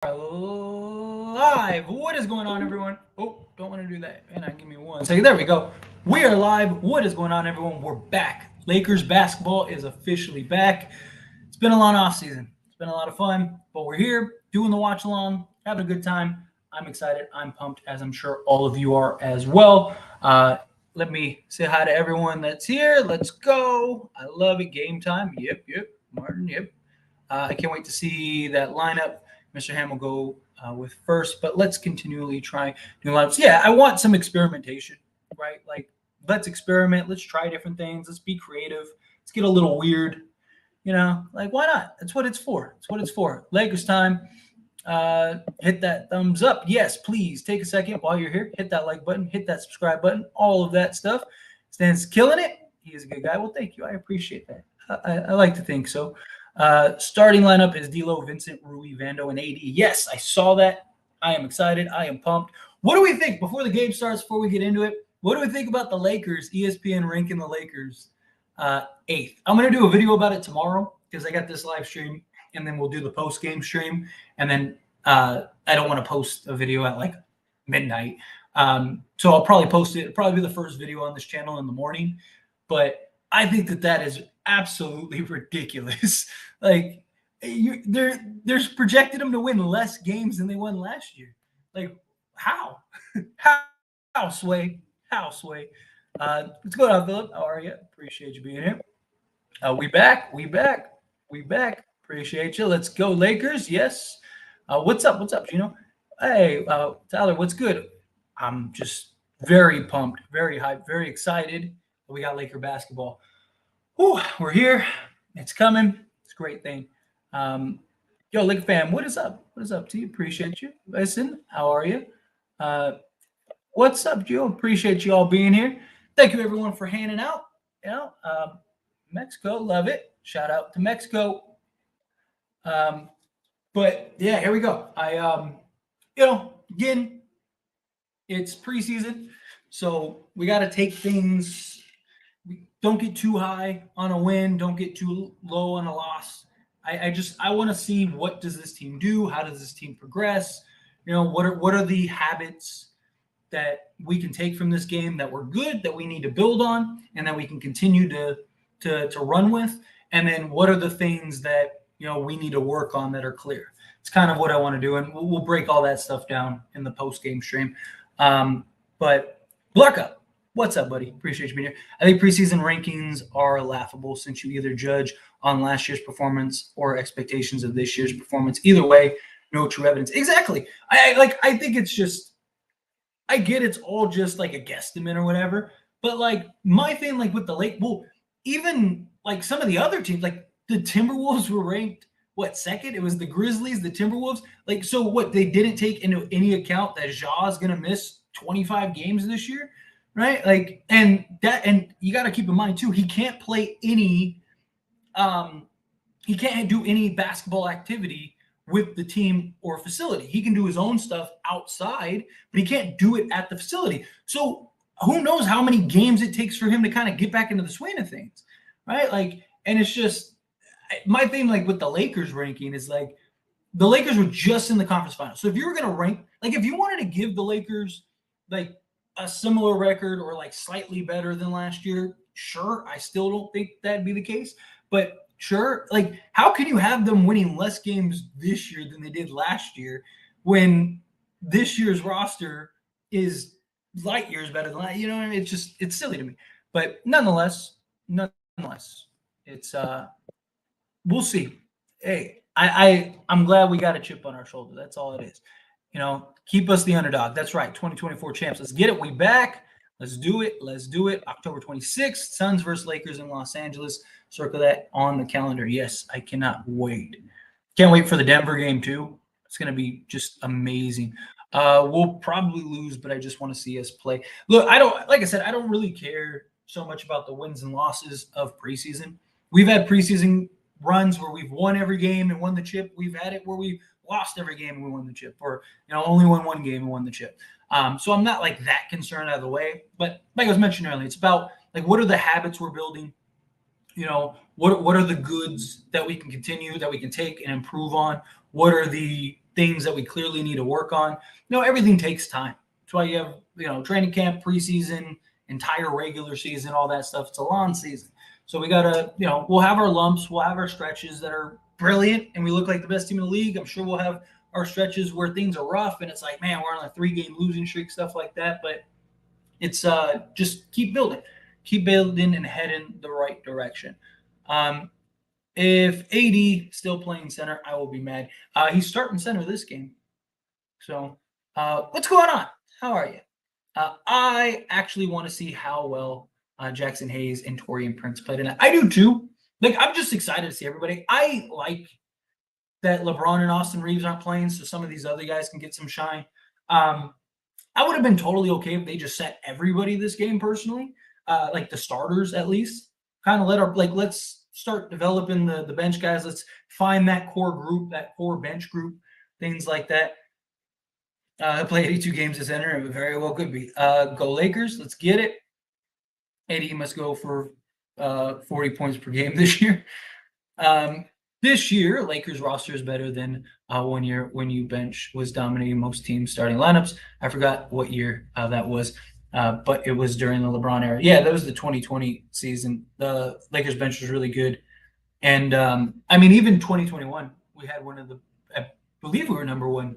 Live. What is going on, everyone? Oh, don't want to do that. And give me 1 second. There we go. We are live. What is going on, everyone? We're back. Lakers basketball is officially back. It's been a long off season. It's been a lot of fun, but we're here doing the watch along, having a good time. I'm excited. I'm pumped, as I'm sure all of you are as well. Let me say hi to everyone that's here. Let's go. I love it. Game time. Yep. Martin. Yep. I can't wait to see that lineup. Mr. Ham will go with first, but let's continually try new lineups. Yeah, I want some experimentation, right? Like, let's experiment. Let's try different things. Let's be creative. Let's get a little weird. Like, why not? That's what it's for. It's what it's for. Lakers time. Hit that thumbs up. Yes, please take a second while you're here. Hit that like button. Hit that subscribe button. All of that stuff. Stan's killing it. He is a good guy. Well, thank you. I appreciate that. I like to think so. Starting lineup is D'Lo, Vincent, Rui, Vando, and AD. Yes, I saw that. I am excited. I am pumped. What do we think before the game starts, before we get into it? What do we think about the Lakers? ESPN ranking the Lakers 8th. I'm going to do a video about it tomorrow because I got this live stream, and then we'll do the post-game stream. And then I don't want to post a video at like midnight. So I'll probably post it. It'll probably be the first video on this channel in the morning. But I think that is absolutely ridiculous. Like, there's projected them to win less games than they won last year. Like, how? how, Sway? How, Sway? What's going on, Philip? How are you? Appreciate you being here. We back. Appreciate you. Let's go, Lakers. Yes. What's up, Gino? Hey, Tyler, what's good? I'm just very pumped, very hyped, very excited. We got Laker basketball. Whew, we're here. It's coming. It's a great thing. Yo, Laker fam, what is up? What is up to you? Appreciate you. Listen, how are you? What's up, Joe? Appreciate you all being here. Thank you, everyone, for hanging out. Mexico, love it. Shout out to Mexico. But yeah, here we go. Again, it's preseason, so we got to take things. Don't get too high on a win. Don't get too low on a loss. I want to see, what does this team do? How does this team progress? What are the habits that we can take from this game that were good, that we need to build on, and that we can continue to run with? And then what are the things that we need to work on that are clear? It's kind of what I want to do, and we'll break all that stuff down in the post-game stream. But Blarka, what's up, buddy? Appreciate you being here. I think preseason rankings are laughable since you either judge on last year's performance or expectations of this year's performance. Either way, no true evidence. Exactly. I think it's just, I get it's all just like a guesstimate or whatever. But like my thing, like with the Lake, well, even like some of the other teams, like the Timberwolves were ranked, second? It was the Grizzlies, the Timberwolves. Like, so what, they didn't take into any account that Ja is going to miss 25 games this year, right? Like, and you got to keep in mind too, he can't play any, he can't do any basketball activity with the team or facility. He can do his own stuff outside, but he can't do it at the facility. So who knows how many games it takes for him to kind of get back into the swing of things, right? Like, and it's just, my thing, like with the Lakers ranking, is like the Lakers were just in the conference finals. So if you were going to rank, like if you wanted to give the Lakers like a similar record or like slightly better than last year, sure. I still don't think that'd be the case, but sure. Like, how can you have them winning less games this year than they did last year when this year's roster is light years better than last? You know what I mean? It's silly to me. But nonetheless, it's we'll see. Hey, I'm glad we got a chip on our shoulder. That's all it is. Keep us the underdog. That's right. 2024 champs. Let's get it. We back. Let's do it. October 26th, Suns versus Lakers in Los Angeles. Circle that on the calendar. Yes, I cannot wait. Can't wait for the Denver game too. It's going to be just amazing. We'll probably lose, but I just want to see us play. Look, like I said, I don't really care so much about the wins and losses of preseason. We've had preseason runs where we've won every game and won the chip. We've had it where we lost every game and we won the chip, or only won one game and won the chip. So I'm not like that concerned out of the way. But like I was mentioning earlier, it's about like, what are the habits we're building? What are the goods that we can continue, that we can take and improve on? What are the things that we clearly need to work on. Everything takes time. That's why you have, training camp, preseason, entire regular season, all that stuff. It's a long season. So we got to, we'll have our lumps, we'll have our stretches that are brilliant and we look like the best team in the league. I'm sure we'll have our stretches where things are rough and it's like, man, we're on a 3-game losing streak, stuff like that. But it's just keep building and head in the right direction. If AD still playing center, I will be mad. He's starting center this game. So what's going on? How are you? I actually want to see how well Jackson Hayes and Taurean Prince played tonight. I do too. I'm just excited to see everybody. I like that LeBron and Austin Reeves aren't playing, so some of these other guys can get some shine. I would have been totally okay if they just set everybody this game personally, like the starters at least. Kind of let's start developing the bench guys. Let's find that core group, that core bench group, things like that. I play 82 games at center, and it very well could be. Go Lakers, let's get it. AD must go for 40 points per game this year. This year, Lakers roster is better than 1 year when you bench was dominating most teams' starting lineups. I forgot what year that was, but it was during the LeBron era. Yeah, that was the 2020 season. The Lakers bench was really good. And, even 2021, we had I believe we were number one.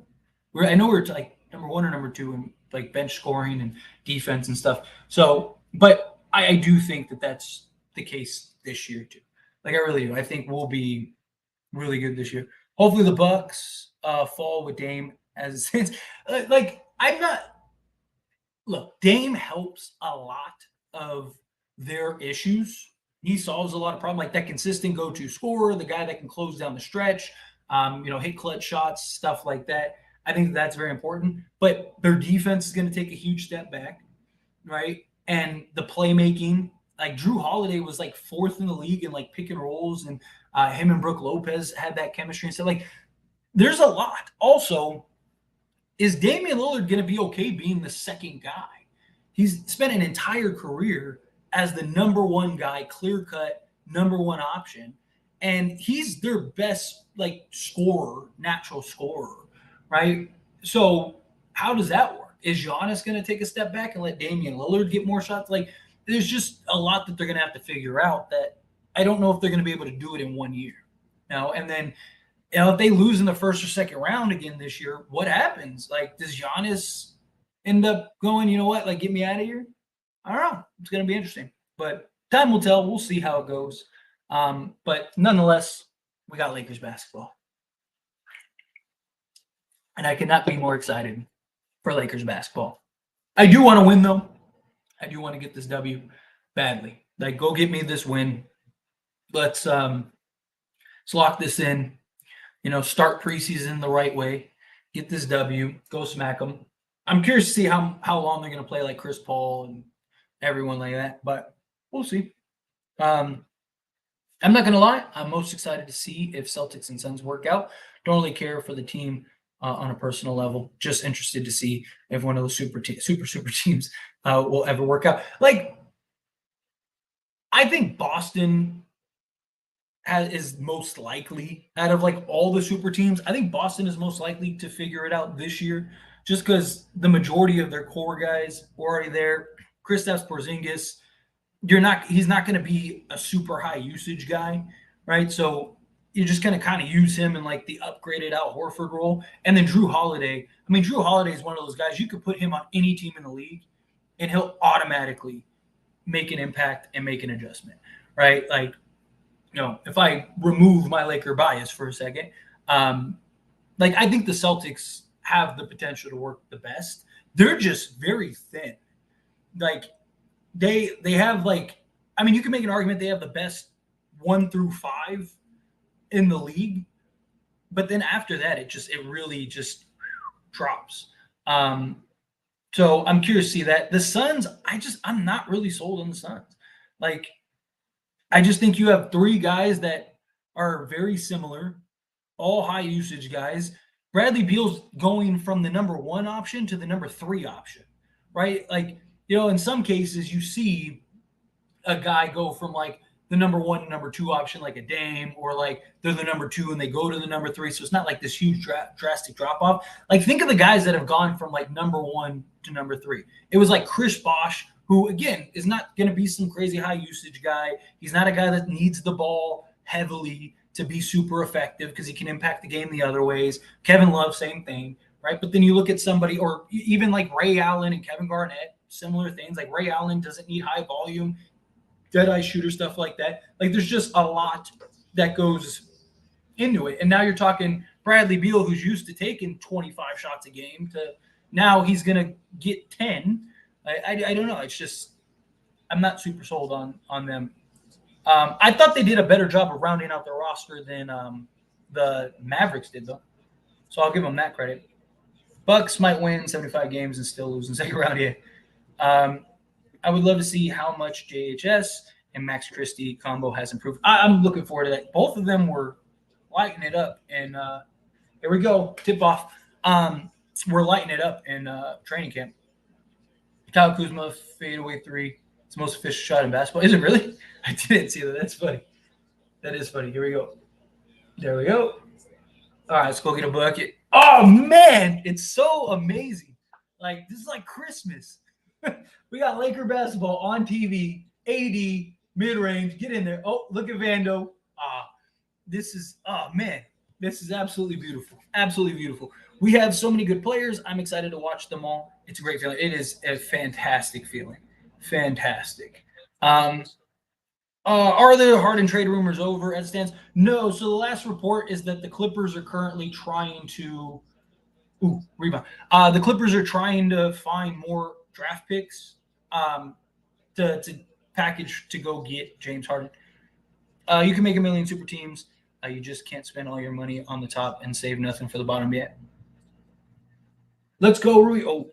I know we were like number one or number two in like bench scoring and defense and stuff. So, but I do think that that's the case this year too. I really do. I think we'll be really good this year. Hopefully the Bucks fall with Dame as I'm not. Look, Dame helps a lot of their issues. He solves a lot of problems, like that consistent go-to scorer, the guy that can close down the stretch, hit clutch shots, stuff like that. I think that's very important. But their defense is going to take a huge step back, right? And the playmaking, like Drew Holiday was like 4th in the league in like pick and rolls, and him and Brook Lopez had that chemistry and stuff. There's a lot. Also, is Damian Lillard going to be okay being the second guy? He's spent an entire career as the number one guy, clear-cut number one option, and he's their best scorer, natural scorer, right? So how does that work? Is Giannis going to take a step back and let Damian Lillard get more shots? There's just a lot that they're going to have to figure out that I don't know if they're going to be able to do it in 1 year. And then if they lose in the first or second round again this year, what happens? Does Giannis end up going, you know what, get me out of here? I don't know. It's going to be interesting. But time will tell. We'll see how it goes. But nonetheless, we got Lakers basketball. And I cannot be more excited for Lakers basketball. I do want to win, though. I do want to get this W badly. Go get me this win. Let's lock this in. Start preseason the right way. Get this W. Go smack them. I'm curious to see how long they're going to play like Chris Paul and everyone like that. But we'll see. I'm not going to lie. I'm most excited to see if Celtics and Suns work out. Don't really care for the team on a personal level. Just interested to see if one of those super teams will ever work out. I think Boston is most likely out of all the super teams. I think Boston is most likely to figure it out this year, just because the majority of their core guys are already there. Kristaps Porzingis, he's not going to be a super high usage guy, right? So you're just going to kind of use him in the upgraded Al Horford role. And then Drew Holiday. Drew Holiday is one of those guys you could put him on any team in the league and he'll automatically make an impact and make an adjustment, right? If I remove my Laker bias for a second, I think the Celtics have the potential to work the best. They're just very thin. They have you can make an argument they have the best 1 through 5 in the league, but then after that, it really just drops. So I'm curious to see that. The Suns, I'm not really sold on the Suns. I just think you have 3 guys that are very similar, all high usage guys. Bradley Beal's going from the number 1 option to the number 3 option, right? In some cases you see a guy go from the number one and number two option like a Dame, or like they're the number two and they go to the number three. So it's not like this huge drastic drop off. Like think of the guys that have gone from like number one to number three. It was like Chris Bosh, who again is not going to be some crazy high usage guy. He's not a guy that needs the ball heavily to be super effective because he can impact the game the other ways. Kevin Love, same thing, right? But then you look at somebody, or even like Ray Allen and Kevin Garnett, similar things. Like Ray Allen doesn't need high volume, dead eye shooter, stuff like that. Like there's just a lot that goes into it. And now you're talking Bradley Beal, who's used to taking 25 shots a game, to now he's going to get 10. I don't know. It's just I'm not super sold on them. I thought they did a better job of rounding out their roster than the Mavericks did, though. So I'll give them that credit. Bucks might win 75 games and still lose in the second round. Yeah. I would love to see how much JHS and Max Christie combo has improved. I'm looking forward to that. Both of them were lighting it up, and here we go, tip off. We're lighting it up in training camp. Kyle Kuzma fadeaway three. It's the most efficient shot in basketball. Is it really? I didn't see that. That's funny. That is funny. Here we go. There we go. All right, let's go get a bucket. Oh man, it's so amazing. Like this is like Christmas. We got Laker basketball on TV. AD mid-range. Get in there. Oh, look at Vando. This is man. This is absolutely beautiful. Absolutely beautiful. We have so many good players. I'm excited to watch them all. It's a great feeling. It is a fantastic feeling. Fantastic. Are the Harden trade rumors over as it stands? No. So the last report is that the Clippers are currently trying to rebound. The Clippers are trying to find more draft picks to package to go get James Harden. You can make a million super teams. You just can't spend all your money on the top and save nothing for the bottom yet. Let's go, Rui.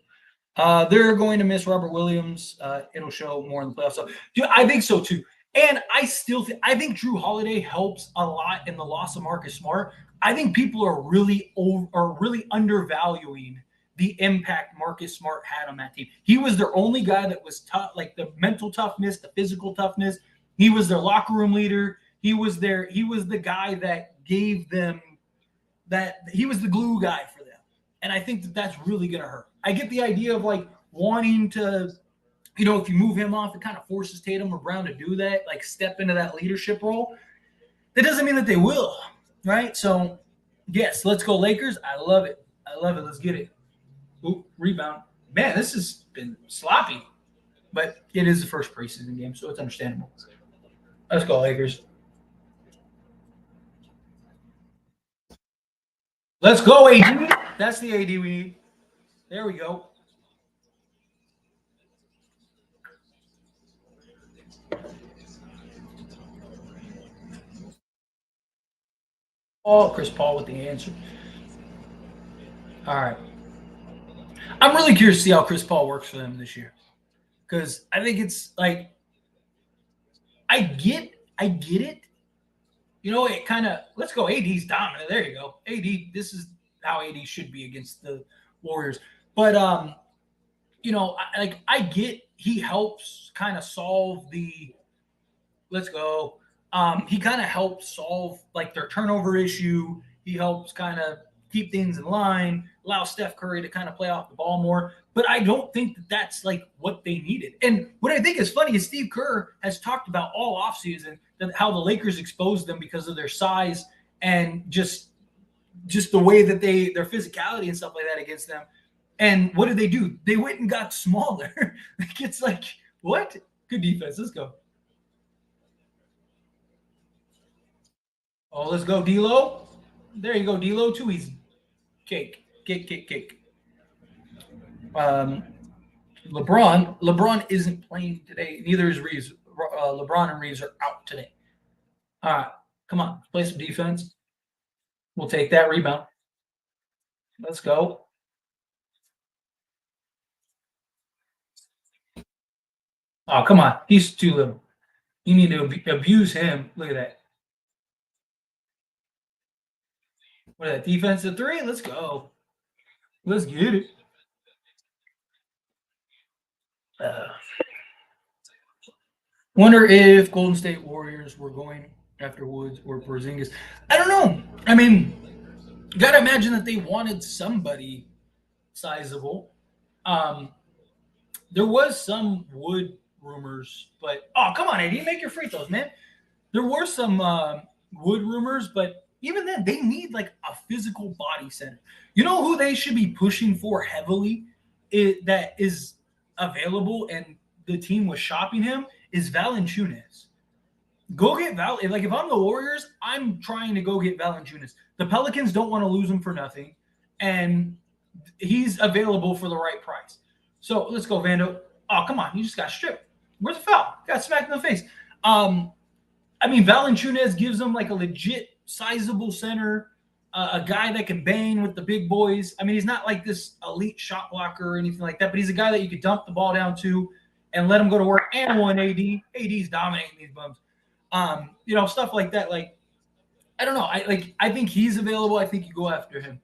They're going to miss Robert Williams. It'll show more in the playoffs. So, dude, I think so too. And I think Drew Holiday helps a lot in the loss of Marcus Smart. I think people are really undervaluing the impact Marcus Smart had on that team. He was their only guy that was tough, like the mental toughness, the physical toughness. He was their locker room leader. He was the guy that gave them that. He was the glue guy for them. And I think that that's really going to hurt. I get the idea of like wanting to, if you move him off, it kind of forces Tatum or Brown to do that, like step into that leadership role. That doesn't mean that they will, right? So, yes, let's go Lakers. I love it. Let's get it. Ooh, rebound. Man, this has been sloppy, but it is the first preseason game, so it's understandable. Let's go Lakers. Let's go AD. That's the AD we need. There we go. Chris Paul with the answer. All right. I'm really curious to see how Chris Paul works for them this year. Because I think it's like I get it. It kind of let's go. AD's dominant. There you go. AD, this is how AD should be against the Warriors. But I get he helps kind of solve the let's go. He kind of helps solve like their turnover issue. He helps kind of keep things in line, allow Steph Curry to kind of play off the ball more. But I don't think that that's like what they needed. And what I think is funny is Steve Kerr has talked about all offseason that how the Lakers exposed them because of their size and just the way that their physicality and stuff like that against them. And what did they do? They went and got smaller. It's like, what? Good defense. Let's go. Oh, let's go, D'Lo. There you go, D'Lo. Too easy. Cake. LeBron isn't playing today. Neither is Reeves. LeBron and Reeves are out today. All right, come on, play some defense. We'll take that rebound. Let's go. Oh, come on. He's too little. You need to abuse him. Look at that. What is that? Defensive three? Let's go. Let's get it. Wonder if Golden State Warriors were going after Woods or Porzingis. I don't know. I mean, gotta imagine that they wanted somebody sizable. Um, there was some Wood rumors, but oh come on, AD, make your free throws, man. There were some Wood rumors, but even then, they need like a physical body center. You know who they should be pushing for heavily? That is available, and the team was shopping him is Valanciunas. Go get Val. Like if I'm the Warriors, I'm trying to go get Valanciunas. The Pelicans don't want to lose him for nothing, and he's available for the right price. So let's go, Vando. Oh, come on, you just got stripped. Where's the foul? Got smacked in the face. I mean, Valanciunas gives them like a legit, sizable center, a guy that can bang with the big boys. I mean, he's not like this elite shot blocker or anything like that, but he's a guy that you could dump the ball down to and let him go to work. And one AD, AD's dominating these bums. Stuff like that. Like, I don't know. I think he's available. I think you go after him.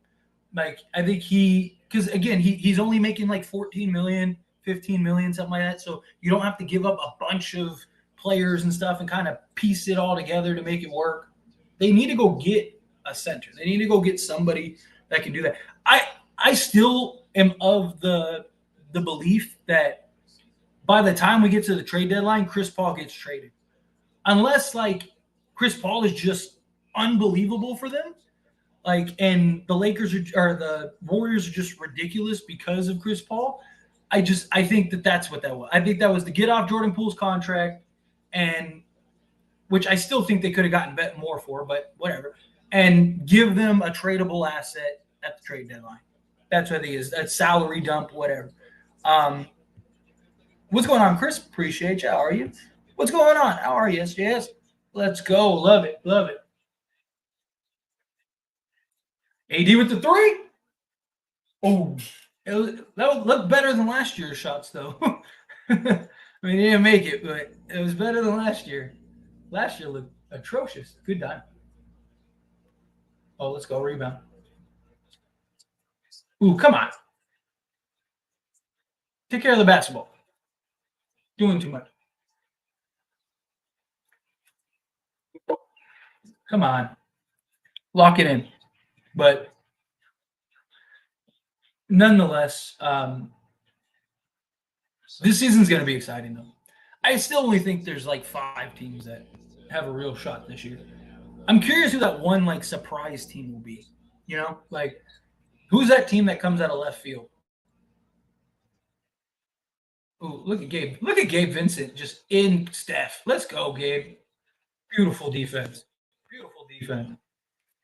Like, I think because again, he's only making like 14 million, 15 million, something like that. So you don't have to give up a bunch of players and stuff and kind of piece it all together to make it work. They need to go get a center. They need to go get somebody that can do that. I still am of the belief that by the time we get to the trade deadline, Chris Paul gets traded. Unless like Chris Paul is just unbelievable for them. Like, and the Lakers or the Warriors are just ridiculous because of Chris Paul. I think that's what that was. I think that was to get off Jordan Poole's contract, and which I still think they could have gotten bet more for, but whatever, and give them a tradable asset at the trade deadline. That's what it is. That's salary dump, whatever. What's going on, Chris? Appreciate you. How are you? What's going on? How are you? Yes. Let's go. Love it. Love it. AD with the three. Oh, that would look better than last year's shots, though. I mean, he didn't make it, but it was better than last year. Last year looked atrocious. Good time. Oh, let's go. Rebound. Ooh, come on. Take care of the basketball. Doing too much. Come on. Lock it in. But nonetheless, this season's going to be exciting, though. I still only think there's like 5 teams that have a real shot this year. I'm curious who that one like surprise team will be. You know, like who's that team that comes out of left field? Ooh, look at Gabe. Look at Gabe Vincent just in Steph. Let's go, Gabe. Beautiful defense. Beautiful defense.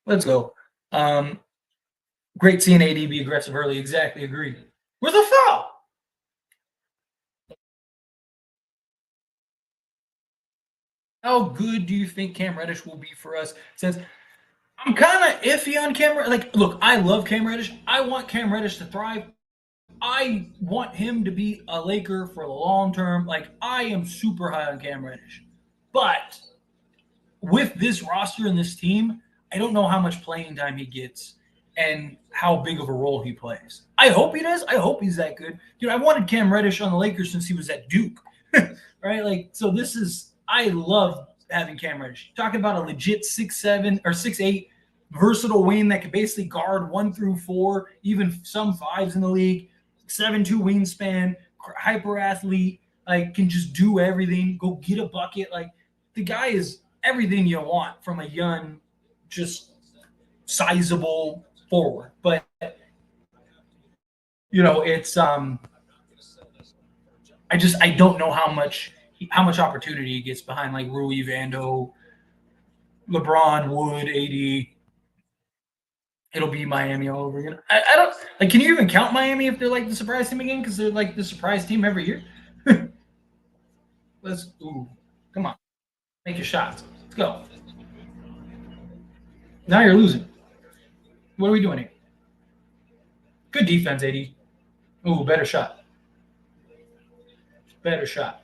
Let's go. Great seeing AD be aggressive early. Exactly. Agreed. Where's the foul? How good do you think Cam Reddish will be for us? It says, I'm kind of iffy on Cam. Like, look, I love Cam Reddish. I want Cam Reddish to thrive. I want him to be a Laker for the long term. Like, I am super high on Cam Reddish. But with this roster and this team, I don't know how much playing time he gets and how big of a role he plays. I hope he does. I hope he's that good. Dude, I wanted Cam Reddish on the Lakers since he was at Duke. Right? Like, so this is – I love having Cam Reddish. Talking about a legit 6'7" or 6'8" versatile wing that can basically guard 1 through 4, even some 5s in the league, 7'2" wingspan, hyper athlete, like can just do everything, go get a bucket. Like the guy is everything you want from a young, just sizable forward. But it's I don't know how much opportunity he gets behind like Rui, Vando, LeBron, Wood, AD. It'll be Miami all over again. I don't like. Can you even count Miami if they're like the surprise team again? Because they're like the surprise team every year. Come on, make your shots. Let's go. Now you're losing. What are we doing here? Good defense, AD. Ooh, better shot. Better shot.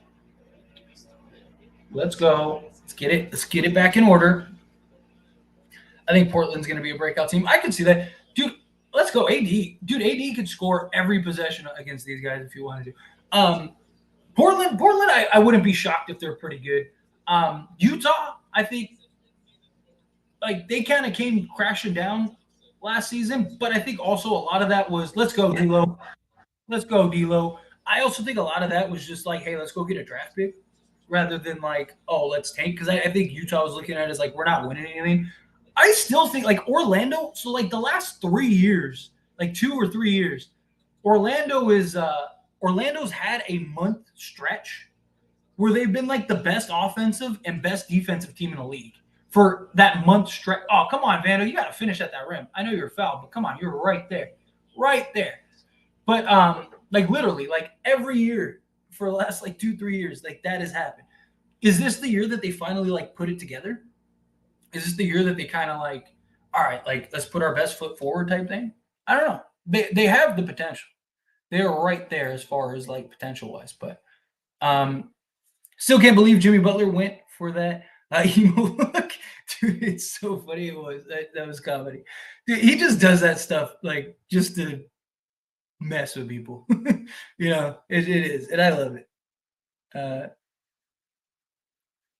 Let's go. Let's get it. Let's get it back in order. I think Portland's going to be a breakout team. I can see that. Dude, let's go. AD. Dude, AD could score every possession against these guys if you wanted to. Portland, I wouldn't be shocked if they're pretty good. Utah, I think, like they kind of came crashing down last season, but I think also a lot of that was let's go D'Lo, let's go D'Lo. I also think a lot of that was just like, hey, let's go get a draft pick rather than like, oh, let's tank. Because I think Utah was looking at it as like we're not winning anything. I still think like Orlando. So like the last 3 years, like 2 or 3 years, Orlando's had a month stretch where they've been like the best offensive and best defensive team in the league for that month stretch. Oh, come on, Vando, you got to finish at that rim. I know you're fouled, but come on, you're right there, right there. But like literally, like every year for the last like 2-3 years, like that has happened. Is this the year that they finally like put it together? Is this the year that they kind of like, all right, like let's put our best foot forward type thing? I don't know. They have the potential. They are right there as far as like potential wise, but still can't believe Jimmy Butler went for that emo look. Dude, it's so funny. It was that was comedy. Dude, he just does that stuff like just to mess with people. It is, and I love it.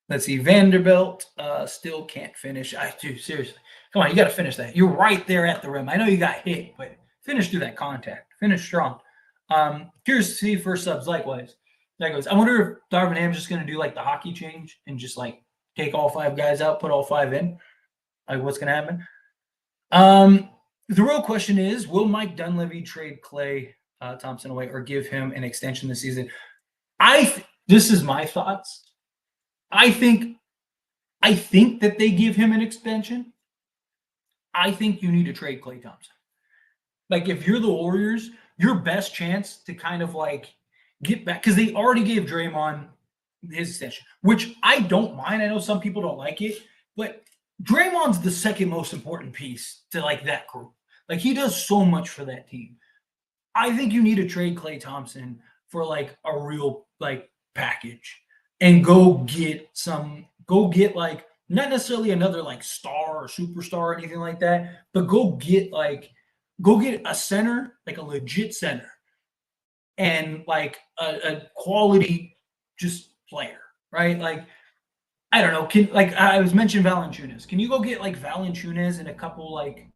Let's see, Vanderbilt still can't finish. I do seriously. Come on, you got to finish that. You're right there at the rim. I know you got hit, but finish through that contact. Finish strong. Curious to see first subs likewise. That goes. I wonder if Darvin Ham's just going to do like the hockey change and just like take all 5 guys out, put all 5 in. Like what's going to happen? The real question is, will Mike Dunleavy trade Klay Thompson away or give him an extension this season? This is my thoughts. I think that they give him an extension. I think you need to trade Klay Thompson. Like if you're the Warriors, your best chance to kind of like get back, because they already gave Draymond his extension, which I don't mind. I know some people don't like it, but Draymond's the second most important piece to like that group. Like he does so much for that team. I think you need to trade Klay Thompson for like a real like package and go get like not necessarily another like star or superstar or anything like that, but go get a center, like a legit center, and like a quality just player, right? Like I don't know, like I was mentioning Valanciunas. Can you go get like Valanciunas and a couple like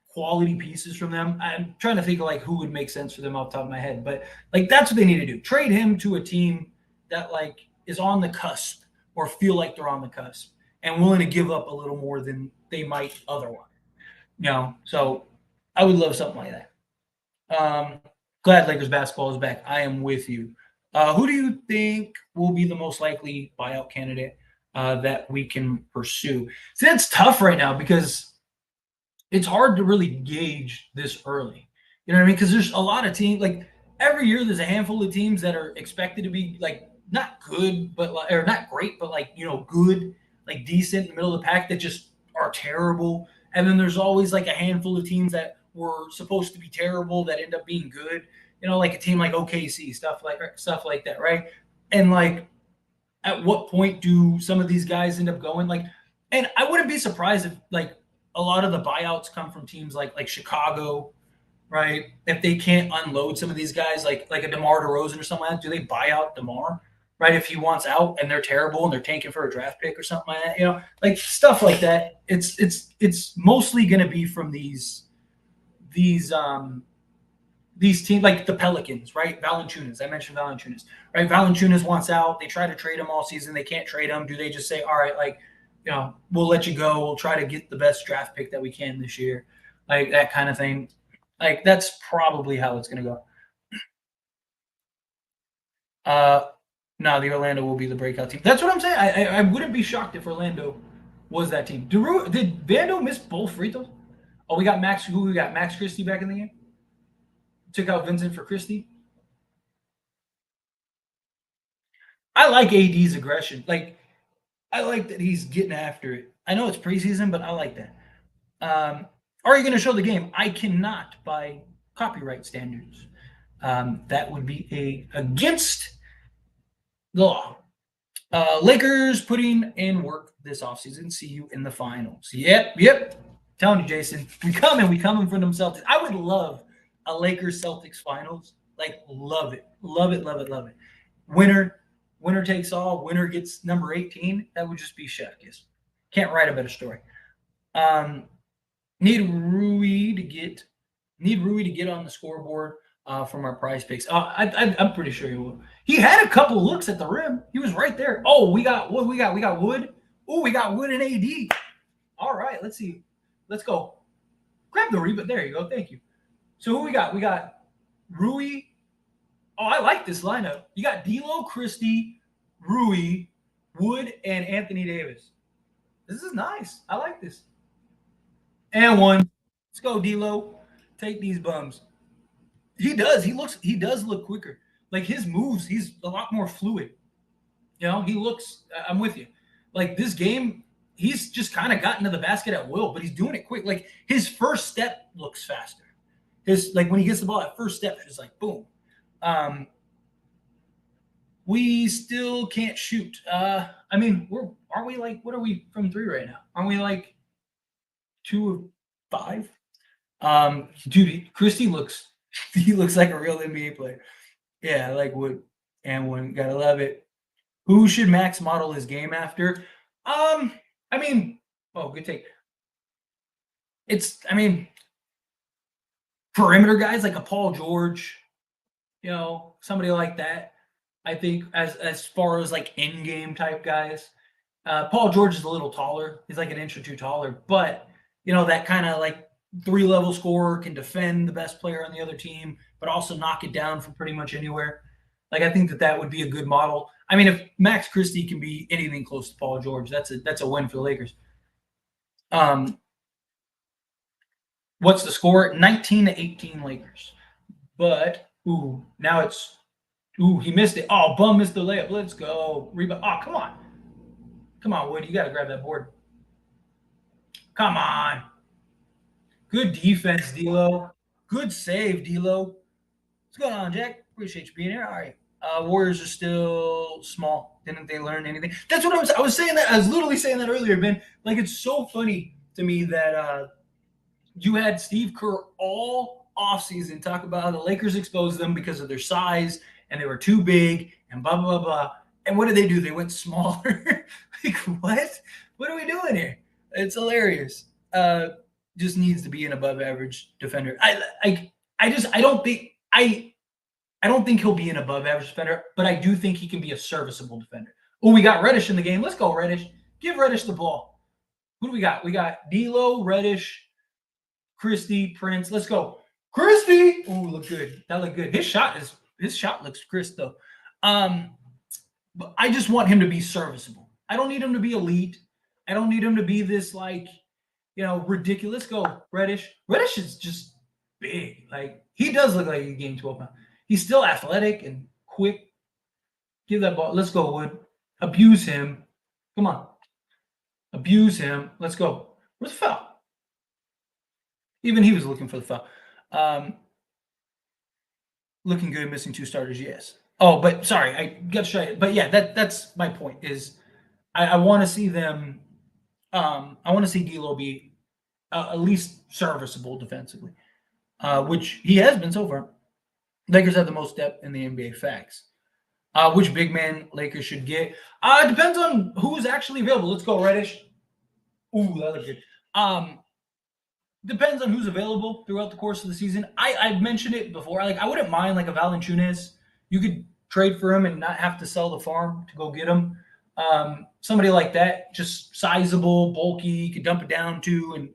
quality pieces from them? I'm trying to think of like who would make sense for them off the top of my head, but like that's what they need to do. Trade him to a team that like is on the cusp or feel like they're on the cusp and willing to give up a little more than they might otherwise. So I would love something like that. Glad Lakers basketball is back. I am with you. Who do you think will be the most likely buyout candidate that we can pursue? See, that's tough right now because it's hard to really gauge this early. You know what I mean? Because there's a lot of teams. Like every year, there's a handful of teams that are expected to be like not good, but like, or not great, but like good, like decent in the middle of the pack that just are terrible. And then there's always like a handful of teams that were supposed to be terrible that end up being good. Like a team like OKC, stuff like that, right? And like, at what point do some of these guys end up going? Like, and I wouldn't be surprised if like a lot of the buyouts come from teams like Chicago, right? If they can't unload some of these guys, like a DeMar DeRozan or something like that, do they buy out DeMar, right? If he wants out and they're terrible and they're tanking for a draft pick or something like that, like stuff like that. It's mostly going to be from these teams like the Pelicans, right? Valanciunas. I mentioned Valanciunas, right? Valanciunas wants out. They try to trade him all season. They can't trade him. Do they just say, all right, like, we'll let you go. We'll try to get the best draft pick that we can this year. Like that kind of thing. Like that's probably how it's going to go. No, the Orlando will be the breakout team. That's what I'm saying. I wouldn't be shocked if Orlando was that team. Did Vando miss both free throws? Oh, we got Max. Who we got? Max Christie back in the game? Took out Vincent for Christie. I like AD's aggression. Like, I like that he's getting after it. I know it's preseason, but I like that. Are you going to show the game? I cannot by copyright standards. That would be against the law. Lakers putting in work this offseason. See you in the finals. Yep. Telling you, Jason, we coming from them Celtics. I would love a Lakers Celtics finals Like, love it. Love it, love it, love it. Winner takes all. Winner gets number 18. That would just be chef kiss. Can't write a better story. Um, need Rui to get on the scoreboard from our prize picks. I'm pretty sure he will. He had a couple looks at the rim. He was right there. Oh, we got what we got. We got Wood. Oh, we got Wood and AD. All right, let's see. Let's go. Grab the rebound. There you go. Thank you. So who we got? We got Rui. Oh, I like this lineup. You got D'Lo, Christie, Rui, Wood, and Anthony Davis. This is nice. I like this. And one. Let's go, D'Lo. Take these bums. He does. He does look quicker. Like his moves, he's a lot more fluid. You know, he looks. I'm with you. Like this game, he's just kind of gotten to the basket at will, but he's doing it quick. Like his first step looks faster. His like when he gets the ball at first step, it's like boom. We still can't shoot. I mean, aren't we like what are we from 3 right now? Aren't we like 2 of 5? Dude, Christie looks he looks like a real NBA player. Yeah, I like Wood and one. Gotta love it. Who should Max model his game after? I mean, oh, good take. I mean, perimeter guys like a Paul George, you know, somebody like that. I think as far as like in game type guys, Paul George is a little taller. He's like an inch or two taller, but you know that kind of like 3-level scorer can defend the best player on the other team, but also knock it down from pretty much anywhere. Like I think that would be a good model. I mean, if Max Christie can be anything close to Paul George, that's a win for the Lakers. What's the score? 19-18 Lakers. But now it's he missed it. Oh, Bum missed the layup. Let's go. Rebound. Oh, come on. Come on, Wood. You got to grab that board. Come on. Good defense, D'Lo. Good save, D'Lo. What's going on, Jack? Appreciate you being here. All right. Warriors are still small. Didn't they learn anything? That's what I was saying that. I was literally saying that earlier, Ben. Like, it's so funny to me that you had Steve Kerr all offseason talk about how the Lakers exposed them because of their size and they were too big and blah, blah, blah. And what did they do? They went smaller. Like, what? What are we doing here? It's hilarious. Just needs to be an above average defender. I don't think he'll be an above average defender, but I do think he can be a serviceable defender. Oh, we got Reddish in the game. Let's go, Reddish. Give Reddish the ball. Who do we got? We got D'Lo, Reddish, Christie, Prince. Let's go. Christie. Oh, look good. That looked good. His shot looks crisp though. But I just want him to be serviceable. I don't need him to be elite. I don't need him to be this like, you know, ridiculous. Go, Reddish. Reddish is just big. Like he does look like he gained 12 pounds. He's still athletic and quick. Give that ball. Let's go, Wood. Abuse him. Come on. Abuse him. Let's go. Where's the foul? Even he was looking for the foul. Looking good, missing 2 starters, yes. Oh, but sorry, I got to show you. But yeah, that's my point is I want to see them I want to see D'Lo be at least serviceable defensively, which he has been so far. Lakers have the most depth in the NBA. Facts. Which big man Lakers should get? It depends on who's actually available. Let's go, Reddish. Ooh, that looks good. Depends on who's available throughout the course of the season. I've mentioned it before. Like I wouldn't mind like a Valanciunas. You could trade for him and not have to sell the farm to go get him. Somebody like that, just sizable, bulky, you could dump it down to and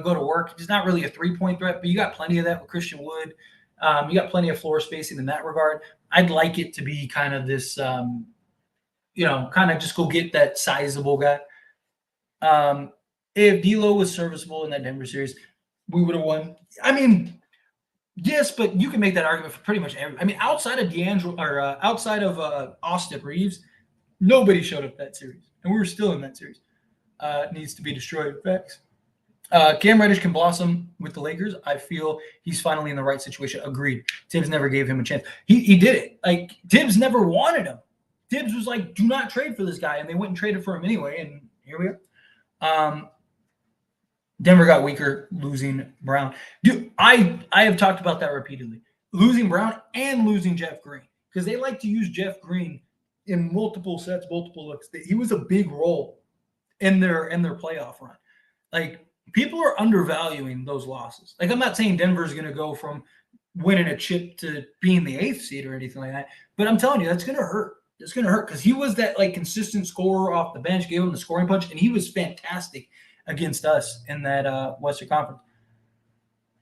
go to work. He's not really a 3-point threat, but you got plenty of that with Christian Wood. You got plenty of floor spacing in that regard. I'd like it to be kind of this, kind of just go get that sizable guy. If D'Lo was serviceable in that Denver series, we would have won. I mean, yes, but you can make that argument for pretty much every. I mean, outside of outside of Austin Reeves, nobody showed up that series, and we were still in that series. Needs to be destroyed. Facts. Cam Reddish can blossom with the Lakers. I feel he's finally in the right situation. Agreed. Tibbs never gave him a chance. He did it. Like Tibbs never wanted him. Tibbs was like, "Do not trade for this guy," and they went and traded for him anyway. And here we are. Denver got weaker losing Brown. Dude, I have talked about that repeatedly. losing Brown and losing Jeff Green, because they like to use Jeff Green in multiple sets, multiple looks. He was a big role in their playoff run. Like, people are undervaluing those losses. Like, I'm not saying Denver's going to go from winning a chip to being the 8th seed or anything like that, but I'm telling you, that's going to hurt. It's going to hurt because he was that like consistent scorer off the bench, gave him the scoring punch, and he was fantastic against us in that Western Conference.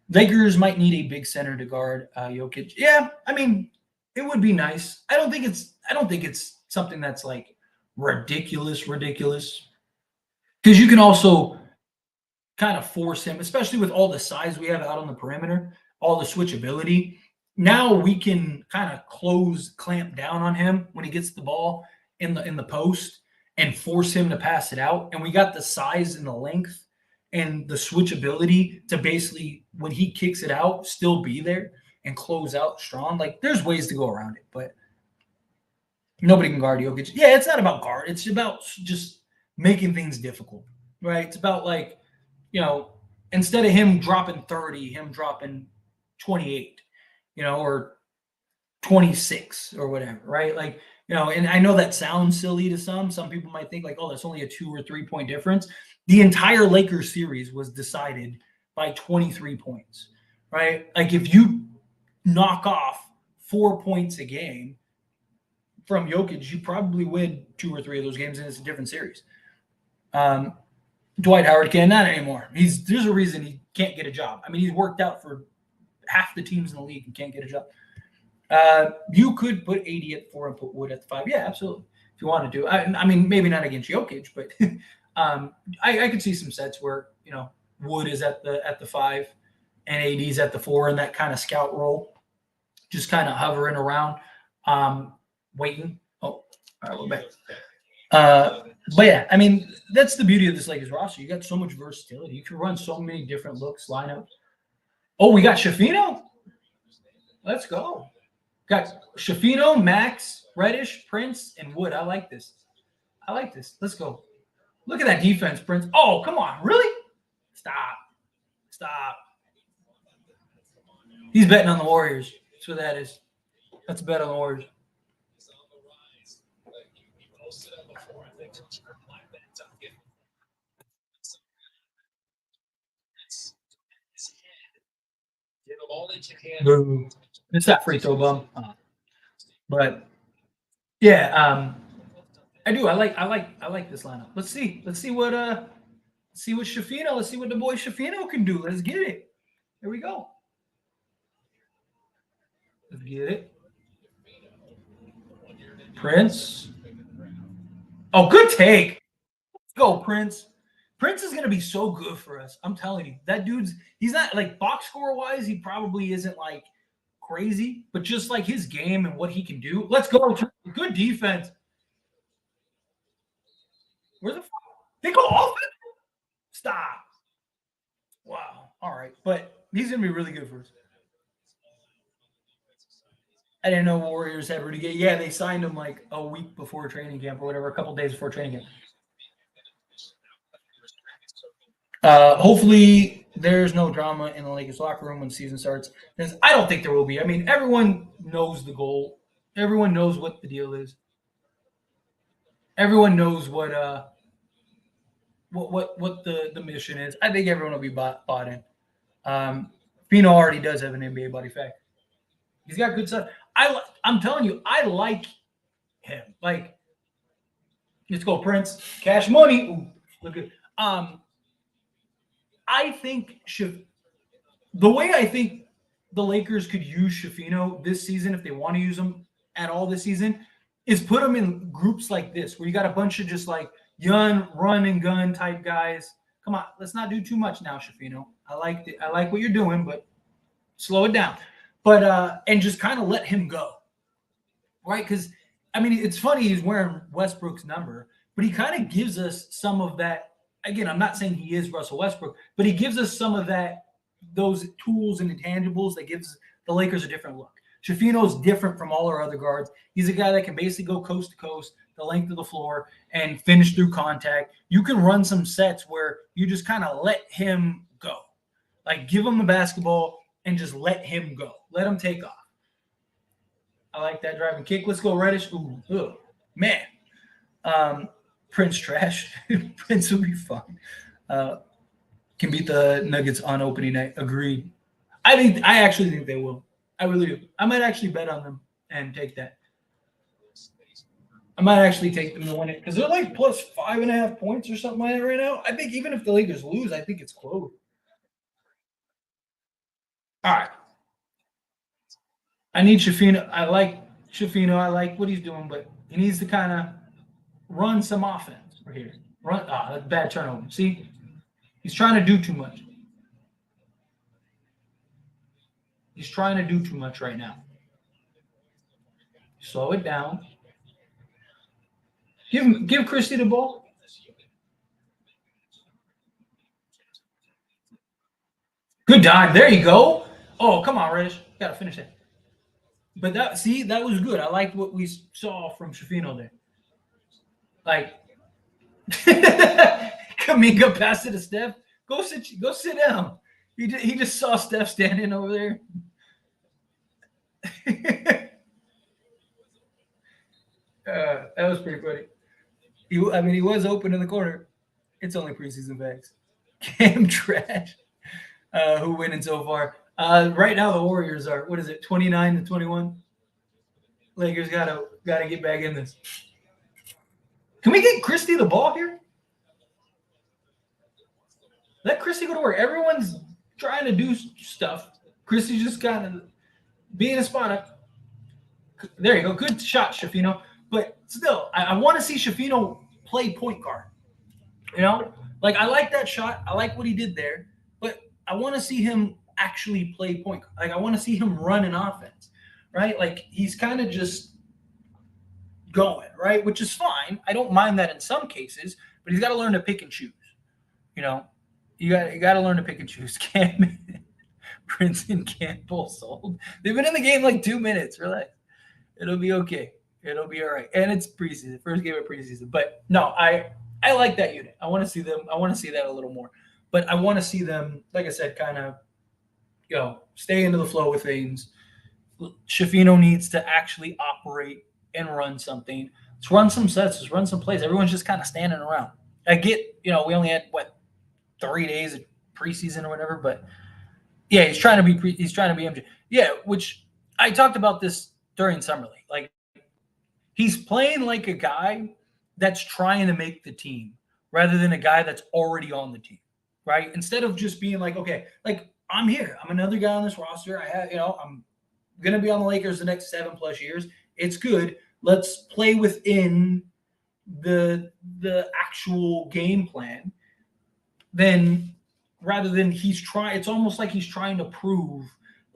Lakers might need a big center to guard Jokic. Yeah, I mean, it would be nice. I don't think it's something that's like ridiculous, because you can also kind of force him, especially with all the size we have out on the perimeter, all the switchability. Now we can kind of clamp down on him when he gets the ball in the post and force him to pass it out. And we got the size and the length and the switchability to basically, when he kicks it out, still be there and close out strong. Like, there's ways to go around it, but nobody can guard Jokic. Yeah, it's not about guard. It's about just making things difficult, right? It's about, like, instead of him dropping 30, him dropping 28, or 26 or whatever, right? Like, and I know that sounds silly to some. Some people might think like, oh, that's only a 2 or 3 point difference. The entire Lakers series was decided by 23 points, right? Like, if you knock off 4 points a game from Jokic, you probably win 2 or 3 of those games, and it's a different series. Dwight Howard can't, not anymore. There's a reason he can't get a job. I mean, he's worked out for half the teams in the league and can't get a job. You could put 80 at 4 and put Wood at the 5. Yeah, absolutely. If you want to do, I mean, maybe not against Jokic, but I could see some sets where Wood is at the 5 and AD's at the 4 in that kind of scout role, just kind of hovering around, waiting. Oh, all right, we're back. But yeah, I mean, that's the beauty of this Lakers roster. You got so much versatility. You can run so many different looks, lineups. Oh, we got Shafino. Let's go. Got Shafino, Max, Reddish, Prince, and Wood. I like this. Let's go. Look at that defense, Prince. Oh, come on. Really? Stop. He's betting on the Warriors. That's what that is. That's a bet on the Warriors. It's that free throw bum. But yeah, I do. I like this lineup. Let's see what Shafino. Let's see what the boy Shafino can do. Let's get it. Here we go. Let's get it. Prince. Oh, good take. Let's go, Prince. Prince is going to be so good for us. I'm telling you. That he's not like box score wise, he probably isn't like crazy, but just like his game and what he can do. Let's go. Good defense. Where's the fuck? They go off it? Stop. Wow. All right. But he's going to be really good for us. I didn't know Warriors had Rudy Gay. Yeah, they signed him like a week before training camp or whatever, a couple days before training camp. Hopefully there's no drama in the Lakers locker room when the season starts. Because I don't think there will be. I mean, everyone knows the goal. Everyone knows what the deal is. Everyone knows what the mission is. I think everyone will be bought in. Pino already does have an NBA body fact. He's got good stuff. I'm telling you, I like him. Like, let's go, Prince. Cash money. Ooh, look at. I think the way I think the Lakers could use Shafino this season, if they want to use him at all this season, is put him in groups like this, where you got a bunch of just like young run and gun type guys. Come on, let's not do too much now, Shafino. I like what you're doing, but slow it down. But and just kind of let him go, right? Because I mean, it's funny he's wearing Westbrook's number, but he kind of gives us some of that. Again, I'm not saying he is Russell Westbrook, but he gives us some of that, those tools and intangibles that gives the Lakers a different look. Shafino's different from all our other guards. He's a guy that can basically go coast to coast, the length of the floor, and finish through contact. You can run some sets where you just kind of let him go. Like, give him the basketball, and just let him go. Let him take off. I like that driving kick. Let's go Reddish. Ooh, ugh, man. Prince trash. Prince will be fun. Can beat the Nuggets on opening night. Agreed. I actually think they will. I really do. I might actually bet on them and take that. I might actually take them to win it because they're like plus 5.5 points or something like that right now. I think even if the Lakers lose, I think it's close. All right. I need Shafino. I like Shafino. I like what he's doing, but he needs to kind of run some offense right here. Run. That's bad turnover. See, he's trying to do too much. He's trying to do too much right now. Slow it down. Give Christie the ball. Good dive. There you go. Oh, come on, Reddish. Gotta finish it. But that was good. I liked what we saw from Shafino there. Like Kaminga passed it to Steph. Go sit down. He just saw Steph standing over there. That was pretty funny. He was open in the corner. It's only preseason facts. Cam trash. Who winning so far? Right now the Warriors are 29-21. Lakers gotta get back in this. Can we get Christie the ball here? Let Christie go to work. Everyone's trying to do stuff. Christie's just kind of being a spotter. There you go. Good shot, Shafino. But still, I want to see Shafino play point guard. Like I like that shot. I like what he did there. But I want to see him actually play point guard. Like I want to see him run an offense, right? Like he's kind of just going, right? Which is fine. I don't mind that in some cases, but he's got to learn to pick and choose. You got to learn to pick and choose. Prince and Campbell sold. They've been in the game like 2 minutes. Relax. It'll be okay. It'll be all right. And it's preseason, first game of preseason. But no, I like that unit. I want to see them. I want to see that a little more. But I want to see them, like I said, kind of, stay into the flow with things. Shafino needs to actually operate and run something. Let's run some sets. Let's run some plays. Everyone's just kind of standing around. I get, we only had 3 days of preseason or whatever, but yeah, he's trying to be MJ. Yeah, which I talked about this during summer league. Like he's playing like a guy that's trying to make the team rather than a guy that's already on the team, right? Instead of just being like, okay, like I'm here. I'm another guy on this roster. I have, I'm going to be on the Lakers the next 7+ years. It's good. Let's play within the actual game plan. Then rather than it's almost like he's trying to prove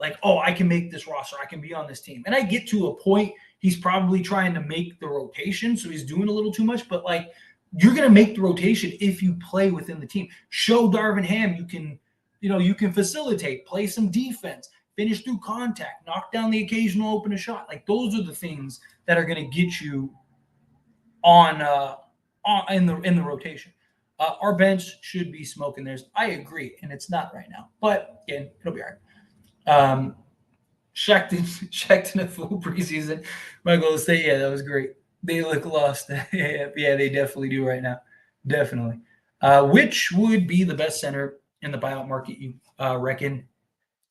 like, oh, I can make this roster. I can be on this team. And I get to a point, he's probably trying to make the rotation. So he's doing a little too much, but like you're going to make the rotation if you play within the team. Show Darvin Ham you can facilitate, play some defense, finish through contact, knock down the occasional open shot. Like those are the things that are going to get you in the rotation. Our bench should be smoking theirs. I agree, and it's not right now. But again, it'll be all right. Shackton at full preseason. My goal is say, yeah, that was great. They look lost. Yeah, they definitely do right now. Definitely. Which would be the best center in the buyout market, you reckon?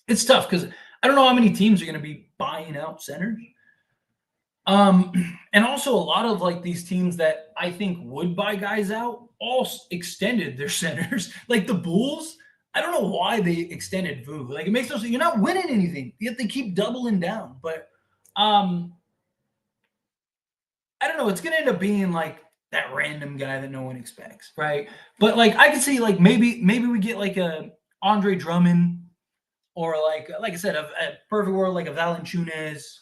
It's tough because I don't know how many teams are going to be buying out centers. And also a lot of like these teams that I think would buy guys out all extended their centers. Like the Bulls, I don't know why they extended Vu. Like it makes no sense. You're not winning anything, yet they keep doubling down. But I don't know. It's gonna end up being like that random guy that no one expects, right? But like I could see like maybe we get like a Andre Drummond or like I said, a perfect world like a Valanciunas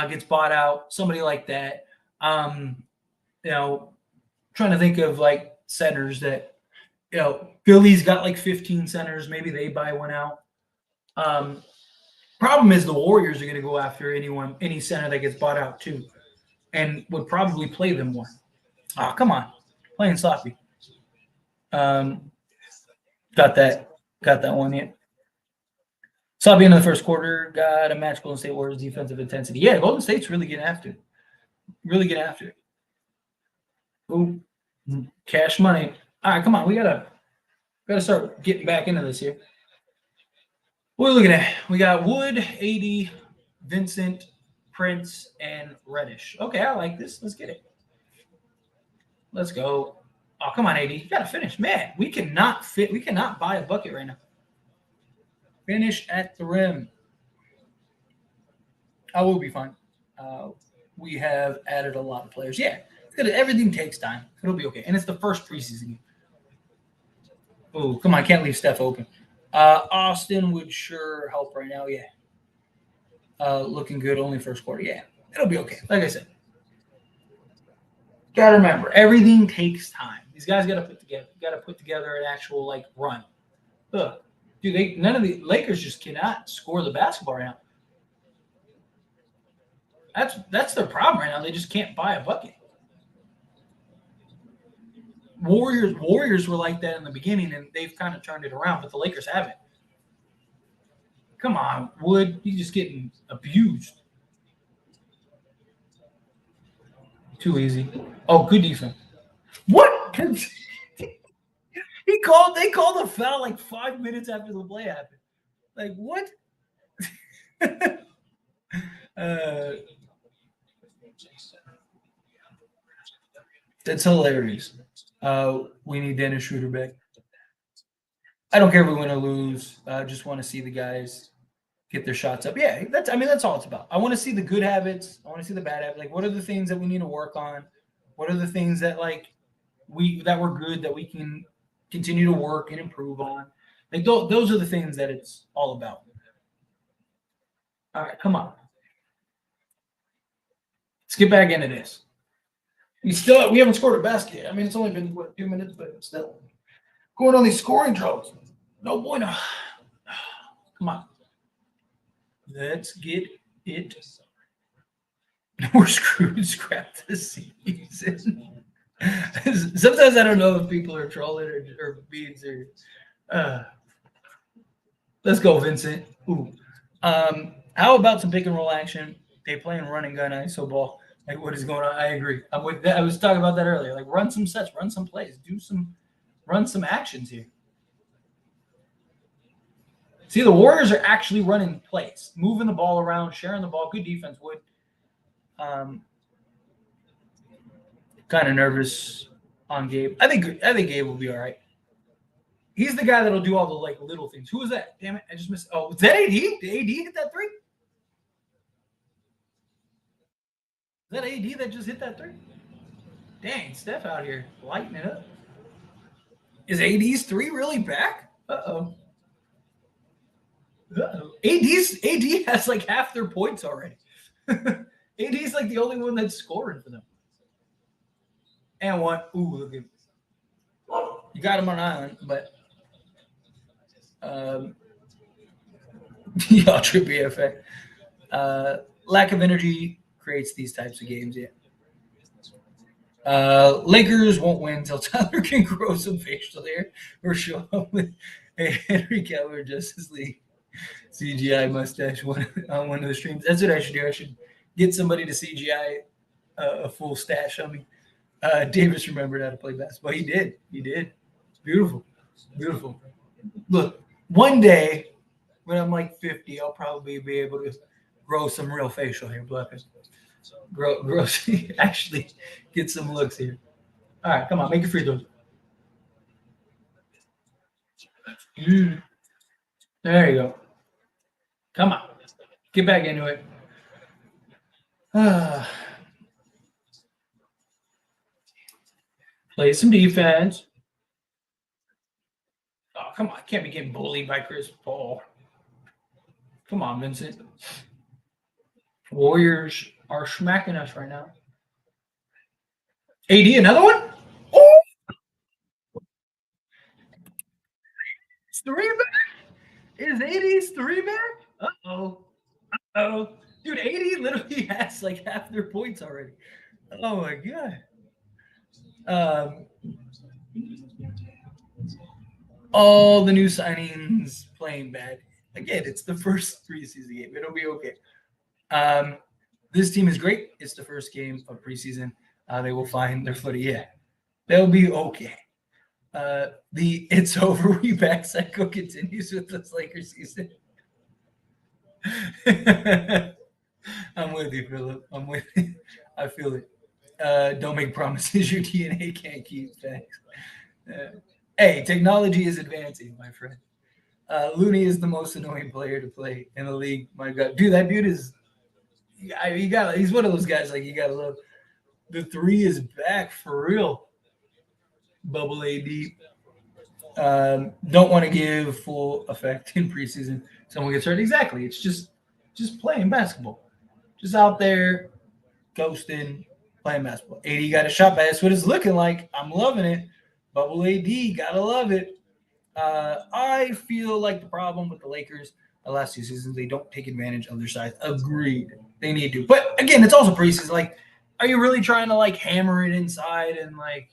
gets bought out, somebody like that. Trying to think of like centers that, Philly's got like 15 centers. Maybe they buy one out. Problem is the Warriors are going to go after any center that gets bought out too, and would probably play them more. Oh, come on. Playing sloppy. Got that one yet. Saw the end of the first quarter. Got a match Golden State Warriors defensive intensity. Yeah, Golden State's really getting after it. Really getting after it. Ooh, cash money. All right, come on. We gotta start getting back into this here. What are we looking at? We got Wood, 80, Vincent, Prince, and Reddish. Okay, I like this. Let's get it. Let's go. Oh, come on, 80. You gotta finish. Man, we cannot buy a bucket right now. Finish at the rim. I will be fine. We have added a lot of players. Yeah, everything takes time. It'll be okay. And it's the first preseason game. Oh, come on. Can't leave Steph open. Austin would sure help right now. Yeah. Looking good. Only first quarter. Yeah. It'll be okay. Like I said. Got to remember, everything takes time. These guys got to put together an actual like run. Ugh. Dude, none of the Lakers just cannot score the basketball right now. That's their problem right now. They just can't buy a bucket. Warriors were like that in the beginning, and they've kind of turned it around, but the Lakers haven't. Come on, Wood, he's just getting abused. Too easy. Oh, good defense. What? They called a foul like 5 minutes after the play happened. Like what? That's hilarious. We need Dennis Schroeder back. I don't care if we win or lose. I just want to see the guys get their shots up. Yeah, that's all it's about. I want to see the good habits. I want to see the bad habits. Like, what are the things that we need to work on? What are the things that that were good that we can continue to work and improve on? Like those are the things that it's all about. All right, come on. Let's get back into this. We haven't scored a basket yet. I mean, it's only been 2 minutes, but still going on these scoring drills. No bueno. Come on. Let's get it. We're screwed. Scrap this season. Sometimes I don't know if people are trolling or being serious. Let's go, Vincent. Ooh. How about some pick and roll action? They playing run and gun ISO ball. Like, what is going on? I agree. I was talking about that earlier. Like, run some sets, run some plays, run some actions here. See, the Warriors are actually running plays, moving the ball around, sharing the ball. Good defense, Wood. Kind of nervous on Gabe. I think Gabe will be all right. He's the guy that'll do all the like little things. Who was that? Damn it! I just missed. Oh, was that AD? Did AD hit that three? Is that AD that just hit that three? Dang, Steph out here lighting it up. Is AD's three really back? Uh-oh. AD has like half their points already. AD's like the only one that's scoring for them. And one. Ooh, look at you got him on island, but y'all trippy effect. Lack of energy creates these types of games, yeah. Lakers won't win until Tyler can grow some facial hair or show up with a Henry Keller Justice League CGI mustache on one of the streams. That's what I should do. I should get somebody to CGI a full stash on me. Davis remembered how to play basketball. He did. It's beautiful. Beautiful. Look, one day when I'm like 50, I'll probably be able to grow some real facial hair. Grow actually get some looks here. All right, come on, make your free throws. There you go. Come on, get back into it. Play some defense. Oh, come on, can't be getting bullied by Chris Paul. Come on, Vincent. Warriors are smacking us right now. AD, another one? Oh! It's three back? Is AD's three back? Uh-oh. Dude, AD literally has like half their points already. Oh, my God. All the new signings playing bad. Again, it's the first preseason game. It'll be okay. This team is great. It's the first game of preseason. They will find their footing. Yeah, they'll be okay. The it's over we back cycle continues with this Lakers season. I'm with you, Philip. I'm with you. I feel it. Don't make promises your DNA can't keep. Thanks. Hey, technology is advancing, my friend. Looney is the most annoying player to play in the league. My God, dude, that dude is. He's one of those guys like you gotta love. The three is back for real. Bubble AD. Don't want to give full effect in preseason. Someone gets hurt. Exactly. It's just playing basketball. Just out there ghosting, playing basketball. AD got a shot back. That's what it's looking like. I'm loving it. Bubble AD, gotta love it. I feel like the problem with the Lakers the last 2 seasons, they don't take advantage of their size. Agreed. They need to. But again, it's also preseason. Like, are you really trying to like hammer it inside and like,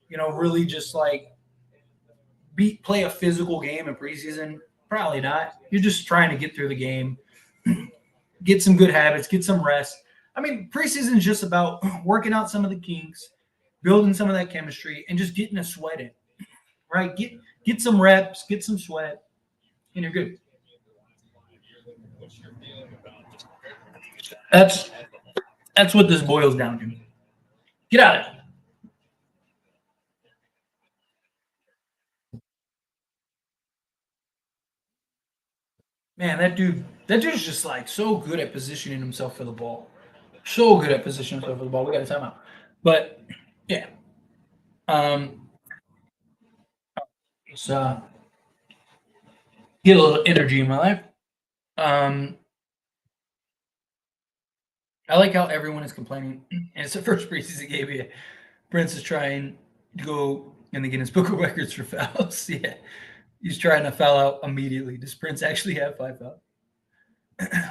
really just like play a physical game in preseason? Probably not. You're just trying to get through the game, get some good habits, get some rest. I mean, preseason is just about working out some of the kinks, building some of that chemistry, and just getting a sweat in. Right? Get some reps, get some sweat, and you're good. That's that's what this boils down to. Get out of it. Man, that dude's just like so good at positioning himself for the ball. So good at positioning himself for the ball. We got a timeout. But yeah. It's get a little energy in my life. Um I like how everyone is complaining. And it's the first preseason game. Yeah. Prince is trying to go in the Guinness Book of Records for fouls. Yeah. He's trying to foul out immediately. Does Prince actually have 5 fouls?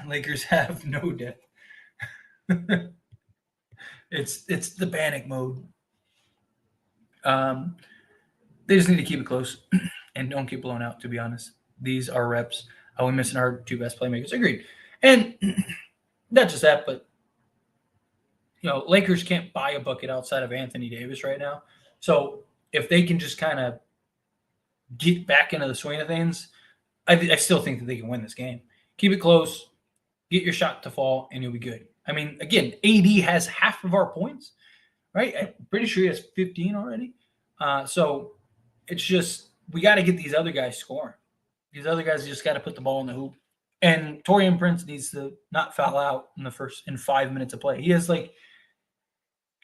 Lakers have no depth. It's the panic mode. Um, they just need to keep it close and don't get blown out. To be honest, these are reps. Are we missing our two best playmakers? Agreed. And not just that, but Lakers can't buy a bucket outside of Anthony Davis right now. So if they can just kind of get back into the swing of things, I still think that they can win this game. Keep it close, get your shot to fall, and you'll be good. I mean, again, AD has half of our points, right? I'm pretty sure he has 15 already. So it's just we got to get these other guys scoring. These other guys just got to put the ball in the hoop. And Torian Prince needs to not foul out in 5 minutes of play. He has like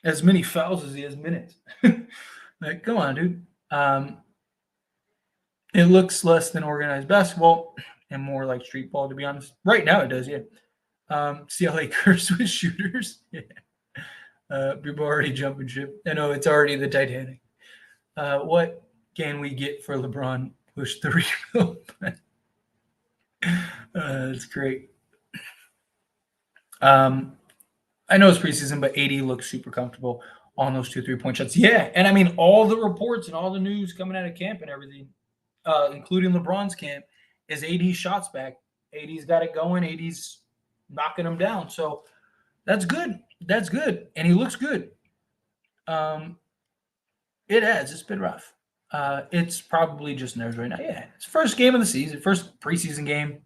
as many fouls as he has minutes. Like, come on, dude. It looks less than organized basketball and more like street ball, to be honest. Right now, it does, yeah. CLA curse with shooters. Yeah. People already jumping ship. I know it's already the Titanic. What can we get for LeBron? Push the rebuild. That's great. I know it's preseason, but AD looks super comfortable on those 2 3-point shots. Yeah, and I mean all the reports and all the news coming out of camp and everything, including LeBron's camp, is AD's shots back. AD's got it going. AD's knocking them down. So that's good. That's good, and he looks good. It has. It's been rough. It's probably just nerves right now. Yeah, it's first game of the season, first preseason game.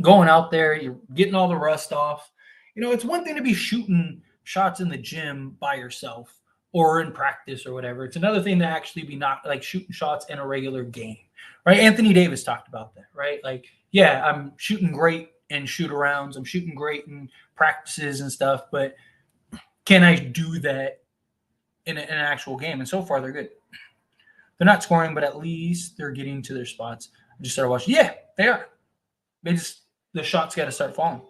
Going out there, you're getting all the rust off. It's one thing to be shooting shots in the gym by yourself or in practice or whatever. It's another thing to actually be not like shooting shots in a regular game, right? Anthony Davis talked about that, right? Like, yeah, I'm shooting great in shoot arounds. I'm shooting great in practices and stuff, but can I do that in an actual game? And so far, they're good. They're not scoring, but at least they're getting to their spots. I just started watching. Yeah, they are. The shots got to start falling.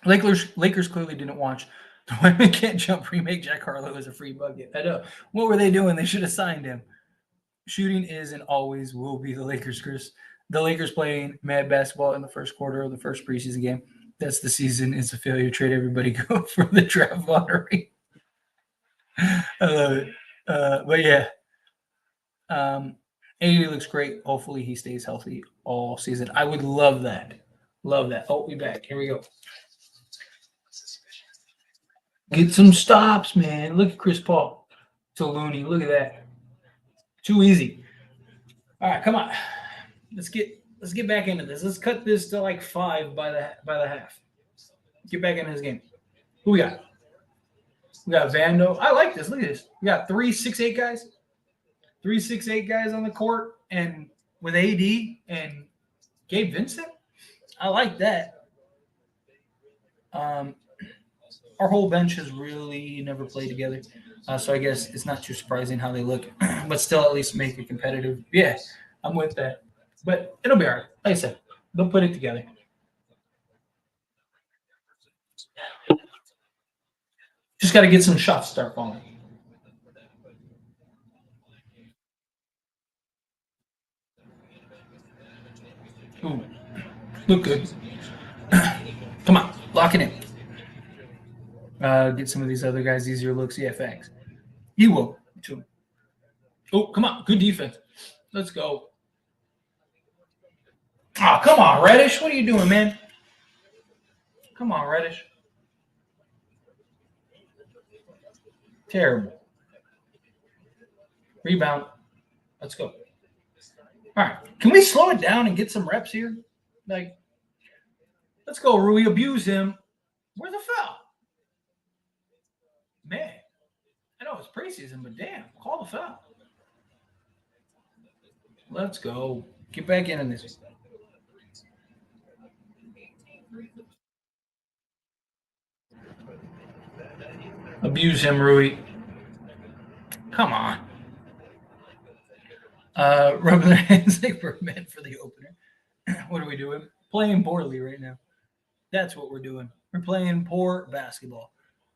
Lakers clearly didn't watch the Women Can't Jump remake. Jack Harlow as a free bucket. I know. What were they doing? They should have signed him. Shooting is and always will be the Lakers, Chris. The Lakers playing mad basketball in the first quarter of the first preseason game. That's the season. It's a failure. Trade everybody. Go for the draft lottery. I love it. But yeah. AD looks great. Hopefully he stays healthy all season. I would love that. Love that. Oh, we back. Here we go. Get some stops, man. Look at Chris Paul to Looney. Look at that. Too easy. All right, come on. Let's get back into this. Let's cut this to like 5 by the half. Get back into this game. Who we got? We got Vando. I like this. Look at this. We got 3-6-8 guys. 3-6-8 guys on the court, and with AD and Gabe Vincent. I like that. Our whole bench has really never played together, so I guess it's not too surprising how they look, but still at least make it competitive. Yeah, I'm with that. But it'll be all right. Like I said, they'll put it together. Just got to get some shots start falling. Ooh, look good. Come on, lock it in. Get some of these other guys easier looks. Yeah, thanks. He will too. Oh, come on, good defense. Let's go. Oh, come on, Reddish. What are you doing, man? Come on, Reddish. Terrible. Rebound. Let's go. All right. Can we slow it down and get some reps here? Like, let's go, Rui. Abuse him. Where's the foul? Man, I know it's preseason, but damn, call the foul. Let's go. Get back into this. Abuse him, Rui. Come on. Rubbing their hands like we're meant for the opener. What are we doing? Playing poorly right now. That's what we're doing. We're playing poor basketball.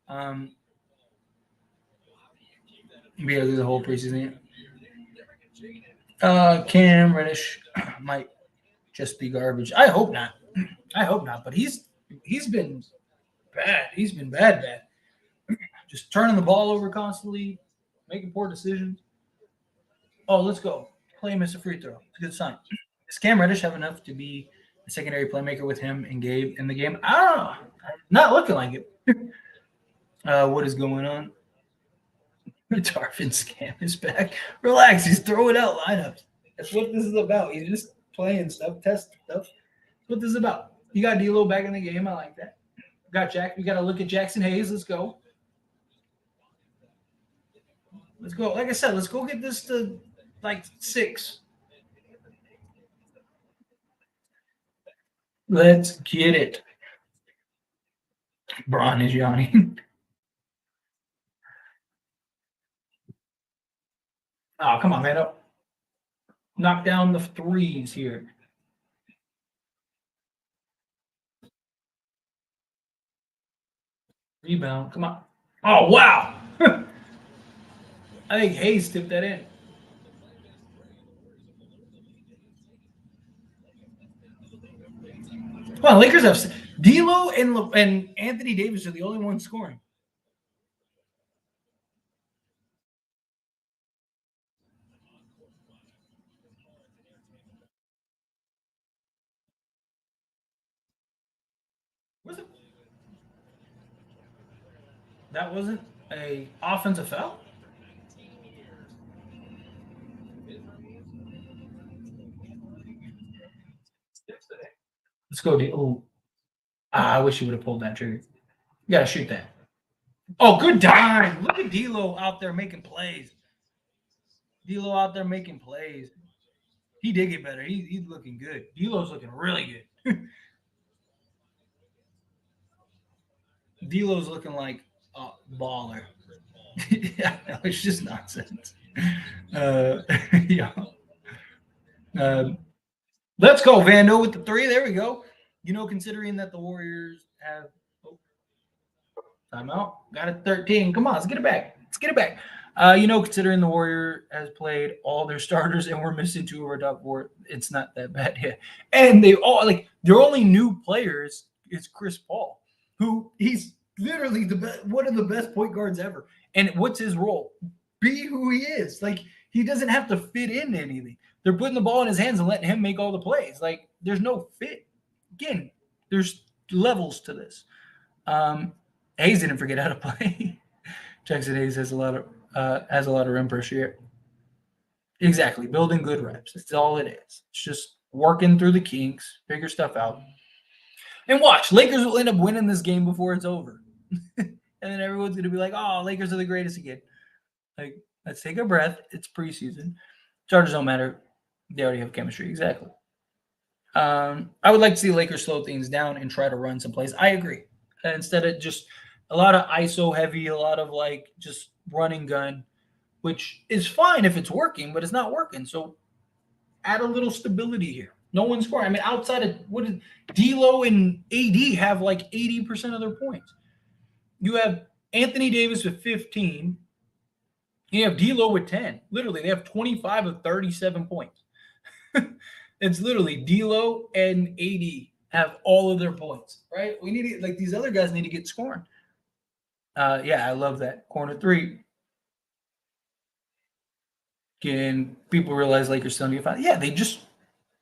Be able to do the whole preseason. Cam Reddish might just be garbage. I hope not. I hope not. But he's been bad. He's been bad. Just turning the ball over constantly, making poor decisions. Oh, let's go. Clay missed a free throw. It's a good sign. Does Cam Reddish have enough to be a secondary playmaker with him and Gabe in the game? I don't know. Not looking like it. What is going on? Darvin Scam is back. Relax. He's throwing out lineups. That's what this is about. He's just playing stuff, test stuff. That's what this is about. You got D'Lo back in the game. I like that. Got Jack. We got to look at Jackson Hayes. Let's go. Let's go. Like I said, let's go get this to like 6. Let's get it. Braun is yawning. Oh, come on, man. Up. Knock down the threes here. Rebound. Come on. Oh, wow. I think Hayes tipped that in. Well, Lakers have D'Lo and Anthony Davis are the only ones scoring. Was it? That wasn't a offensive foul? Let's go. Oh, I wish you would have pulled that trigger. You got to shoot that. Oh, good dime. Look at D'Lo out there making plays. D'Lo out there making plays. He did get better. He's looking good. D'Lo's looking really good. D'Lo's looking like a baller. Yeah, no, it's just nonsense. Yeah. Let's go, Vando, with the 3. There we go. Considering that the Warriors have timeout, got it 13. Come on, let's get it back. Let's get it back. Considering the Warrior has played all their starters and we're missing 2 of our top 4, it's not that bad yet. And they all their only new players is Chris Paul, who he's literally one of the best point guards ever. And what's his role? Be who he is. He doesn't have to fit into anything. They're putting the ball in his hands and letting him make all the plays. Like, there's no fit. Again, there's levels to this. Hayes didn't forget how to play. Jackson Hayes has a lot of rim pressure here. Exactly, building good reps. That's all it is. It's just working through the kinks, figure stuff out. And watch, Lakers will end up winning this game before it's over. And then everyone's going to be like, oh, Lakers are the greatest again. Like, let's take a breath. It's preseason. Chargers don't matter. They already have chemistry. Exactly. I would like to see Lakers slow things down and try to run some plays. I agree. Instead of just a lot of ISO heavy, a lot of like just running gun, which is fine if it's working, but it's not working. So add a little stability here. No one's scoring. I mean, outside of what is D'Lo and AD have like 80% of their points. You have Anthony Davis with 15. You have D'Lo with 10. Literally, they have 25 of 37 points. It's literally D'Lo and AD have all of their points, right? We need to, like, these other guys need to get scoring. Yeah, I love that. Corner three. Can people realize Lakers still need to find? Yeah, they just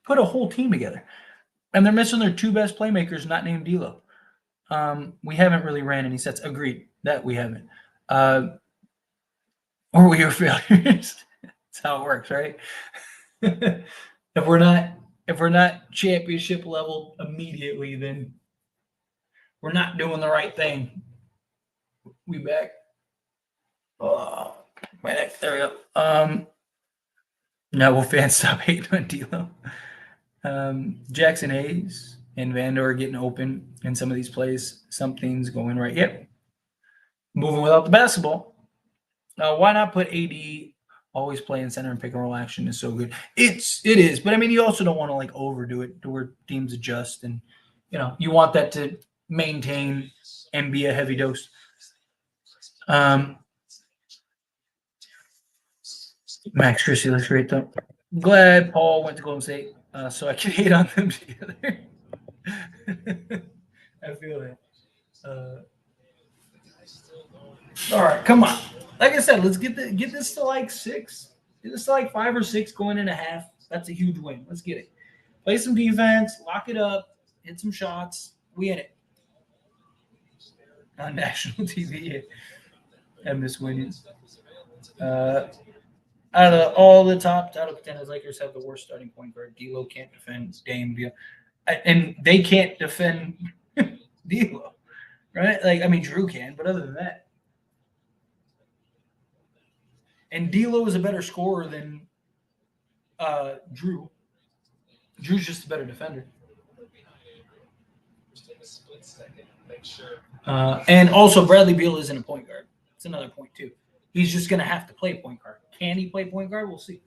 put a whole team together. And they're missing their two best playmakers, not named D'Lo. We haven't really ran any sets. Agreed that we haven't. Or we were failures. That's how it works, right? If we're not championship level immediately, then we're not doing the right thing. We back. Oh, my neck. There we go. Now will fans stop hating on D'Lo? Jackson Hayes and Vandor are getting open in some of these plays. Something's going right. Yep. Moving without the basketball. Why not put AD always playing center and pick and roll action is so good. It is, but I mean, you also don't want to like overdo it to where teams adjust, and you want that to maintain and be a heavy dose. Max Christie looks great though. Glad Paul went to Golden State, so I can hate on them together. I feel that. All right, come on. Like I said, let's get this to like 6. Get this to like 5 or 6 going in a half. That's a huge win. Let's get it. Play some defense, lock it up, hit some shots. We in it. On national TV, I miss winning. Out of all the top title contenders, Lakers have the worst starting point guard. D'Lo can't defend Dame, and they can't defend D'Lo, right? Like, I mean, Drew can, but other than that. And D'Lo is a better scorer than Drew. Drew's just a better defender. And also, Bradley Beal isn't a point guard. It's another point, too. He's just going to have to play point guard. Can he play point guard? We'll see.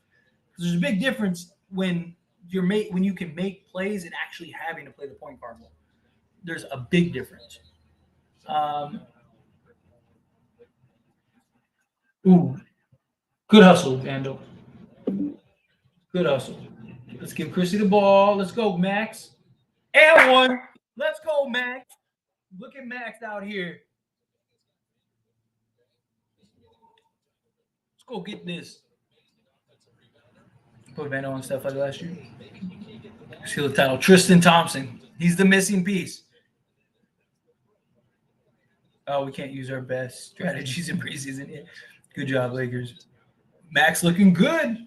There's a big difference when you can make plays and actually having to play the point guard role. There's a big difference. Good hustle, Vandal. Good hustle. Let's give Christie the ball. Let's go, Max. And one. Let's go, Max. Look at Max out here. Let's go get this. Put Vandal on stuff like last year. See the title. Tristan Thompson. He's the missing piece. Oh, we can't use our best strategies in preseason yet. Good job, Lakers. Max looking good.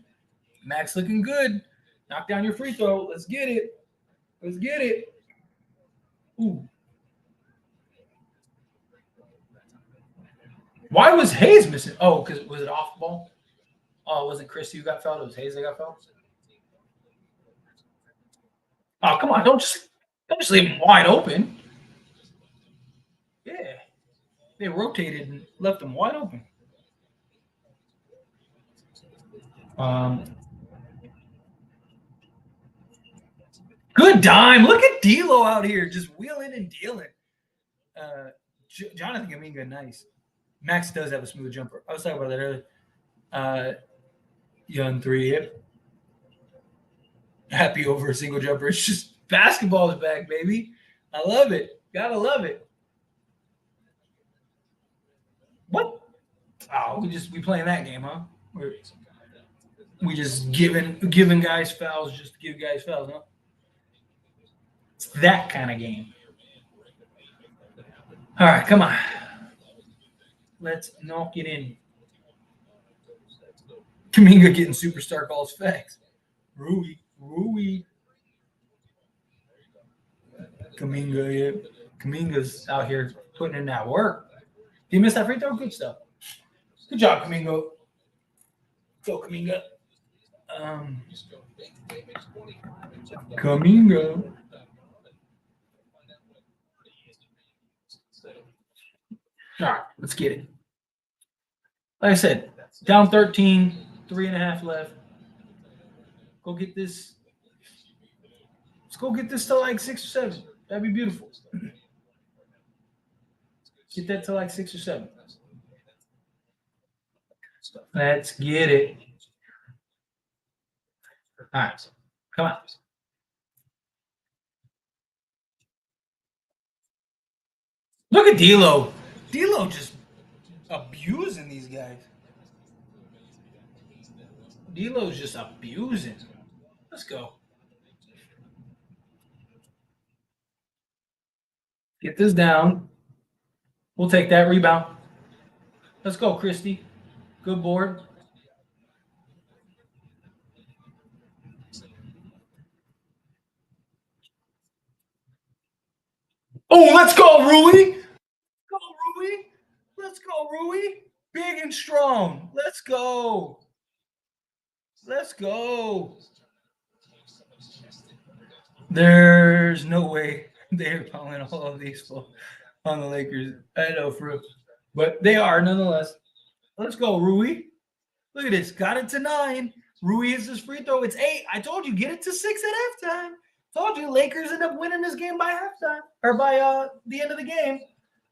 Max looking good. Knock down your free throw. Let's get it. Let's get it. Ooh. Why was Hayes missing? Oh, because was it off ball? Oh, it wasn't Christie who got fouled. It was Hayes that got fouled. Oh, come on. Don't just leave him wide open. Yeah. They rotated and left him wide open. Good dime. Look at D'Lo out here just wheeling and dealing. Jonathan Kuminga, nice. Max does have a smooth jumper. I was talking about that earlier. Young 3, yep. Happy over a single jumper. It's just basketball is back, baby. I love it. Gotta love it. What? Oh, we playing that game, huh? We just giving guys fouls just to give guys fouls, huh? It's that kind of game. All right, come on. Let's knock it in. Kaminga getting superstar calls facts. Rui. Kaminga, yeah. Kaminga's out here putting in that work. Did you miss that free throw? Good stuff. Good job, Kaminga. Go, Kaminga. Kaminga. All right, let's get it. Like I said, down 13, 3.5 left. Go get this. Let's go get this to like 6 or 7. That'd be beautiful. Get that to like 6 or 7. Let's get it. All right, come on. Look at D'Lo. D'Lo just abusing these guys. D'Lo's just abusing. Let's go. Get this down. We'll take that rebound. Let's go, Christie. Good board. Oh, let's go, Rui. Go, Rui. Let's go, Rui. Big and strong. Let's go. Let's go. There's no way they're calling all of these on the Lakers. I know, for real. But they are nonetheless. Let's go, Rui. Look at this. Got it to 9. Rui is his free throw. It's 8. I told you, get it to 6 at halftime. Told you, Lakers end up winning this game by halftime or by the end of the game.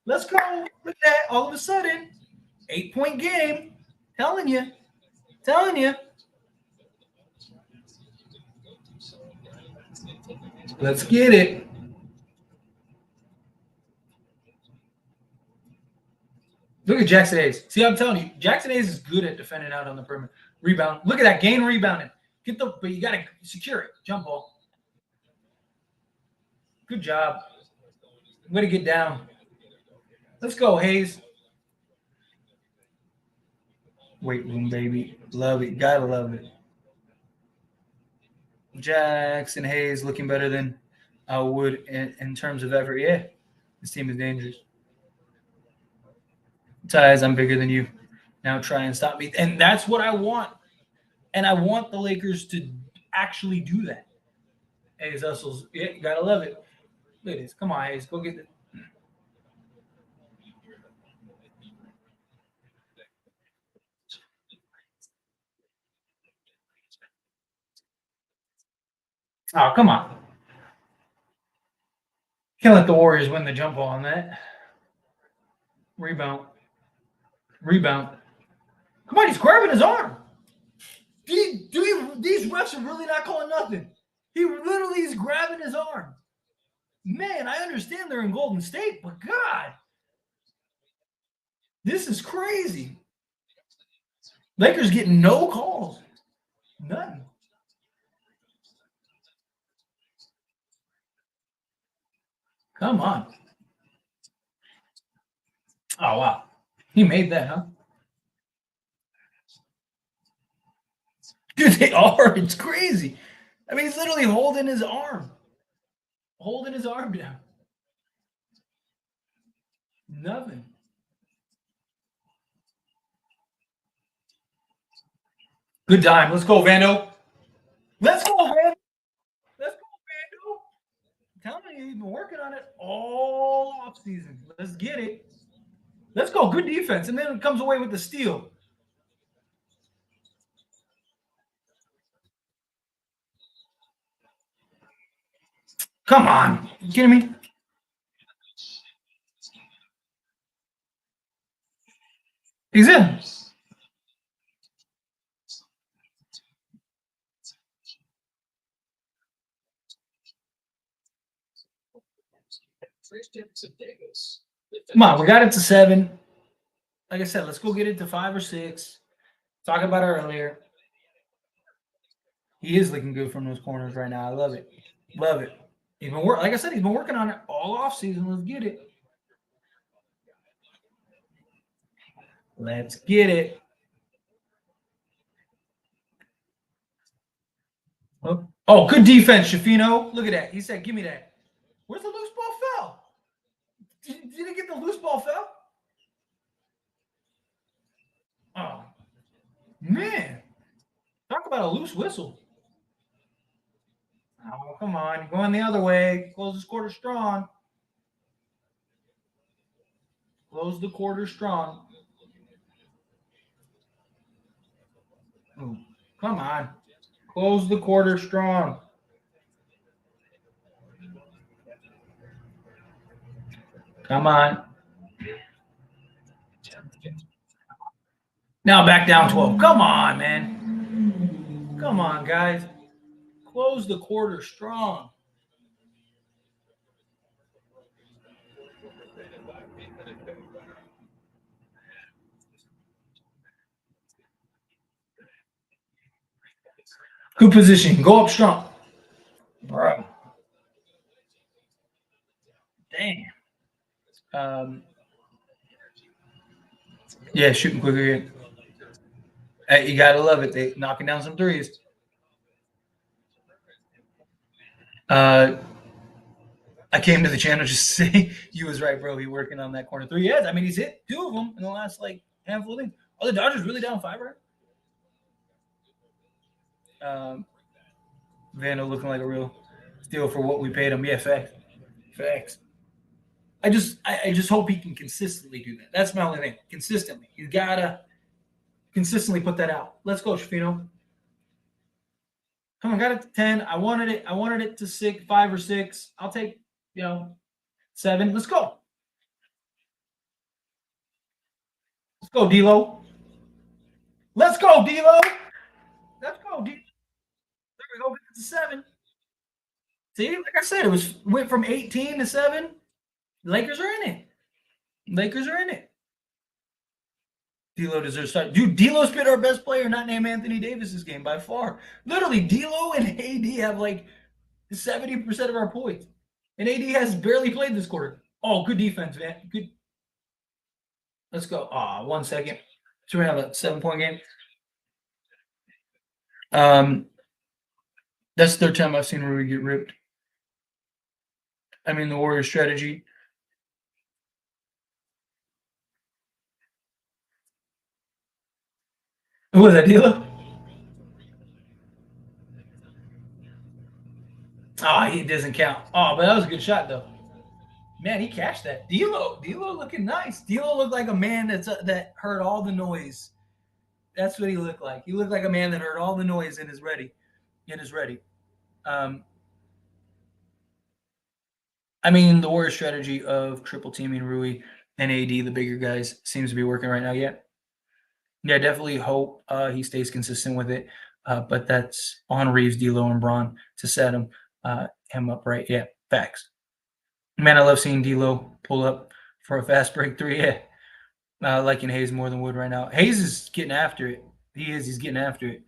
Let's go. Look at that. All of a sudden, 8-point game. Telling you. Let's get it. Look at Jackson Hayes. See, I'm telling you, Jackson Hayes is good at defending out on the perimeter. Rebound. Look at that. Gain rebounding. But you got to secure it. Jump ball. Good job. Way to get down. Let's go, Hayes. Weight room, baby. Love it. Gotta love it. Jackson Hayes looking better than I would in terms of effort. Yeah, this team is dangerous. Tyus, I'm bigger than you. Now try and stop me. And that's what I want. And I want the Lakers to actually do that. Hayes hustles. Yeah, you gotta love it. Look at this. Come on, Hayes. Go get it. Oh, come on. Can't let the Warriors win the jump ball on that. Rebound. Come on, he's grabbing his arm. These refs are really not calling nothing. He literally is grabbing his arm. Man, I understand they're in Golden State, but God, this is crazy. Lakers getting no calls. None. Come on. Oh, wow. He made that, huh? Dude, they are. It's crazy. I mean, he's literally holding his arm. Down. Nothing. Good time. Let's go, Vando. Let's go, Vando. I'm telling you, he's been working on it all off season. Let's get it. Let's go. Good defense. And then it comes away with the steal. Come on. You kidding me? He's in. Come on. We got it to 7. Like I said, let's go get it to 5 or 6. Talking about it earlier. He is looking good from those corners right now. I love it. Love it. He's been like I said, he's been working on it all off season. Let's get it. Let's get it. Oh, good defense, Shafino. Look at that. He said, "Give me that." Where's the loose ball fell? Did he get the loose ball fell? Oh, man. Talk about a loose whistle. Oh, come on. Going the other way. Close this quarter strong. Close the quarter strong. Ooh, come on. Close the quarter strong. Come on. Now back down 12. Come on, man. Come on, guys. Close the quarter strong. Good position. Go up strong. Bro. Damn. Yeah, shooting quicker. Hey, you gotta love it. They knocking down some threes. I came to the channel just to say you was right, bro. He working on that corner three. Yeah, I mean he's hit 2 of them in the last like handful of things. Are the Dodgers really down 5, right? Vando looking like a real steal for what we paid him. Yeah, facts. Facts. I just hope he can consistently do that. That's my only thing. Consistently. You gotta consistently put that out. Let's go, Shafino. Come on, got it to 10. I wanted it to 6, 5 or 6. I'll take, 7. Let's go. Let's go, D-Lo. Let's go, D-Lo. Let's go, D. There we go. Get it to 7. See, like I said, went from 18 to 7. Lakers are in it. Lakers are in it. D'Lo deserves to start. Dude, D'Lo's been our best player, not named Anthony Davis this game by far. Literally, D'Lo and AD have like 70% of our points. And AD has barely played this quarter. Oh, good defense, man. Good. Let's go. 1 second. So we have a 7-point game. That's the third time I've seen Rui get ripped. I mean, the Warriors strategy. What was that, D'Lo? He doesn't count. But that was a good shot, though. Man, he cashed that. D'Lo looking nice. D'Lo looked like a man that heard all the noise. That's what he looked like. He looked like a man that heard all the noise and is ready. I mean, the Warriors strategy of triple teaming Rui and AD, the bigger guys, seems to be working right now. Yeah, definitely hope he stays consistent with it. But that's on Reeves, D'Lo, and Braun to set him up right. Yeah, facts. Man, I love seeing D'Lo pull up for a fast break 3. Yeah, liking Hayes more than Wood right now. Hayes is getting after it. He's getting after it,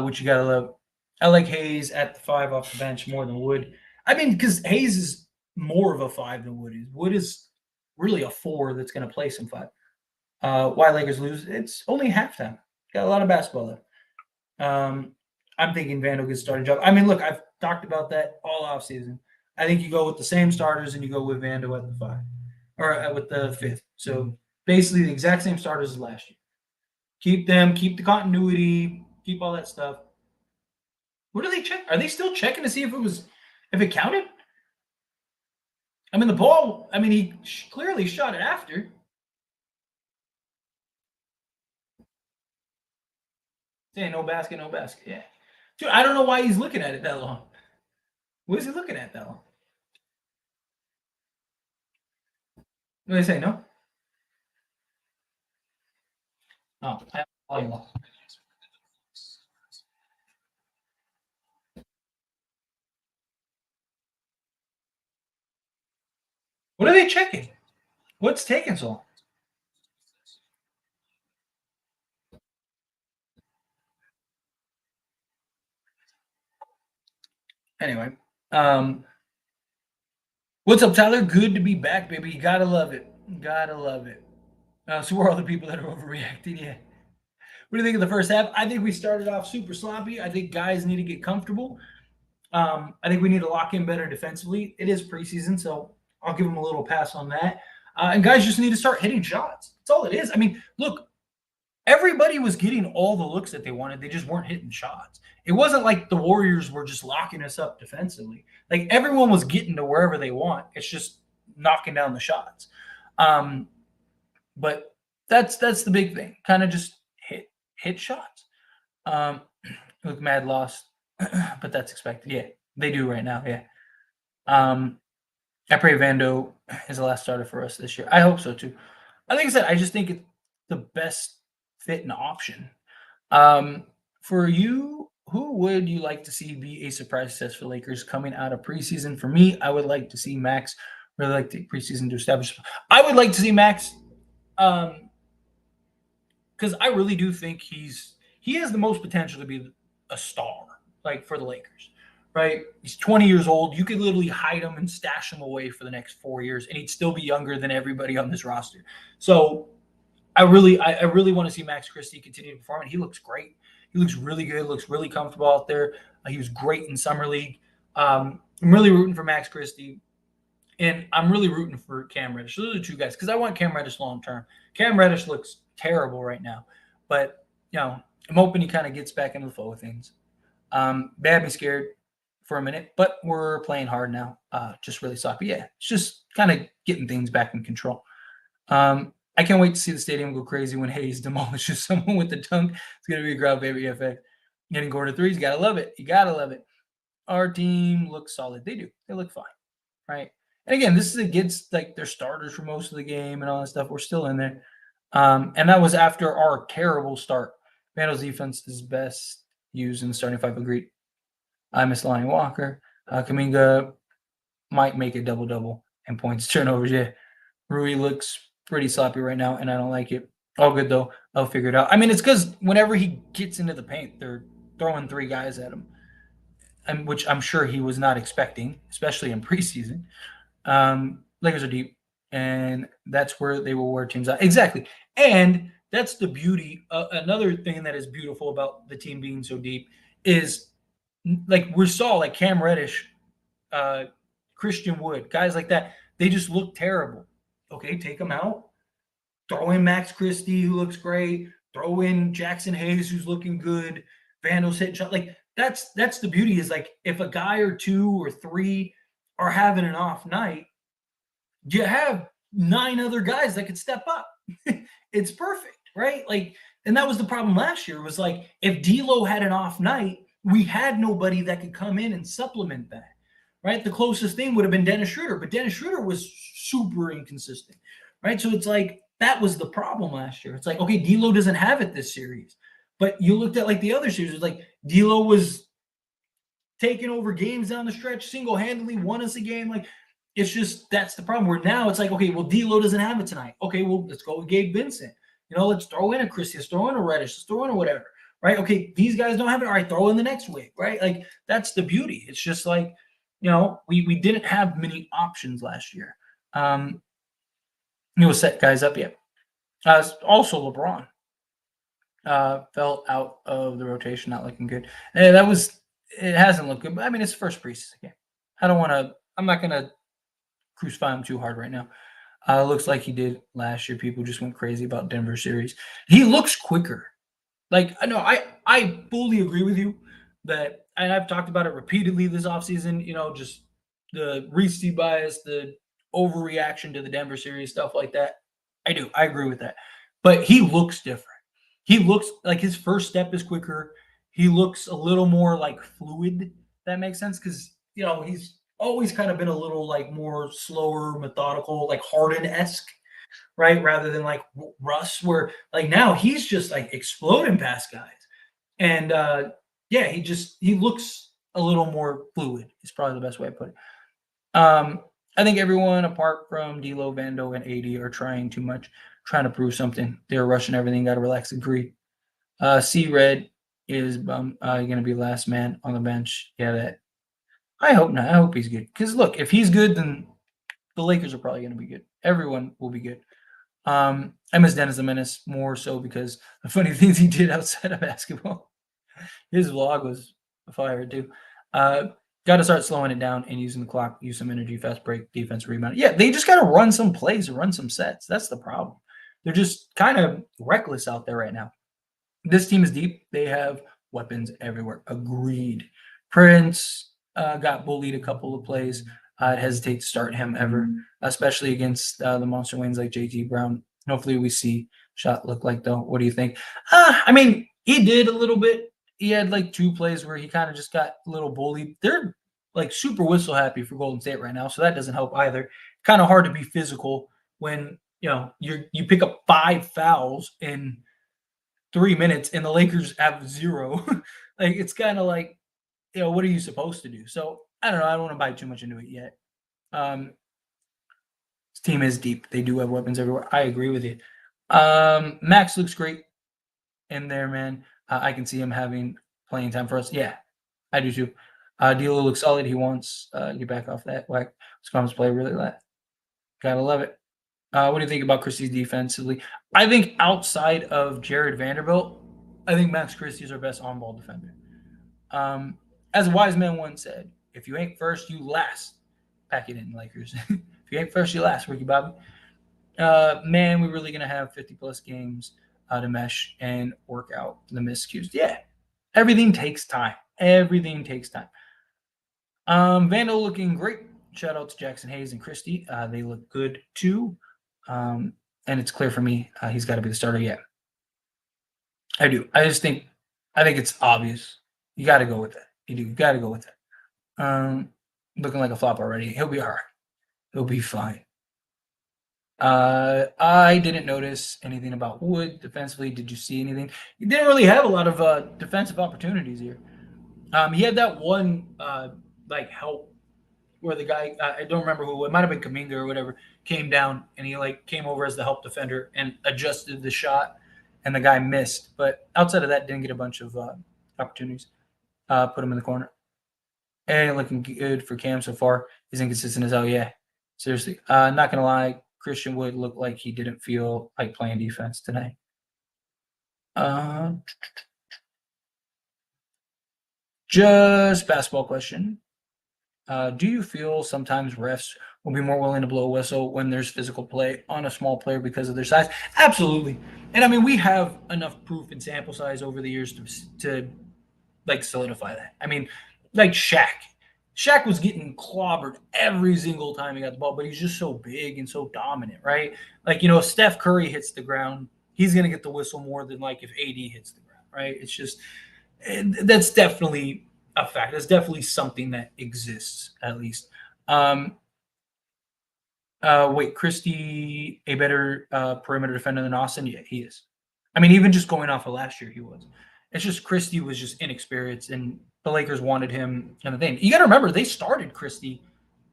which you gotta love. I like Hayes at the 5 off the bench more than Wood. I mean, because Hayes is more of a 5 than Wood is. Wood is really a 4 that's going to play some 5. Why Lakers lose? It's only halftime. Got a lot of basketball left. I'm thinking Vando gets starting job. I mean, look, I've talked about that all off season. I think you go with the same starters and you go with Vando at the 5 or with the 5th. So basically the exact same starters as last year. Keep them, keep the continuity, keep all that stuff. What do they check? Are they still checking to see if it counted? I mean, the ball, he clearly shot it after. Saying no basket, no basket. Yeah. Dude, I don't know why he's looking at it that long. What is he looking at that long? What do they say? No? Oh, what are they checking? What's taking so long? Anyway, what's up, Tyler? Good to be back, baby. You gotta love it. Gotta love it. So we're all the people that are overreacting. Yeah. What do you think of the first half? I think we started off super sloppy. I think guys need to get comfortable. I think we need to lock in better defensively. It is preseason, so I'll give them a little pass on that. And guys just need to start hitting shots. That's all it is. I mean, look, everybody was getting all the looks that they wanted. They just weren't hitting shots. It wasn't like the Warriors were just locking us up defensively. Like everyone was getting to wherever they want. It's just knocking down the shots. But that's the big thing. Kind of just hit shots. Look, Mad lost, but that's expected. Yeah, they do right now. Yeah. I pray Vando is the last starter for us this year. I hope so too. Like I said, I just think it's the best fit and option. For you, who would you like to see be a surprise success for Lakers coming out of preseason? For me, I would like to see Max. Really like the preseason to establish. I would like to see Max, because I really do think he has the most potential to be a star, like for the Lakers. Right? He's 20 years old. You could literally hide him and stash him away for the next 4 years, and he'd still be younger than everybody on this roster. So I really want to see Max Christie continue to perform, and he looks great. He looks really good. Looks really comfortable out there. He was great in summer league. I'm really rooting for Max Christie, and I'm really rooting for Cam Reddish. Those are the two guys because I want Cam Reddish long term. Cam Reddish looks terrible right now, but I'm hoping he kind of gets back into the flow of things. They had me scared for a minute, but we're playing hard now. Just really sloppy. Yeah, it's just kind of getting things back in control. I can't wait to see the stadium go crazy when Hayes demolishes someone with the dunk. It's going to be a crowd baby effect. Getting Gordon threes, you got to love it. You got to love it. Our team looks solid. They do. They look fine, right? And again, this is against like their starters for most of the game and all that stuff. We're still in there. And that was after our terrible start. Vandal's defense is best used in the starting five. Agreed. I miss Lonnie Walker. Kaminga might make a double-double and points turnovers. Yeah. Rui looks pretty sloppy right now, and I don't like it. All good, though. I'll figure it out. I mean, it's because whenever he gets into the paint, they're throwing three guys at him, and which I'm sure he was not expecting, especially in preseason. Lakers are deep, and that's where they will wear teams out. Exactly. And that's the beauty. Another thing that is beautiful about the team being so deep is like we saw like Cam Reddish, Christian Wood, guys like that. They just look terrible. Okay, take them out. Throw in Max Christie, who looks great. Throw in Jackson Hayes, who's looking good. Vandal's hitting shot. Like that's the beauty is like if a guy or two or three are having an off night, you have 9 other guys that could step up. It's perfect, right? Like, and that was the problem last year. Was like if D'Lo had an off night, we had nobody that could come in and supplement that, right? The closest thing would have been Dennis Schroeder, but Dennis Schroeder was super inconsistent, right? So it's like that was the problem last year. It's like, okay, D'Lo doesn't have it this series, but you looked at like the other series, it was like D'Lo was taking over games down the stretch, single-handedly won us a game. Like it's just that's the problem. Where now it's like, okay, well, D'Lo doesn't have it tonight. Okay, well, let's go with Gabe Vincent. Let's throw in a Christie, let's throw in a Reddish, let's throw in a whatever. Right? Okay, these guys don't have it. All right, throw in the next week, right? Like that's the beauty. It's just like, we didn't have many options last year. Set guys up yet. Also LeBron fell out of the rotation, not looking good. And it hasn't looked good, but I mean it's first preseason game. I'm not gonna crucify him too hard right now. Looks like he did last year. People just went crazy about Denver series. He looks quicker. Like, I know I fully agree with you that, and I've talked about it repeatedly this offseason, just the recency bias, the overreaction to the Denver series, stuff like that. I agree with that. But he looks different. He looks like his first step is quicker. He looks a little more like fluid. That makes sense because, he's always kind of been a little like more slower, methodical, like Harden-esque, right? Rather than like Russ, where like now he's just like exploding past guys. And he looks a little more fluid, is probably the best way to put it. I think everyone apart from D'Lo, Vando, and AD are trying too much, trying to prove something. They're rushing everything, gotta relax, agree. C Red is going to be last man on the bench. Yeah, I hope not. I hope he's good. Because look, if he's good, then the Lakers are probably going to be good. Everyone will be good. I miss Dennis the Menace more so because the funny things he did outside of basketball. His vlog was fire too. Uh, got to start slowing it down and using the clock, use some energy, fast break, defense, rebound. Yeah, they just got to run some plays or run some sets. That's the problem. They're just kind of reckless out there right now. This team is deep. They have weapons everywhere. Agreed. Prince got bullied a couple of plays. I'd hesitate to start him ever, especially against the monster wings like JT Brown. Hopefully, we see shot look like though. What do you think? I mean, he did a little bit. He had like 2 plays where he kind of just got a little bullied. They're like super whistle happy for Golden State right now, so that doesn't help either. Kind of hard to be physical when you pick up 5 fouls in 3 minutes and the Lakers have 0. Like it's kind of like, what are you supposed to do? So I don't know. I don't want to buy too much into it yet. This team is deep. They do have weapons everywhere. I agree with you. Max looks great in there, man. I can see him having playing time for us. Yeah, I do too. D'Lo looks solid. He wants get back off that whack. Scrums play really that. Gotta love it. What do you think about Christie's defensively? I think outside of Jared Vanderbilt, I think Max Christie is our best on-ball defender. As a wise man once said, if you ain't first, you last. Pack it in, Lakers. If you ain't first, you last, Ricky Bobby. Man, we're really going to have 50-plus games to mesh and work out the miscues. Yeah, everything takes time. Everything takes time. Vandal looking great. Shout out to Jackson Hayes and Christie. They look good too. And it's clear for me he's got to be the starter yet. I do. I think it's obvious. You got to go with that. You do. You got to go with that. Looking like a flop already. He'll be all right. He'll be fine. I didn't notice anything about Wood defensively. Did you see anything? He didn't really have a lot of defensive opportunities here. He had that one help where the guy, I don't remember who, it might have been Kaminga or whatever, came down and he came over as the help defender and adjusted the shot and the guy missed. But outside of that, didn't get a bunch of opportunities. Put him in the corner. And looking good for Cam so far. He's inconsistent as hell. Yeah, seriously. Not going to lie, Christian Wood looked like he didn't feel like playing defense tonight. Just basketball question. Do you feel sometimes refs will be more willing to blow a whistle when there's physical play on a small player because of their size? Absolutely. And I mean, we have enough proof and sample size over the years to solidify that. I mean, like Shaq. Shaq was getting clobbered every single time he got the ball, but he's just so big and so dominant, right? If Steph Curry hits the ground, he's going to get the whistle more than if AD hits the ground, right? It's just, that's definitely a fact. That's definitely something that exists, at least. Christie a better perimeter defender than Austin? Yeah, he is. I mean, even just going off of last year, he was. It's just Christie was just inexperienced, and the Lakers wanted him and the thing. You got to remember, they started Christie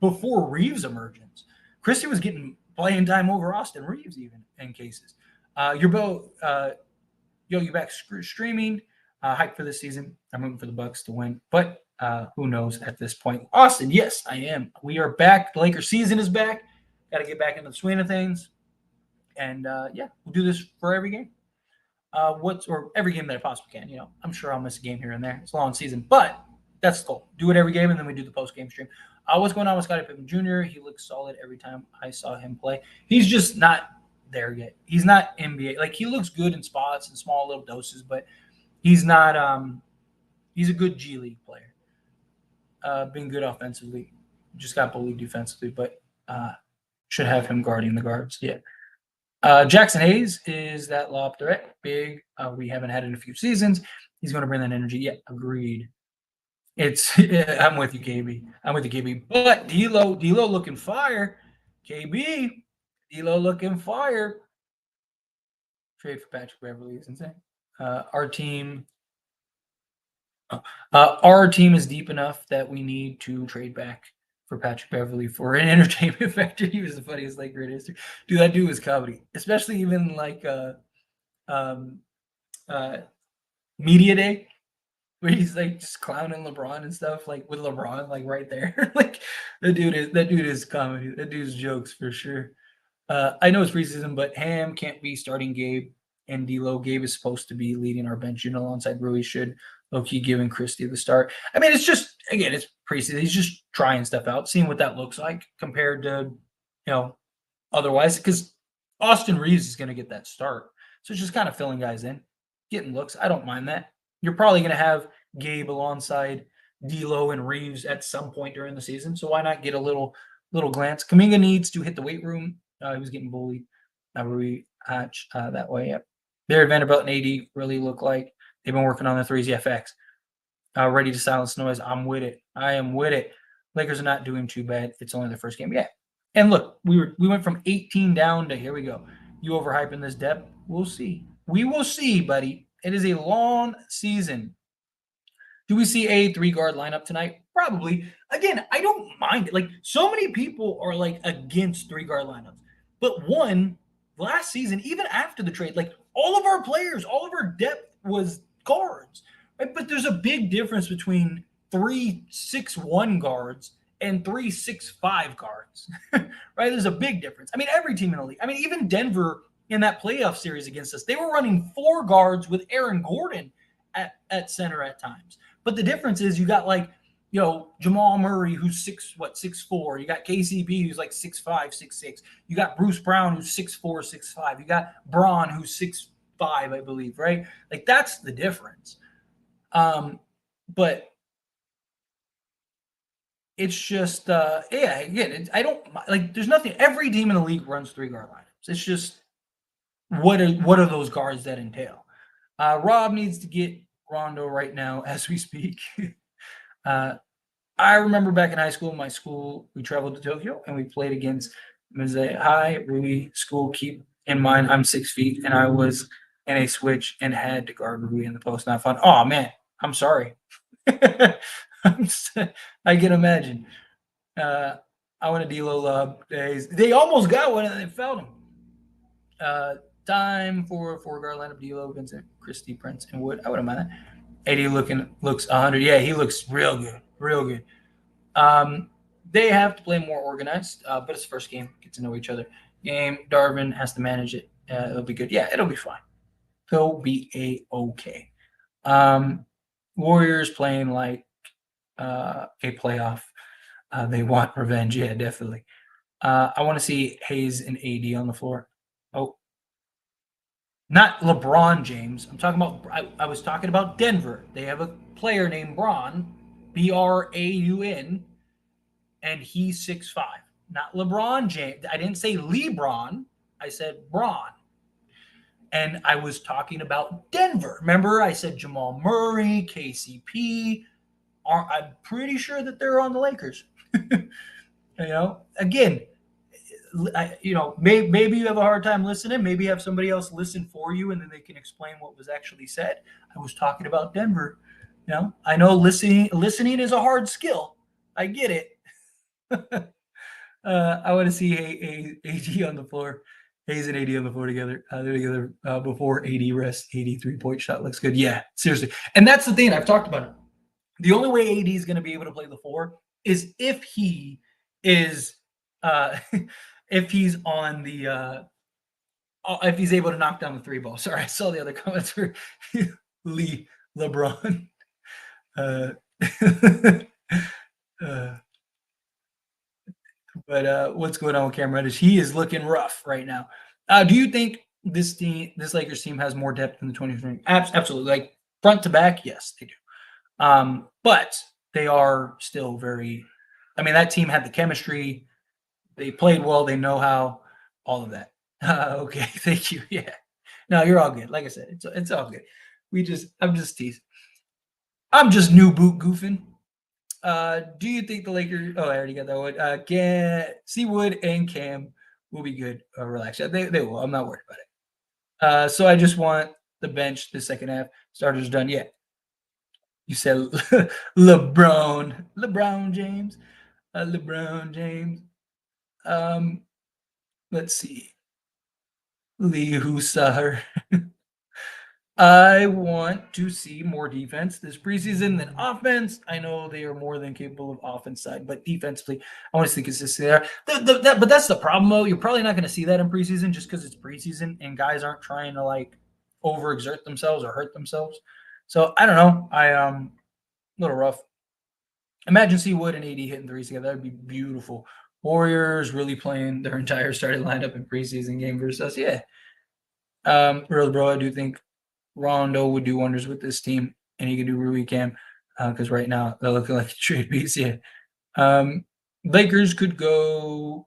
before Reeves' emergence. Christie was getting playing time over Austin Reeves, even in cases. You're both, you back streaming. Hype for this season. I'm rooting for the Bucks to win, but who knows at this point? Austin, yes, I am. We are back. The Lakers season is back. Got to get back into the swing of things, and we'll do this for every game. Or every game that I possibly can. I'm sure I'll miss a game here and there. It's a long season, but that's the goal. Do it every game, and then we do the post-game stream. What's going on with Scottie Pippen Jr.? He looks solid every time I saw him play. He's just not there yet. He's not NBA. He looks good in spots and small little doses, but he's not. He's a good G League player. Been good offensively. Just got bullied defensively, but should have him guarding the guards. Yeah. Jackson Hayes is that lob threat. Big. We haven't had it in a few seasons. He's going to bring that energy. Yeah, agreed. I'm with you, KB. I'm with you, KB. But D'Lo looking fire. KB, D'Lo looking fire. Trade for Patrick Beverly is insane. Our team is deep enough that we need to trade back for Patrick Beverly for an entertainment factor. He was the funniest Laker in history. Dude, that dude was comedy, especially even media day. where he's like just clowning LeBron and stuff, like with LeBron like right there. Like that dude is comedy. That dude's jokes for sure. I know it's preseason, but Ham can't be starting Gabe and D'Lo. Gabe is supposed to be leading our bench unit alongside Rui. Should Loki giving Christie the start? I mean, it's just again, it's preseason. He's just trying stuff out, seeing what that looks like compared to otherwise, because Austin Reeves is going to get that start. So it's just kind of filling guys in, getting looks. I don't mind that. You're probably going to have Gabe alongside D'Lo and Reeves at some point during the season. So why not get a little glance? Kaminga needs to hit the weight room. He was getting bullied. Rui Hatch that way. Yep. Barry Vanderbilt and AD really look like they've been working on the threes. Yeah, facts. Ready to silence noise. I'm with it. I am with it. Lakers are not doing too bad. It's only the first game. Yeah. And look, we went from 18 down to here we go. You overhyping this depth? We'll see. We will see, buddy. It is a long season. Do we see a 3-guard lineup tonight? Probably. Again, I don't mind it. Like, so many people are like against 3-guard lineups. But one, last season, even after the trade, like all of our players, all of our depth was guards. Right? But there's a big difference between 3-6-1 guards and 3-6-5 guards. Right? There's a big difference. I mean, every team in the league. I mean, even Denver in that playoff series against us, they were running 4 guards with Aaron Gordon at center at times. But the difference is you got like, Jamal Murray, who's 6'4". You got KCP, who's like 6'5", 6'6". You got Bruce Brown, who's 6'4", 6'5". You got Braun, who's 6'5", I believe, right? Like, that's the difference. But it's just, again, I don't, like, there's nothing, every team in the league runs 3-guard lineups. It's just, what are those guards that entail? Rob needs to get Rondo right now as we speak. I remember back in high school, my school, we traveled to Tokyo and we played against Mizei High Rui school. Keep in mind, I'm 6 feet and I was in a switch and had to guard Rui in the post. Not fun. Oh, man, I'm sorry. I can imagine. I want a D'Lo lob days. They almost got one and they fouled him. Time for 4-guard lineup: D'Lo, Vincent, Christie, Prince, and Wood. I wouldn't mind that. AD looks 100. Yeah, he looks real good, real good. They have to play more organized, but it's the first game. Get to know each other. Game. Darvin has to manage it. It'll be good. Yeah, it'll be fine. It'll be okay. Warriors playing like a playoff. They want revenge. Yeah, definitely. I want to see Hayes and AD on the floor. Oh, not LeBron James. I'm talking about. I was talking about Denver. They have a player named Braun, Braun, and he's 6'5". Not LeBron James. I didn't say LeBron. I said Braun. And I was talking about Denver. Remember, I said Jamal Murray, KCP. I'm pretty sure that they're on the Lakers. Again, maybe you have a hard time listening. Maybe you have somebody else listen for you, and then they can explain what was actually said. I was talking about Denver. I know listening is a hard skill. I get it. I want to see AD on the floor. Hayes and AD on the floor together. They're together before AD rests. 83-point shot looks good. Yeah, seriously. And that's the thing. I've talked about it. The only way AD is going to be able to play the 4 is if he is if he's on the if he's able to knock down the 3 ball. Sorry, I saw the other comments for LeBron. But what's going on with Cam Reddish? He is looking rough right now. Do you think this Lakers team has more depth in the 2020? Absolutely. Like front to back, yes, they do. But they are still very. I mean, that team had the chemistry. They played well. They know how. All of that. Okay, thank you. Yeah. No, you're all good. Like I said, it's all good. I'm just teasing. I'm just new boot goofing. Do you think the Lakers? Oh, I already got that one. Seawood and Cam will be good. Relax. Yeah, they will. I'm not worried about it. So I just want the bench the second half. Starters done yet. You said LeBron James. LeBron James. Let's see. Lee Husar. I want to see more defense this preseason than offense. I know they are more than capable of offense side, but defensively, I want to see consistency there. But that's the problem, though. You're probably not going to see that in preseason just because it's preseason and guys aren't trying to like overexert themselves or hurt themselves. So I don't know. A little rough. Imagine Seawood and AD hitting threes together. That'd be beautiful. Warriors really playing their entire starting lineup in preseason game versus us. Yeah. Really, bro, I do think Rondo would do wonders with this team, and he could do Rui Cam because right now they're looking like a trade piece. Yeah. Lakers could go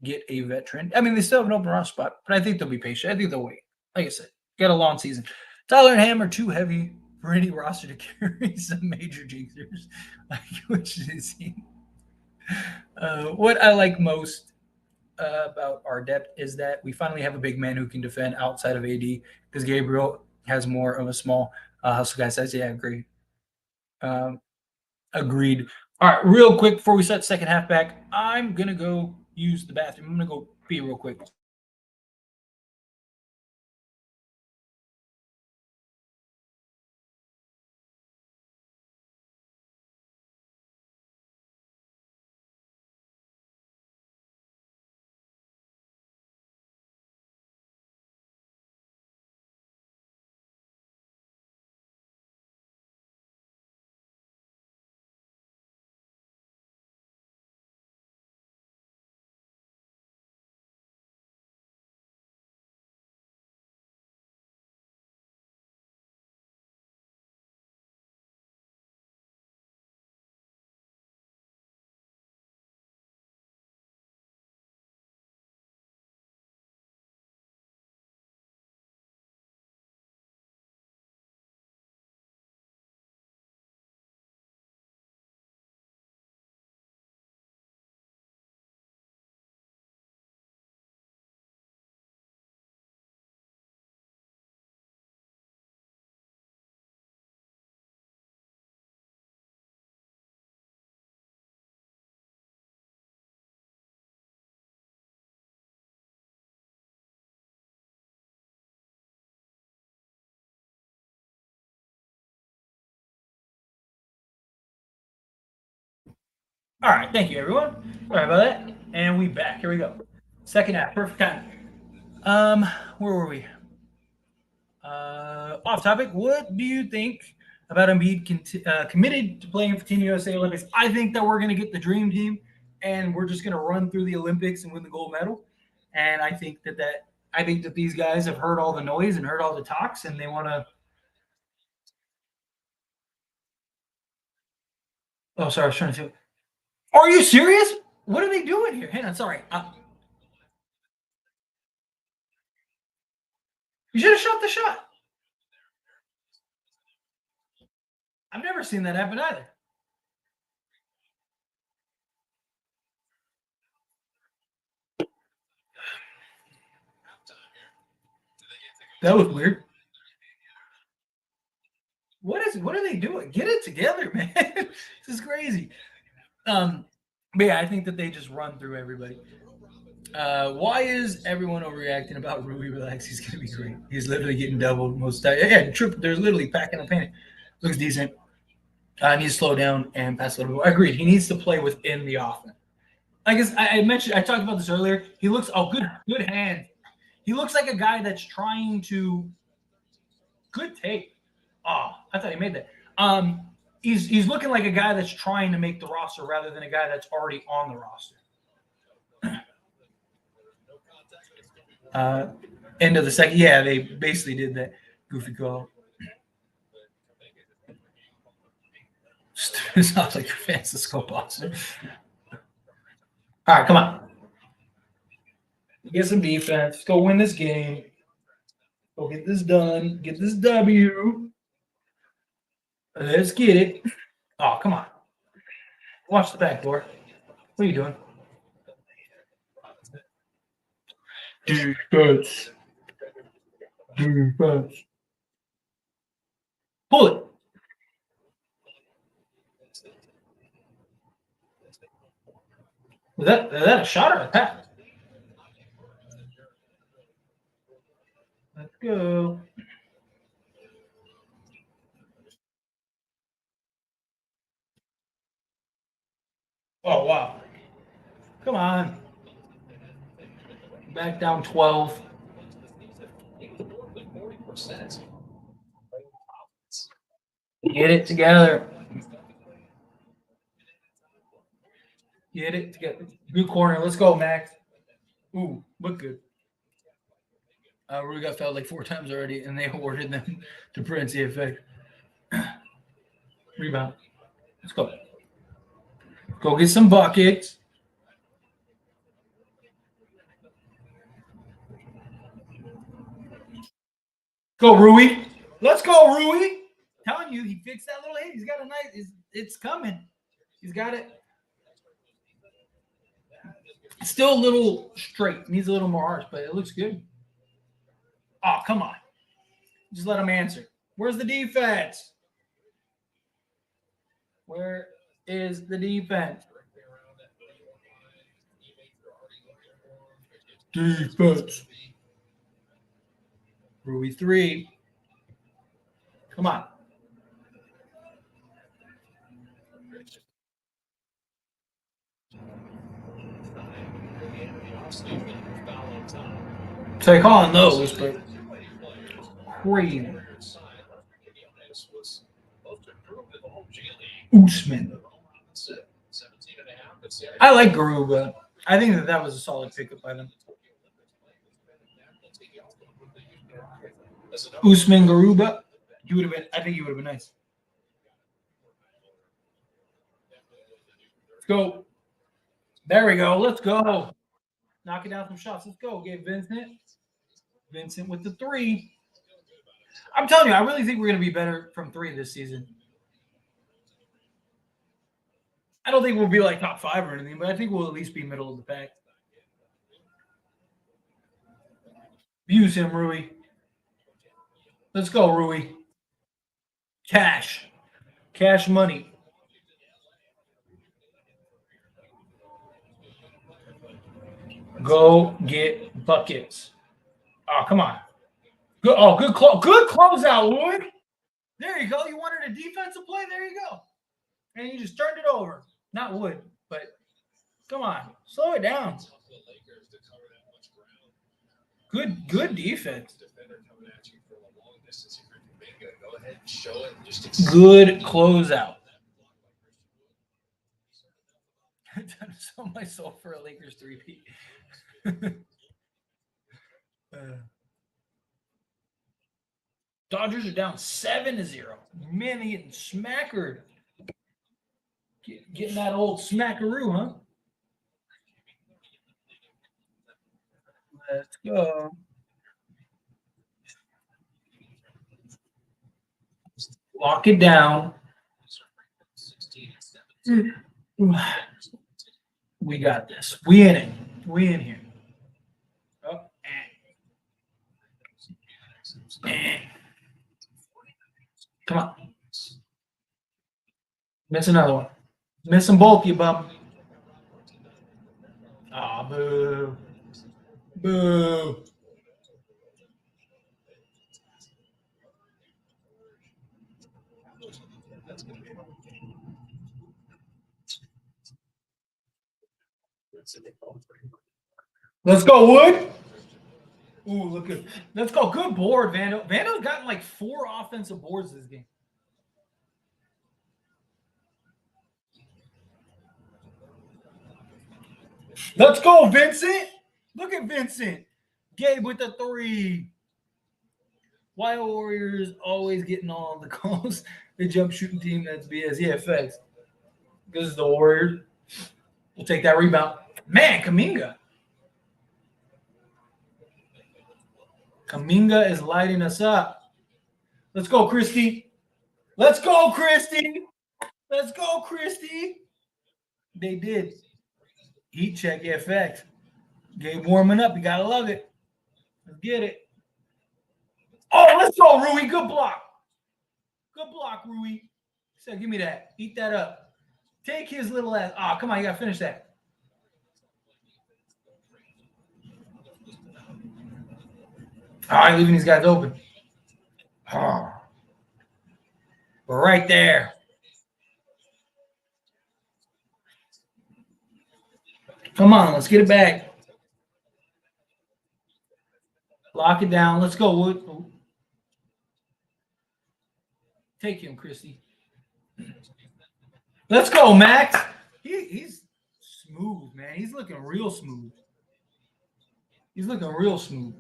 get a veteran. I mean, they still have an open roster spot, but I think they'll be patient. I think they'll wait. Like I said, get a long season. Tyler and Ham are too heavy for any roster to carry some major jinxers, which is what I like most about our depth is that we finally have a big man who can defend outside of AD because Gabriel has more of a small hustle guy size. Yeah, agree. Agreed. All right, real quick before we start the second half back, I'm gonna go use the bathroom. I'm gonna go pee real quick. All right, thank you, everyone. Sorry about that. And we back. Here we go. Second half, perfect time. Um, where were we? Off topic. What do you think about Embiid committed to playing for Team USA Olympics? I think that we're going to get the dream team, and we're just going to run through the Olympics and win the gold medal. And I think that these guys have heard all the noise and heard all the talks, and they want to. Oh, sorry, I was trying to. Are you serious? What are they doing here? Hang on, sorry. You should have shot the shot. I've never seen that happen either. That was weird. What are they doing? Get it together, man. This is crazy. But yeah, I think that they just run through everybody. Why is everyone overreacting about Rui? Relax, he's gonna be great. He's literally getting doubled most times. Yeah, true. There's literally packing a panic. Looks decent. Needs to slow down and pass a little bit. Agreed. He needs to play within the offense. I guess I mentioned I talked about this earlier. He looks good hand. He looks like a guy that's trying to good take. Oh, I thought he made that. He's looking like a guy that's trying to make the roster rather than a guy that's already on the roster. Uh, End of the second. Yeah, they basically did that goofy call. Sounds like your fans Francisco Boston. All right, come on. Get some defense. Let's go win this game. Go get this done. Get this W. Let's get it. Oh, come on. Watch the back door. What are you doing? Defense. Defense. Pull it. Is that a shot or a pass? Let's go. Oh, wow. Come on. Back down 12. Get it together. Get it together. Good corner. Let's go, Max. Ooh, look good. Rudy got fouled like 4 times already, and they awarded them to Prince the effect. Rebound. Let's go. Go get some buckets. Go, Rui. Let's go, Rui. Telling you, he fixed that little hit. He's got a nice. It's coming. He's got it. It's still a little straight. Needs a little more arch, but it looks good. Oh, come on. Just let him answer. Where's the defense? Where is the defense? Defense. Rui 3. Come on. So I call him those, but crazy. Usman. I like Garuba. I think that was a solid pickup by them. Usman Garuba. He would have been. I think he would have been nice. Let's go. There we go. Let's go. Knocking down some shots. Let's go. Get Vincent. Vincent with the 3. I'm telling you, I really think we're going to be better from 3 this season. I don't think we'll be like top 5 or anything, but I think we'll at least be middle of the pack. Use him, Rui. Let's go, Rui. Cash. Cash money. Go get buckets. Oh, come on. Good. Oh, good closeout, Wood. There you go. You wanted a defensive play? There you go. And you just turned it over. Not Wood, but come on. Slow it down. Good defense. Good closeout. I sold myself for a Lakers 3-peat. Dodgers are down 7-0. Man, they getting smackered. Getting that old smackaroo, huh? Let's go. Lock it down. We got this. We in it. We in here. Oh, Come on. Miss another one. Miss them both, you bum. Aw, boo. Boo. Let's go, Wood. Ooh, look good. Let's go. Good board, Vando. Vando's gotten like 4 offensive boards this game. Let's go, Vincent. Look at Vincent. Gabe with the 3. Why are Warriors always getting all the calls? The jump shooting team, that's BS. Yeah, facts. This is the Warriors. We'll take that rebound. Man, Kuminga. Kuminga is lighting us up. Let's go, Christie. Let's go, Christie. Let's go, Christie. They did. Heat check effect. Gabe warming up. You gotta love it. Let's get it. Oh, let's go, Rui. Good block. Good block, Rui. So give me that. Eat that up. Take his little ass. Oh, come on. You gotta finish that. All right, leaving these guys open. Oh. We're right there. Come on, let's get it back. Lock it down. Let's go, Wood. Take him, Christie. Let's go, Max. He's smooth, man. He's looking real smooth. He's looking real smooth.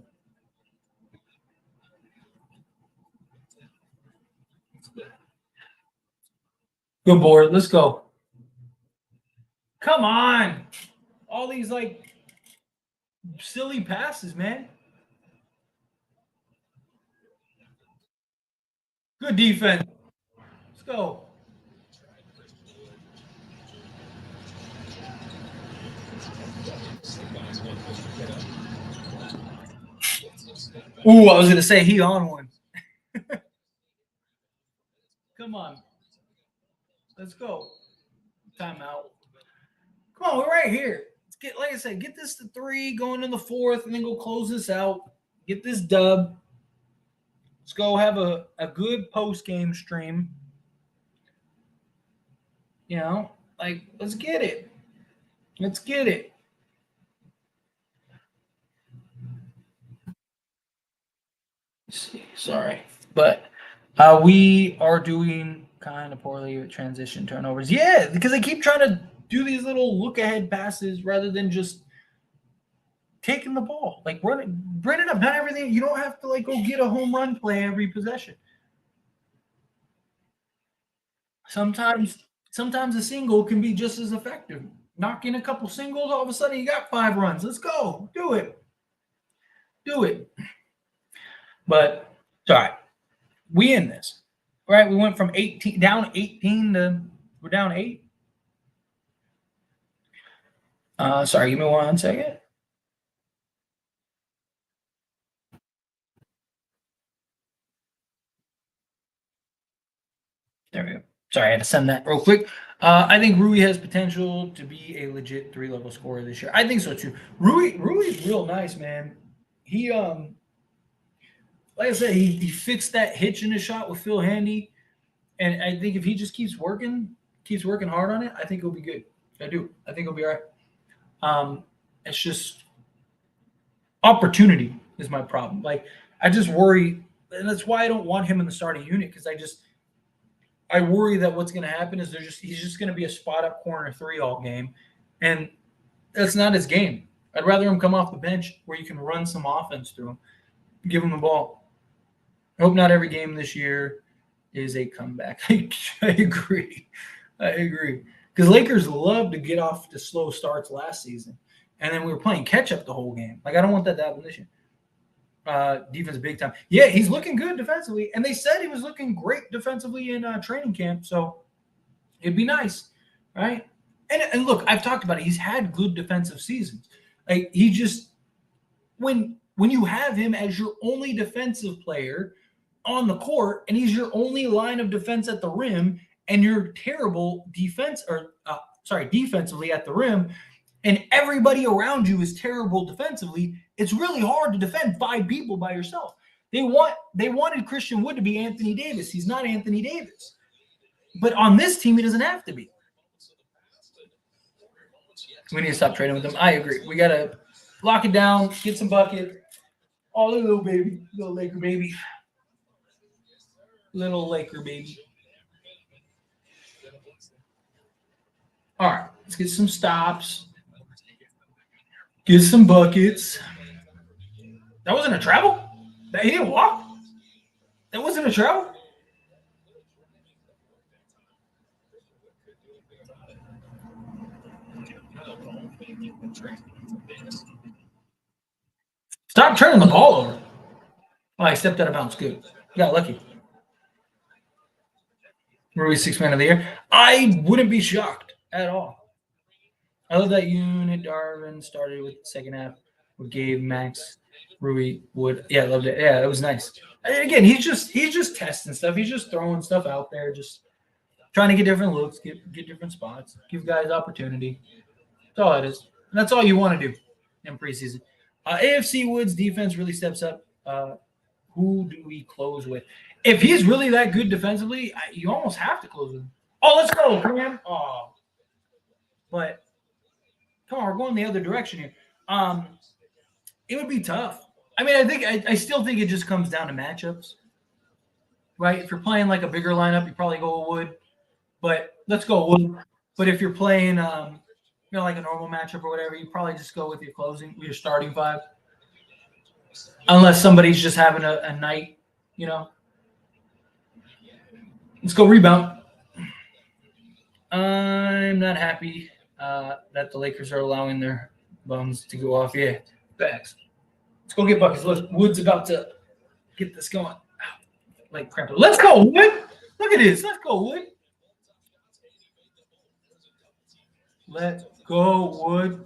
Good board. Let's go. Come on. All these, like, silly passes, man. Good defense. Let's go. Ooh, I was going to say he on one. Come on. Let's go. Timeout. Come on, we're right here. Let's get, like I said, get this to 3, going in the 4th, and then go close this out. Get this dub. Let's go have a good post-game stream. You know, like, let's get it. Let's get it. Let's see, sorry. But we are doing kind of poorly with transition turnovers. Yeah, because they keep trying to do these little look-ahead passes rather than just taking the ball. Like, run it up. Not everything. You don't have to, like, go get a home run play every possession. Sometimes a single can be just as effective. Knock in a couple singles, all of a sudden you got 5 runs. Let's go. Do it. Do it. But it's all right. We in this. All right, we went from 18 down 18 to we're down 8. Sorry, give me 1 second. There we go. Sorry, I had to send that real quick. I think Rui has potential to be a legit 3-level scorer this year. I think so too. Rui's real nice, man. He like I said, he fixed that hitch in his shot with Phil Handy, and I think if he just keeps working hard on it, I think he'll be good. I do. I think he'll be all right. It's just opportunity is my problem. Like, I just worry, and that's why I don't want him in the starting unit, because I worry that what's going to happen is he's just going to be a spot up corner 3 all game, and that's not his game. I'd rather him come off the bench where you can run some offense through him, give him the ball. I hope not every game this year is a comeback. I agree. Because Lakers love to get off to slow starts last season, and then we were playing catch up the whole game. Like, I don't want that to happen this year. Defense big time. Yeah, he's looking good defensively, and they said he was looking great defensively in training camp, so it'd be nice, right? And look, I've talked about it. He's had good defensive seasons. Like, he just when you have him as your only defensive player on the court, and he's your only line of defense at the rim, and you're terrible defensively at the rim, and everybody around you is terrible defensively, it's really hard to defend 5 people by yourself. They wanted Christian Wood to be Anthony Davis. He's not Anthony Davis. But on this team, he doesn't have to be. We need to stop trading with him. I agree. We got to lock it down, get some bucket. Oh, little baby. Little Laker baby. Little Laker baby. All right, let's get some stops. Get some buckets. That wasn't a travel? He didn't walk? That wasn't a travel? Stop turning the ball over. Oh, I stepped out of bounds. Good. Got lucky. Rui 6th man of the year. I wouldn't be shocked at all. I love that unit. Darvin started with the second half with Gabe, Max, Rui, Wood. Yeah, I loved it. Yeah, it was nice. And again, he's just testing stuff. He's just throwing stuff out there, just trying to get different looks, get different spots, give guys opportunity. That's all it is. And that's all you want to do in preseason. AFC Woods defense really steps up. Who do we close with? If he's really that good defensively, you almost have to close with him. Oh, let's go, man. Oh. But Come on, we're going the other direction here. It would be tough. I mean, I still think it just comes down to matchups, right? If you're playing like a bigger lineup, you probably go with Wood. But let's go Wood. But if you're playing, like a normal matchup or whatever, you probably just go with your starting five, unless somebody's just having a night, Let's go rebound. I'm not happy that the Lakers are allowing their bums to go off. Yeah, facts. Let's go get buckets. Wood's about to get this going. Like crap. Let's go, Wood. Look at this. Let's go, Wood. Let's go, Wood.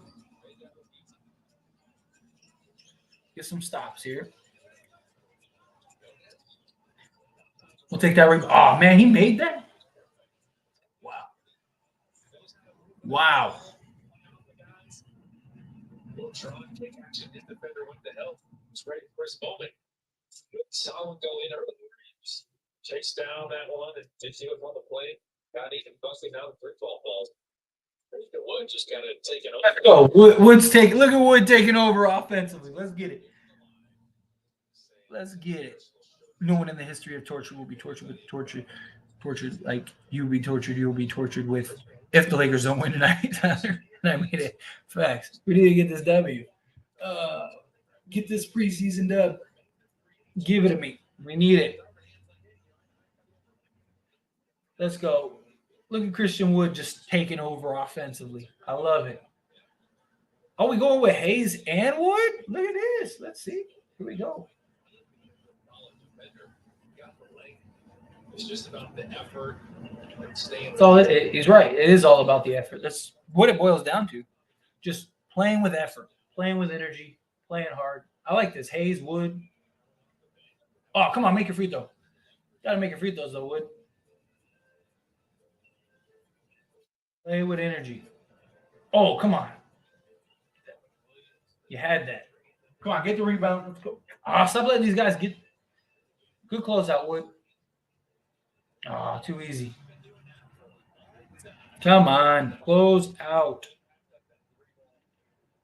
Get some stops here. We'll take that rebound. Oh, man, he made that? Wow. Wow. Ready for his moment. Solid go in early. Chase down that one and did see it on the play. Got even busting down the 3-12 balls. Wood just kind of taking over. Let's go. Wood's taking. Look at Wood taking over offensively. Let's get it. Let's get it. No one in the history of torture will be tortured with tortured like you'll be tortured. You'll be tortured with if the Lakers don't win tonight. And I made it. Facts. We need to get this W. Get this preseason dub. Give it to me. We need it. Let's go. Look at Christian Wood just taking over offensively. I love it. Are we going with Hayes and Wood? Look at this. Let's see. Here we go. It's just about the effort. He's right. It is all about the effort. That's what it boils down to. Just playing with effort, playing with energy, playing hard. I like this. Hayes, Wood. Oh, come on. Make your free throw. Got to make your free throws, though, Wood. Play with energy. Oh, come on. You had that. Come on, get the rebound. Let's go. Stop letting these guys get good closeout, Wood. Too easy. Come on, close out.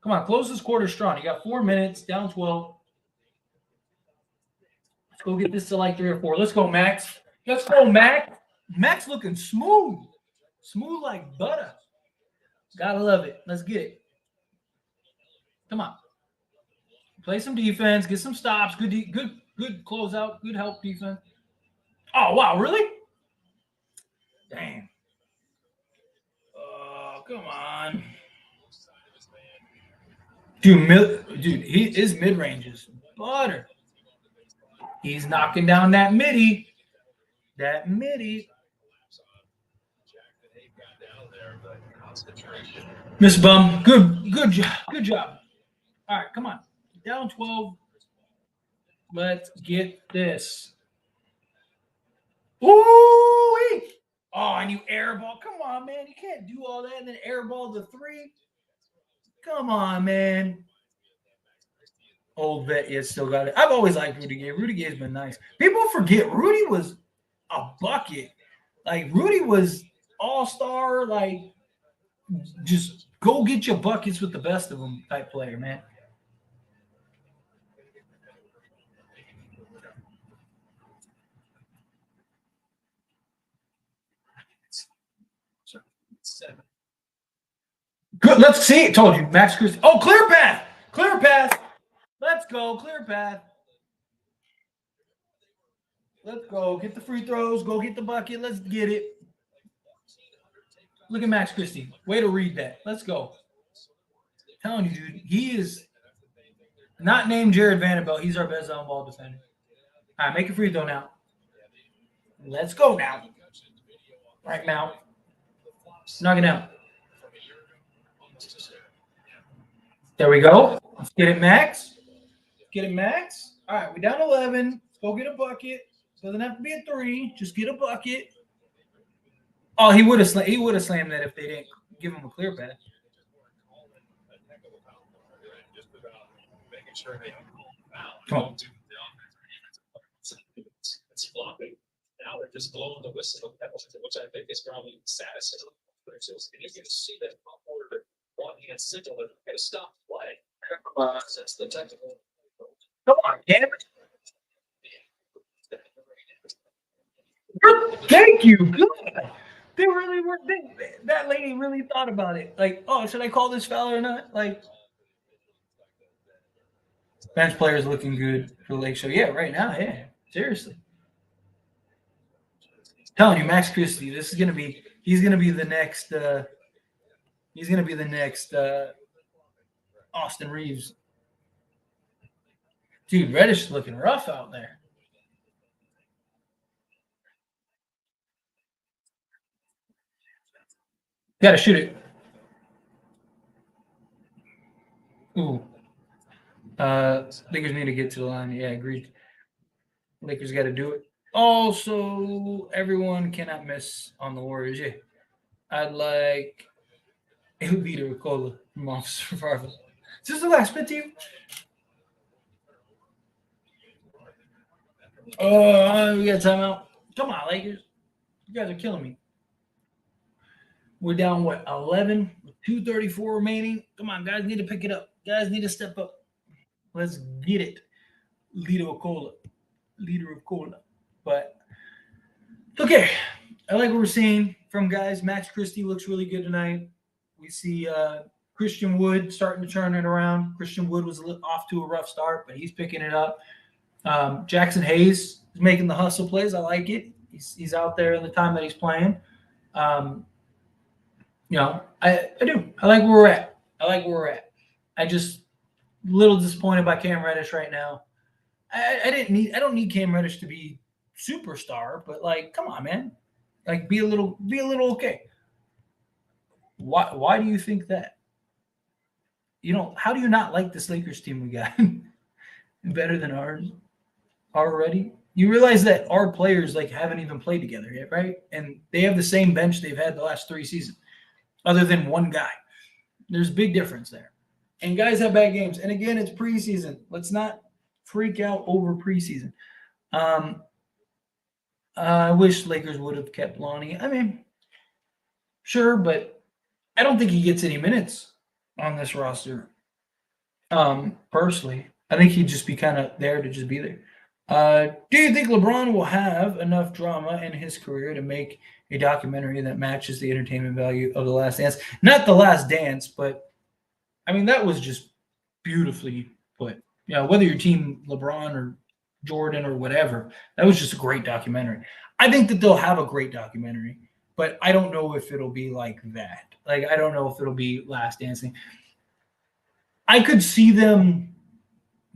Come on, close this quarter strong. You got 4 minutes, down 12. Let's go get this to like 3 or 4. Let's go, Max. Let's go, Max. Max looking smooth. Smooth like butter. Gotta love it. Let's get it. Come on. Play some defense. Get some stops. Good closeout. Good help defense. Oh, wow. Really? Damn. Oh, come on. Dude, his mid-range is butter. He's knocking down that midi. That midi. Miss Bum, good job. Good job. All right, come on. Down 12. Let's get this. Ooh! Oh, and you airball. Come on, man. You can't do all that and then airball the 3. Come on, man. Old vet, yeah, still got it. I've always liked Rudy Gay. Rudy Gay's been nice. People forget Rudy was a bucket. Like, Rudy was all-star, like, just go get your buckets with the best of them type player, man. Good. Let's see it. Told you. Max Christie. Oh, clear path. Clear path. Let's go. Clear path. Let's go. Get the free throws. Go get the bucket. Let's get it. Look at Max Christie. Way to read that. Let's go. I'm telling you, dude. He is not named Jared Vanderbilt. He's our best on-ball defender. All right, make a free throw now. Let's go now. Right now. Knock it down. There we go. Let's get it, Max. Get it, Max. All right, we're down 11. Let's go get a bucket. Doesn't have to be a 3. Just get a bucket. Oh, he would have slammed that if they didn't give him a clear pass. Come on. It's flopping. Now they're just blowing the whistle, which I think is probably satisfying. And you can see that upward one against Signal, they're going to stop play. Since the technical. Come on, damn it. Thank you. Good. They really were. That lady really thought about it. Like, oh, should I call this foul or not? Like, bench players looking good for the Lake Show. Yeah, right now. Yeah, seriously. Telling you, Max Christie. This is gonna be. He's gonna be the next. He's gonna be the next Austin Reeves. Dude, Reddish is looking rough out there. Got to shoot it. Ooh. Lakers need to get to the line. Yeah, agreed. Lakers got to do it. Also, everyone cannot miss on the Warriors. Yeah. I'd like a leader with Cola from Officer Farva. Is this the last bit to you? Oh, we got timeout. Come on, Lakers. You guys are killing me. We're down, what, 11 with 2:34 remaining? Come on, guys, need to pick it up. Guys need to step up. Let's get it. Leader of cola. Leader of cola. But, okay. I like what we're seeing from guys. Max Christie looks really good tonight. We see Christian Wood starting to turn it around. Christian Wood was off to a rough start, but he's picking it up. Jackson Hayes is making the hustle plays. I like it. He's out there in the time that he's playing. You know, I do. I like where we're at. I just a little disappointed by Cam Reddish right now. I don't need Cam Reddish to be superstar, but like, come on, man. Like, be a little okay. Why do you think that? You know, how do you not like this Lakers team we got? Better than ours already? You realize that our players like haven't even played together yet, right? And they have the same bench they've had the last 3 seasons, other than one guy. There's a big difference there. And guys have bad games. And again, it's preseason. Let's not freak out over preseason. I wish Lakers would have kept Lonnie. I mean, sure, but I don't think he gets any minutes on this roster. Personally, I think he'd just be kind of there to just be there. Do you think LeBron will have enough drama in his career to make a documentary that matches the entertainment value of The Last Dance? Not The Last Dance, but I mean, that was just beautifully put. You know, whether you're team LeBron or Jordan or whatever, that was just a great documentary. I think that they'll have a great documentary, but I don't know if it'll be like that. Like, I don't know if it'll be Last Dancing. I could see them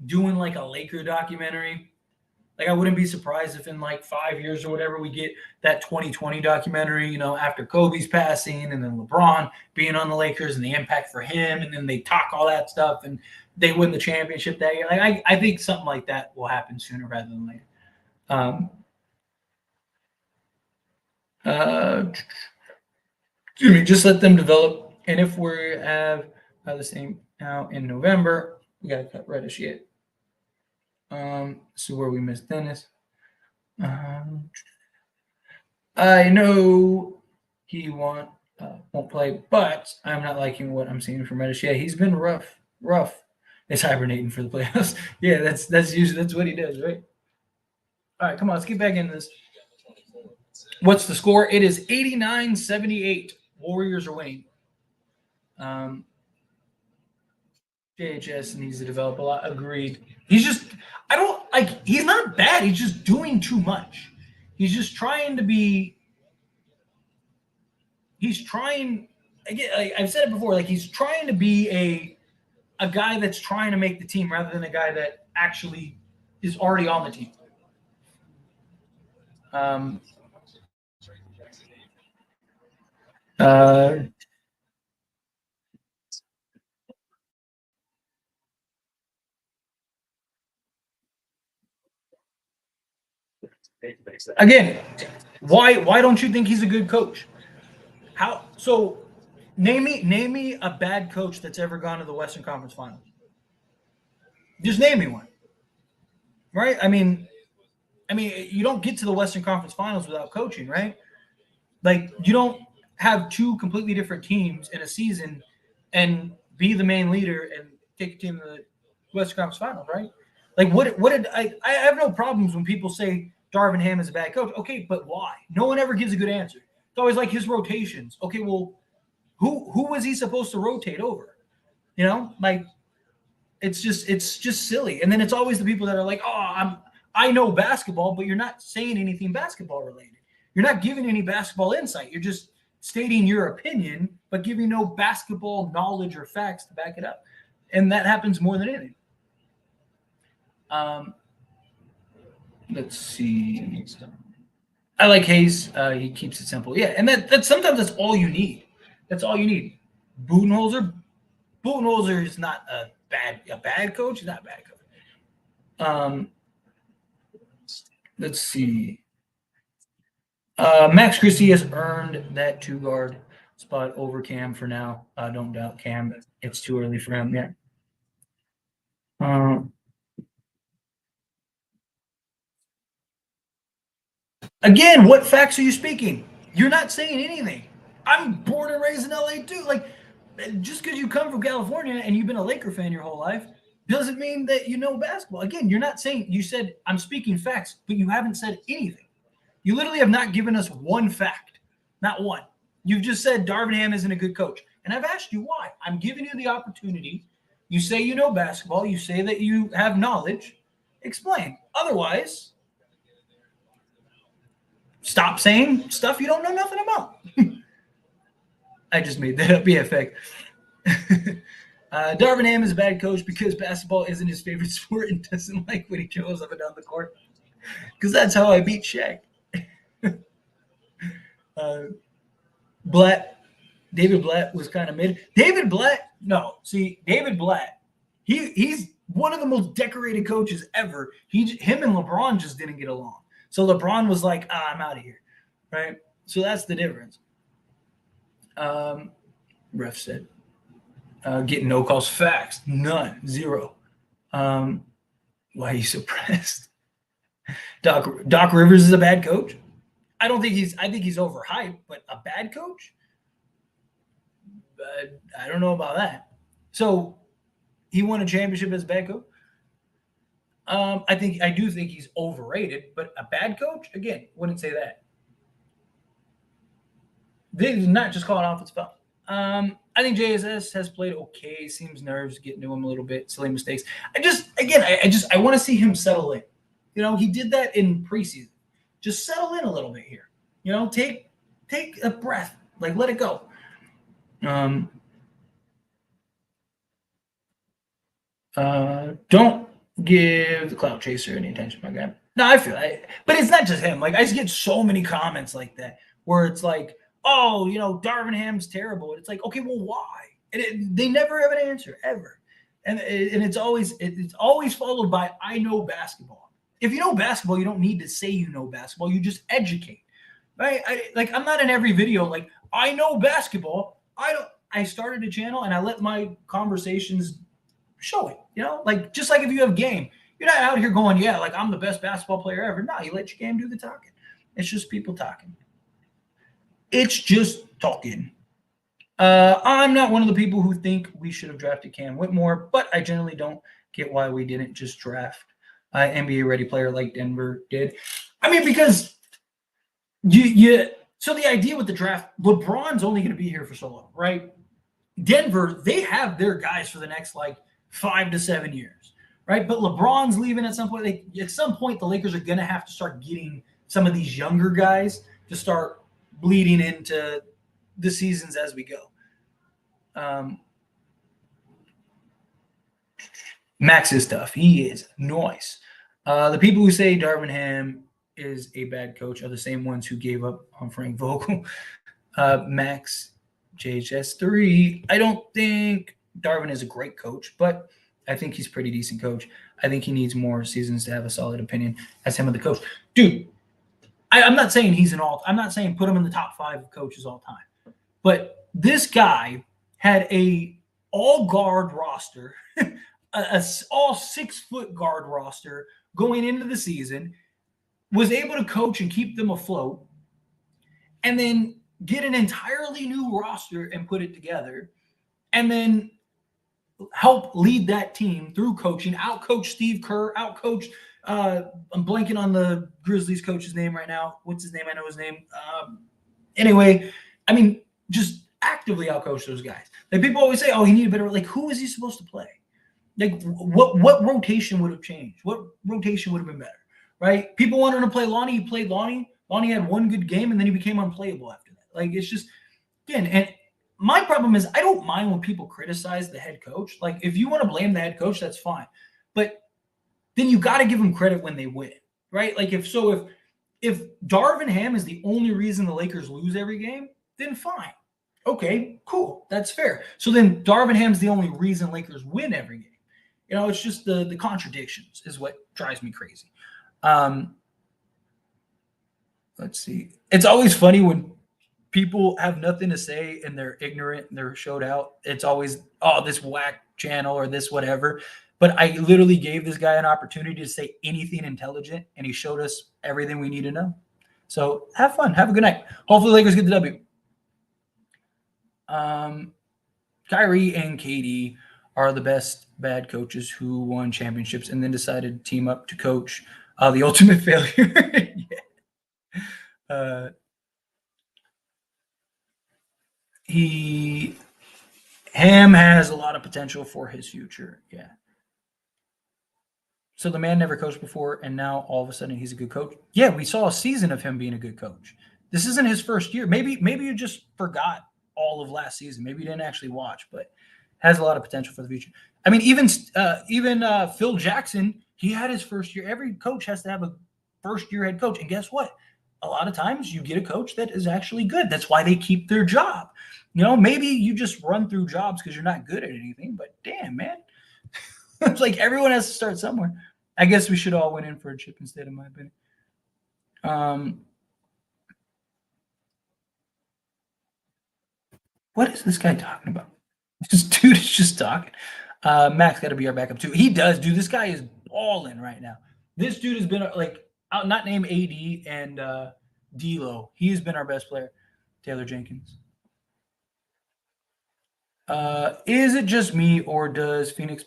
doing like a Laker documentary. Like, I wouldn't be surprised if in like 5 years or whatever we get that 2020 documentary, you know, after Kobe's passing and then LeBron being on the Lakers and the impact for him, and then they talk all that stuff and they win the championship that year. Like, I think something like that will happen sooner rather than later. Excuse me, just let them develop. And if we have the same now in November, we got to cut Reddish yet. So where we missed Dennis. I know he won't play, but I'm not liking what I'm seeing from Reddish. Yeah, he's been rough. It's hibernating for the playoffs. Yeah, that's what he does, right? All right, come on, let's get back into this. What's the score? It is 89-78. Warriors are winning. JHS needs to develop a lot. Agreed. He's not bad. He's just doing too much. He's just trying to be. He's trying. Again, like I've said it before. Like, he's trying to be a guy that's trying to make the team rather than a guy that actually is already on the team. Again, why don't you think he's a good coach? How so? Name me a bad coach that's ever gone to the Western Conference Finals. Just name me one. Right? I mean, you don't get to the Western Conference Finals without coaching, right? Like, you don't have 2 completely different teams in a season and be the main leader and take a team to the Western Conference Finals, right? Like, what did I have no problems when people say Darvin Ham is a bad coach. Okay, but why? No one ever gives a good answer. It's always like his rotations. Okay, well, who was he supposed to rotate over? You know, like it's just silly. And then it's always the people that are like, oh, I know basketball, but you're not saying anything basketball related. You're not giving any basketball insight. You're just stating your opinion, but giving no basketball knowledge or facts to back it up. And that happens more than anything. Let's see. I like Hayes. He keeps it simple. Yeah, and that sometimes that's all you need. That's all you need. Budenholzer is not a bad coach. He's not a bad coach. Let's see. Max Christie has earned that 2-guard spot over Cam for now. Don't doubt Cam. It's too early for him. Yeah. Again, what facts are you speaking? You're not saying anything. I'm born and raised in LA too. Like, just because you come from California and you've been a Laker fan your whole life doesn't mean that you know basketball. Again, you're not saying, you said, I'm speaking facts, but you haven't said anything. You literally have not given us one fact, not one. You've just said Darvin Ham isn't a good coach. And I've asked you why. I'm giving you the opportunity. You say you know basketball. You say that you have knowledge. Explain. Otherwise, stop saying stuff you don't know nothing about. I just made that up. BFX. Darvin Ham is a bad coach because basketball isn't his favorite sport and doesn't like when he goes up and down the court. Because that's how I beat Shaq. David Blatt was kind of mid. David Blatt, he's one of the most decorated coaches ever. Him and LeBron just didn't get along. So LeBron was like, I'm out of here, right? So that's the difference. Ref said, getting no calls. Facts, none, 0. Why are you suppressed? Doc Rivers is a bad coach. I think he's overhyped, but a bad coach? I don't know about that. So he won a championship as a bad coach. I do think he's overrated, but a bad coach, again, wouldn't say that. They did not just call it offensive foul. I think JSS has played okay. Seems nerves getting to him a little bit. Silly mistakes. I want to see him settle in. You know, he did that in preseason. Just settle in a little bit here. You know, take a breath. Like, let it go. Don't give the clout chaser any attention, my guy. No, I feel it. But it's not just him. Like, I just get so many comments like that where it's like, oh, you know, Darvin Ham's terrible. And it's like, okay, well, why? And they never have an answer, ever. And it's always followed by, I know basketball. If you know basketball, you don't need to say you know basketball. You just educate, right? I'm not in every video like, I know basketball. I started a channel and I let my conversations show it, you know? Like, just like if you have game, you're not out here going, yeah, like I'm the best basketball player ever. No, you let your game do the talking. It's just people talking. It's just talking. I'm not one of the people who think we should have drafted Cam Whitmore, but I generally don't get why we didn't just draft NBA-ready player like Denver did. I mean, because so the idea with the draft, LeBron's only going to be here for so long, right? Denver, they have their guys for the next, 5 to 7 years, right? But LeBron's leaving at some point. At some point, the Lakers are going to have to start getting some of these younger guys to start bleeding into the seasons as we go. Max is tough. He is nice. The people who say Darvin Ham is a bad coach are the same ones who gave up on Frank Vogel. Max, JHS3. I don't think Darvin is a great coach, but I think he's a pretty decent coach. I think he needs more seasons to have a solid opinion as him of the coach. Dude, I'm not saying I'm not saying put him in the top 5 coaches all time. But this guy had a all-guard roster, all 6-foot guard roster going into the season, was able to coach and keep them afloat, and then get an entirely new roster and put it together, and then help lead that team through coaching, outcoach Steve Kerr, outcoach. I'm blanking on the Grizzlies coach's name right now. What's his name? I know his name. Anyway, I mean, just actively outcoach those guys. Like people always say, "Oh, he needed better." Like, who is he supposed to play? Like, what rotation would have changed? What rotation would have been better? Right? People wanted to play Lonnie. He played Lonnie. Lonnie had one good game, and then he became unplayable after that. Like, it's just again, and my problem is I don't mind when people criticize the head coach. Like, if you want to blame the head coach, that's fine. But then you got to give them credit when they win, right? Like if Darvin Ham is the only reason the Lakers lose every game, then fine. Okay, cool. That's fair. So then Darvin Ham's the only reason Lakers win every game. You know, it's just the contradictions is what drives me crazy. Let's see. It's always funny when people have nothing to say and they're ignorant and they're showed out. It's always, oh, this whack channel or this whatever. But I literally gave this guy an opportunity to say anything intelligent, and he showed us everything we need to know. So have fun. Have a good night. Hopefully Lakers get the W. Kyrie and KD are the best bad coaches who won championships and then decided to team up to coach the ultimate failure. Yeah. Ham has a lot of potential for his future. Yeah. So the man never coached before, and now all of a sudden he's a good coach. Yeah, we saw a season of him being a good coach. This isn't his first year. Maybe you just forgot all of last season. Maybe you didn't actually watch, but has a lot of potential for the future. I mean, even Phil Jackson, he had his first year. Every coach has to have a first year head coach, and guess what? A lot of times you get a coach that is actually good. That's why they keep their job. You know, maybe you just run through jobs because you're not good at anything, but damn, man. It's like everyone has to start somewhere. I guess we should all went in for a chip instead, in my opinion. What is this guy talking about? This dude is just talking. Max got to be our backup too. He does, dude. This guy is balling right now. This dude has been like, not named AD and D'Lo. He's been our best player. Taylor Jenkins. Is it just me, or does Phoenix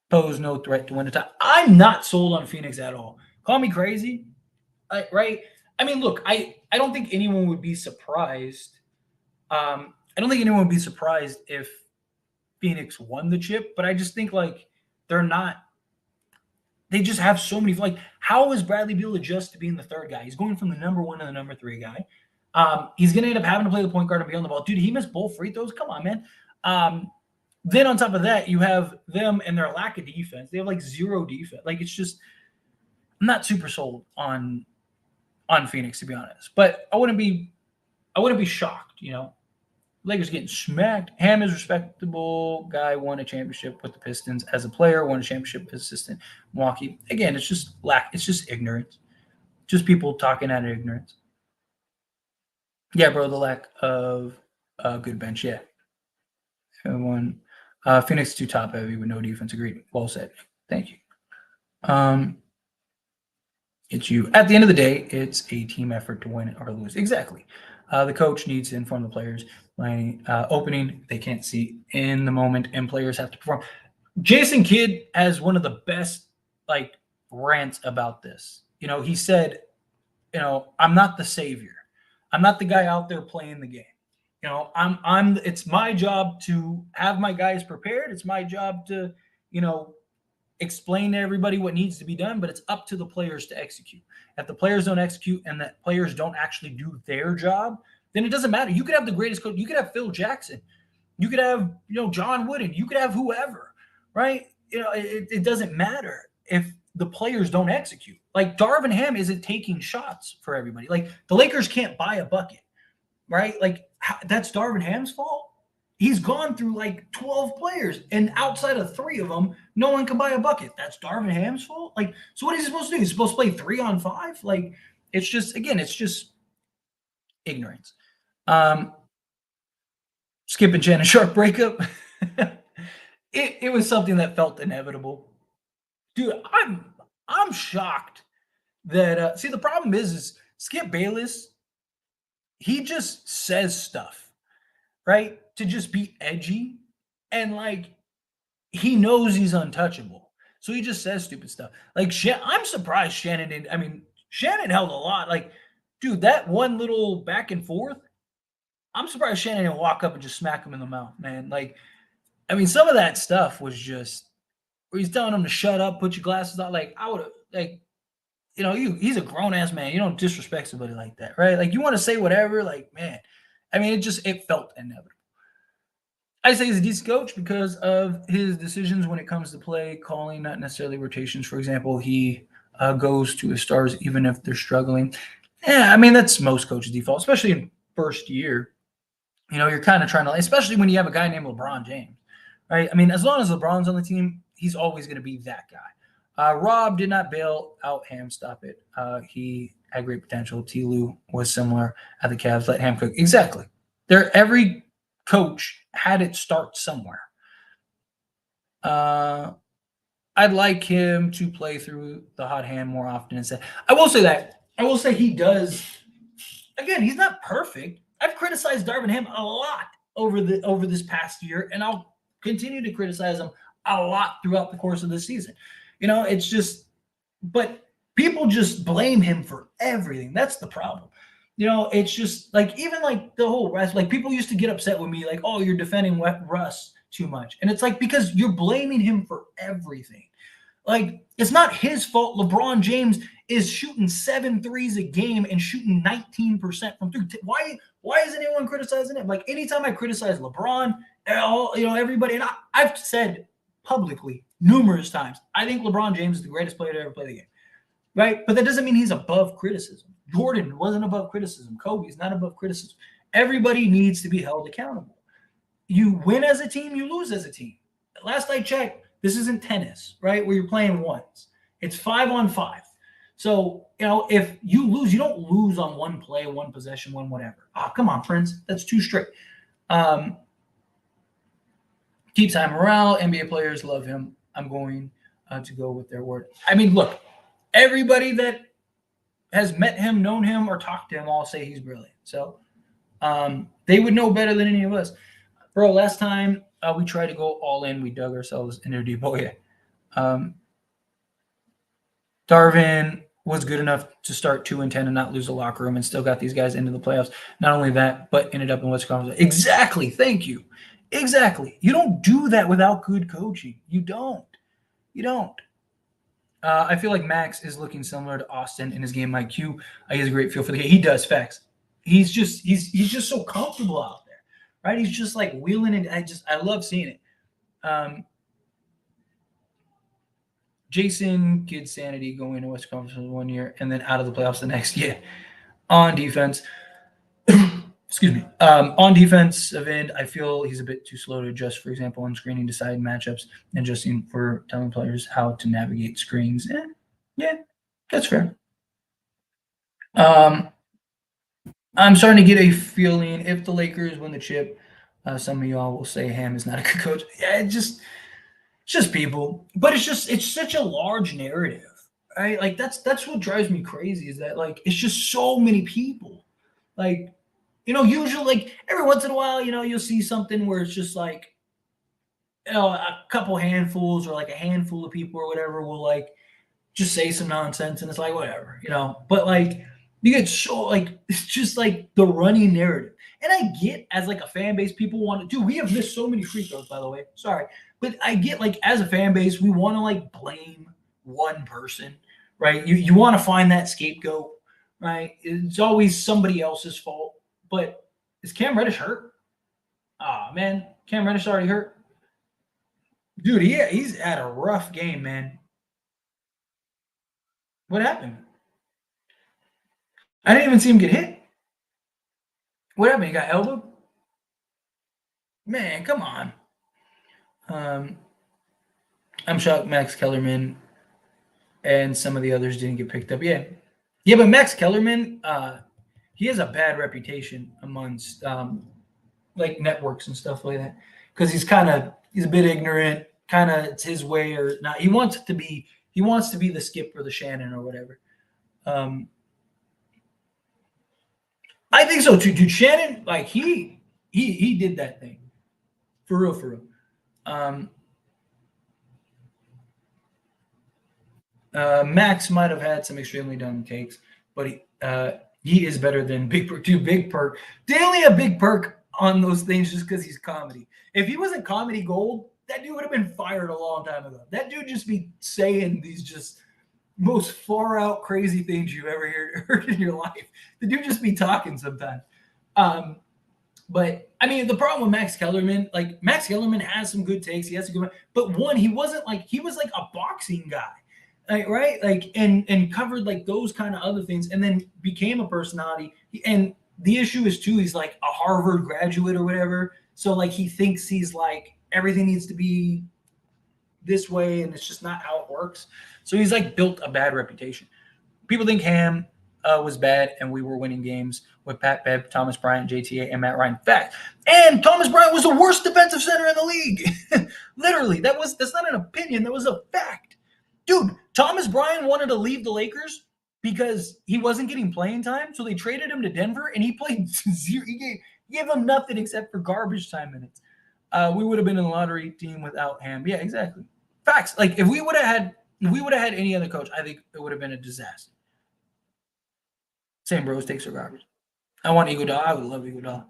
pose no threat to win the title? I'm not sold on Phoenix at all. Call me crazy, right? I mean, look, I don't think anyone would be surprised. I don't think anyone would be surprised if Phoenix won the chip, but I just think like they're not. They just have so many. Like, how is Bradley Beal adjust to being the third guy? He's going from the number 1 to the number 3 guy. He's going to end up having to play the point guard and be on the ball. Dude, he missed both free throws. Come on, man. Then on top of that, you have them and their lack of defense. They have like 0 defense. Like, it's just, I'm not super sold on Phoenix, to be honest. But I wouldn't be shocked, you know. Lakers getting smacked. Ham is a respectable guy, won a championship with the Pistons as a player, won a championship as assistant Milwaukee. Again, it's just ignorance. Just people talking out of ignorance. Yeah, bro, the lack of a good bench, yeah. Everyone, Phoenix too top heavy with no defense. Agreed. Well said. Thank you. It's you. At the end of the day, it's a team effort to win or lose. Exactly. The coach needs to inform the players. Opening, they can't see in the moment, and players have to perform. Jason Kidd has one of the best rants about this. You know, he said, you know, I'm not the savior. I'm not the guy out there playing the game. You know, it's my job to have my guys prepared. It's my job to, you know, explain to everybody what needs to be done, but it's up to the players to execute. If the players don't execute and the players don't actually do their job, then it doesn't matter. You could have the greatest coach. You could have Phil Jackson. You could have, you know, John Wooden. You could have whoever, right? You know, it doesn't matter if the players don't execute. Like, Darvin Ham isn't taking shots for everybody. Like, the Lakers can't buy a bucket, right? Like, that's Darvin Ham's fault. He's gone through like 12 players, and outside of 3 of them, no one can buy a bucket. That's Darvin Ham's fault. Like, so what is he supposed to do? He's supposed to play 3-on-5? Like, it's just, again, it's just ignorance. Skip and Shannon Sharp breakup. It was something that felt inevitable. Dude, I'm shocked that see, the problem is Skip Bayless, he just says stuff, right? To just be edgy. And like he knows he's untouchable. So he just says stupid stuff. Like I'm surprised Shannon didn't. I mean, Shannon held a lot. Like, dude, that one little back and forth, I'm surprised Shannon didn't walk up and just smack him in the mouth, man. Like, I mean, some of that stuff was just where he's telling him to shut up, put your glasses on. Like, I would have, like, he's a grown ass man. You don't disrespect somebody like that, right? Like, you want to say whatever, like, man. I mean, it felt inevitable. I say he's a decent coach because of his decisions when it comes to play calling, not necessarily rotations. For example, he goes to his stars even if they're struggling. Yeah, I mean, that's most coaches' default, especially in first year. You're kind of trying to, especially when you have a guy named LeBron James, right? I mean, as long as LeBron's on the team, he's always going to be that guy. Rob did not bail out Ham. Stop it. He had great potential. T. Lue was similar at the Cavs. Let Ham cook. Exactly. Every coach had it start somewhere. I'd like him to play through the hot hand more often instead. I will say he does. Again, he's not perfect. I've criticized Darvin Ham a lot over this past year, and I'll continue to criticize him a lot throughout the course of this season. It's just, but people just blame him for everything. That's the problem. It's just like, even like the whole rest, like people used to get upset with me, like, oh, you're defending Russ too much. And it's like, because you're blaming him for everything. Like, it's not his fault. LeBron James is shooting 7 threes a game and shooting 19% from three. Why is anyone criticizing him? Like, anytime I criticize LeBron, everybody, and I've said publicly numerous times, I think LeBron James is the greatest player to ever play the game. Right? But that doesn't mean he's above criticism. Jordan wasn't above criticism. Kobe's not above criticism. Everybody needs to be held accountable. You win as a team, you lose as a team. Last I checked, this isn't tennis, right? Where you're playing ones. It's 5-on-5. So, if you lose, you don't lose on one play, one possession, one whatever. Oh, come on, Prince. That's too strict. Keeps high morale. NBA players love him. I'm going to go with their word. I mean, look, everybody that has met him, known him, or talked to him all say he's brilliant. So they would know better than any of us. Bro, last time we tried to go all in, we dug ourselves into a deep hole. Yeah. Darvin was good enough to start 2-10 and not lose the locker room and still got these guys into the playoffs. Not only that, but ended up in West Conference. Exactly. Thank you. Exactly. You don't do that without good coaching. You don't. I feel like Max is looking similar to Austin in his game IQ. He has a great feel for the game. He does, facts. He's just so comfortable out there, right? He's just like wheeling, and I love seeing it. Jason Kidd sanity going to West Conference 1 year and then out of the playoffs the next year. On defense, excuse me. On defensive end, I feel he's a bit too slow to adjust, for example, on screening, decide matchups, and adjusting for telling players how to navigate screens. Yeah, that's fair. I'm starting to get a feeling if the Lakers win the chip, some of y'all will say Ham is not a good coach. Yeah, it's just people, but it's such a large narrative, right? Like that's what drives me crazy, is that like it's just so many people. Like, usually, like every once in a while, you'll see something where it's just like, a couple handfuls or like a handful of people or whatever will like just say some nonsense, and it's like whatever, But like you get so like it's just like the running narrative. And I get, as like a fan base, people want to do. We have missed so many free throws, by the way. Sorry. But I get, like, as a fan base, we want to like blame one person, right? You want to find that scapegoat, right? It's always somebody else's fault. But is Cam Reddish hurt? Ah, man, Cam Reddish already hurt. Dude, he's had a rough game, man. What happened? I didn't even see him get hit. What happened? He got elbowed? Man, come on. I'm shocked Max Kellerman and some of the others didn't get picked up. Yeah, but Max Kellerman, he has a bad reputation amongst like networks and stuff like that, because he's a bit ignorant. Kind of, it's his way or not. He wants to be the Skip or the Shannon or whatever. I think so too, dude. Shannon, like he did that thing for real. Max might have had some extremely dumb takes, but he is better than Big Perk. Dude, Big Perk. They only have Big Perk on those things just because he's comedy. If he wasn't comedy gold, that dude would have been fired a long time ago. That dude just be saying these just most far out crazy things you've ever heard in your life. The dude just be talking sometimes. But I mean, the problem with Max Kellerman, like Max Kellerman has some good takes. He has a good one, but one, he was like a boxing guy. Right, like and covered like those kind of other things, and then became a personality. And the issue is too, he's like a Harvard graduate or whatever, so like he thinks he's like everything needs to be this way, and it's just not how it works. So he's like built a bad reputation. People think Ham was bad, and we were winning games with Pat Bev, Thomas Bryant, JTA, and Matt Ryan. Fact, and Thomas Bryant was the worst defensive center in the league. Literally, that's not an opinion. That was a fact. Dude, Thomas Bryant wanted to leave the Lakers because he wasn't getting playing time, so they traded him to Denver, and he played zero. He gave them nothing except for garbage time minutes. We would have been in the lottery team without Ham. Yeah, exactly. Facts. Like if we would have had any other coach, I think it would have been a disaster. Sam Bros takes are garbage. I want Iguodala. I would love Iguodala.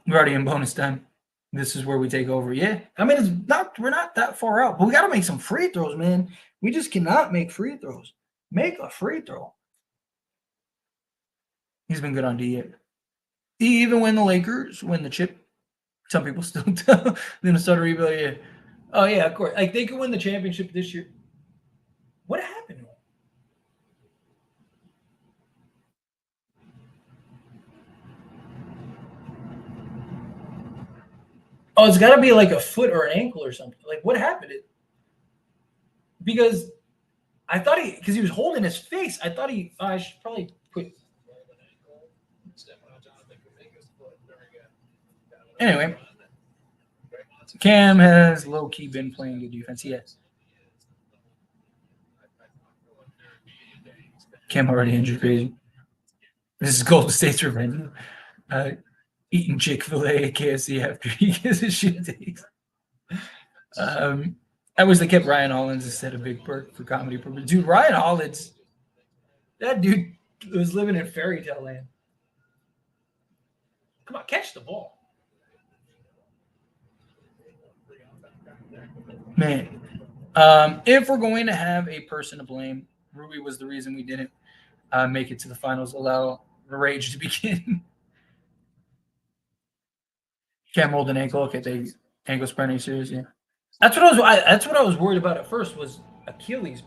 We're already in bonus time. This is where we take over. Yeah. I mean, we're not that far out, but we got to make some free throws, man. We just cannot make free throws. Make a free throw. He's been good on D. Even when the Lakers win the chip, some people still tell Minnesota rebuild. Yeah. Oh, yeah, of course. Like, they could win the championship this year. What happened? Oh, it's got to be like a foot or an ankle or something. Like, what happened? Because I thought because he was holding his face. I thought I should probably put. Anyway, Cam has low-key been playing good defense. Yes. Cam already injured crazy. This is Golden State's revenge. Eating Chick-fil-A at KFC after he gets his shit takes. I wish they kept Ryan Hollins instead of Big Perk for comedy purposes. Dude, Ryan Hollins, that dude was living in fairy tale land. Come on, catch the ball. Man, if we're going to have a person to blame, Ruby was the reason we didn't make it to the finals. Allow the rage to begin. Cam rolled an ankle. Okay, they ankle sprain. Are you serious? Yeah. That's what I was worried about at first was Achilles,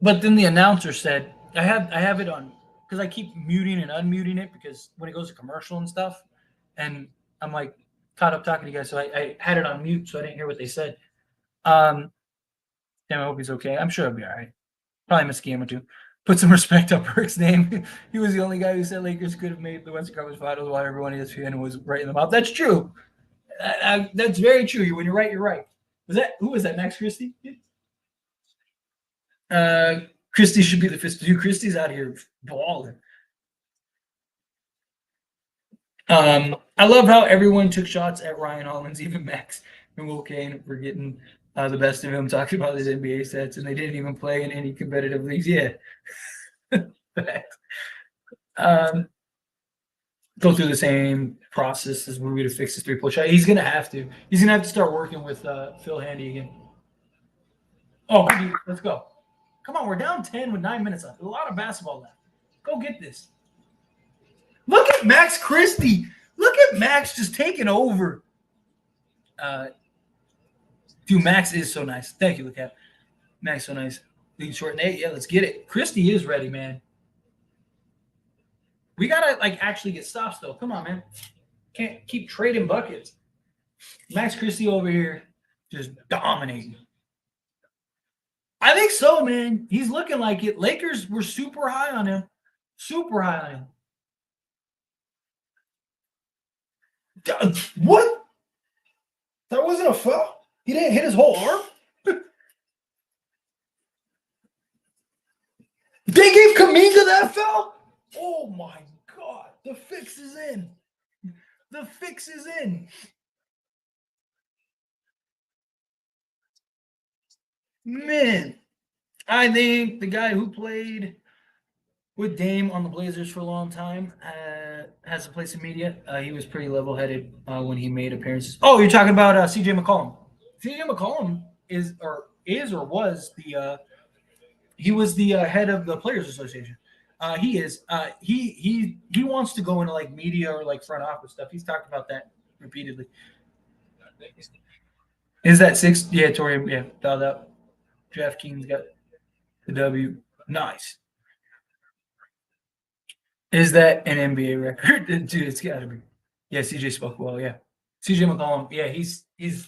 but then the announcer said I have it on because I keep muting and unmuting it because when it goes to commercial and stuff, and I'm like caught up talking to you guys, so I had it on mute so I didn't hear what they said. Damn, I hope he's okay. I'm sure he'll be all right. Probably missed a game or two. Put some respect on Perk's name. He was the only guy who said Lakers could have made the Western Conference Finals while everyone in ESPN was writing them out. That's true. That's very true. When you're right, you're right. Who was that? Max Christie? Christie should be the fifth. Dude, Christie's out here balling. I love how everyone took shots at Ryan Hollins, even Max and Will Kane for getting the best of him, talking about his NBA sets, and they didn't even play in any competitive leagues. Yeah. Go through the same process as Ruby to fix his three-point shot. He's gonna have to. He's gonna have to start working with Phil Handy again. Oh, let's go. Come on, we're down 10 with 9 minutes left. A lot of basketball left. Go get this. Look at Max Christie. Look at Max just taking over. Dude, Max is so nice. Thank you, Lucas. Max so nice. Lead short and 8. Yeah, let's get it. Christie is ready, man. We gotta actually get stops though. Come on, man. Can't keep trading buckets. Max Christie over here just dominating. I think so, man. He's looking like it. Lakers were super high on him. Super high on him. What? That wasn't a foul? He didn't hit his whole arm? They gave Kaminga that foul? Oh, my God. The fix is in. The fix is in. Man, I think the guy who played with Dame on the Blazers for a long time has a place in media. He was pretty level-headed when he made appearances. Oh, you're talking about C.J. McCollum. C.J. McCollum is or was the he was the head of the Players Association. He is. He wants to go into like media or like front office stuff. He's talked about that repeatedly. Is that six? Yeah, Tori. Yeah, fouled out. Jeff Keen's got the W. Nice. Is that an NBA record? Dude, it's got to be. Yeah, CJ spoke well. Yeah, CJ McCollum. Yeah, he's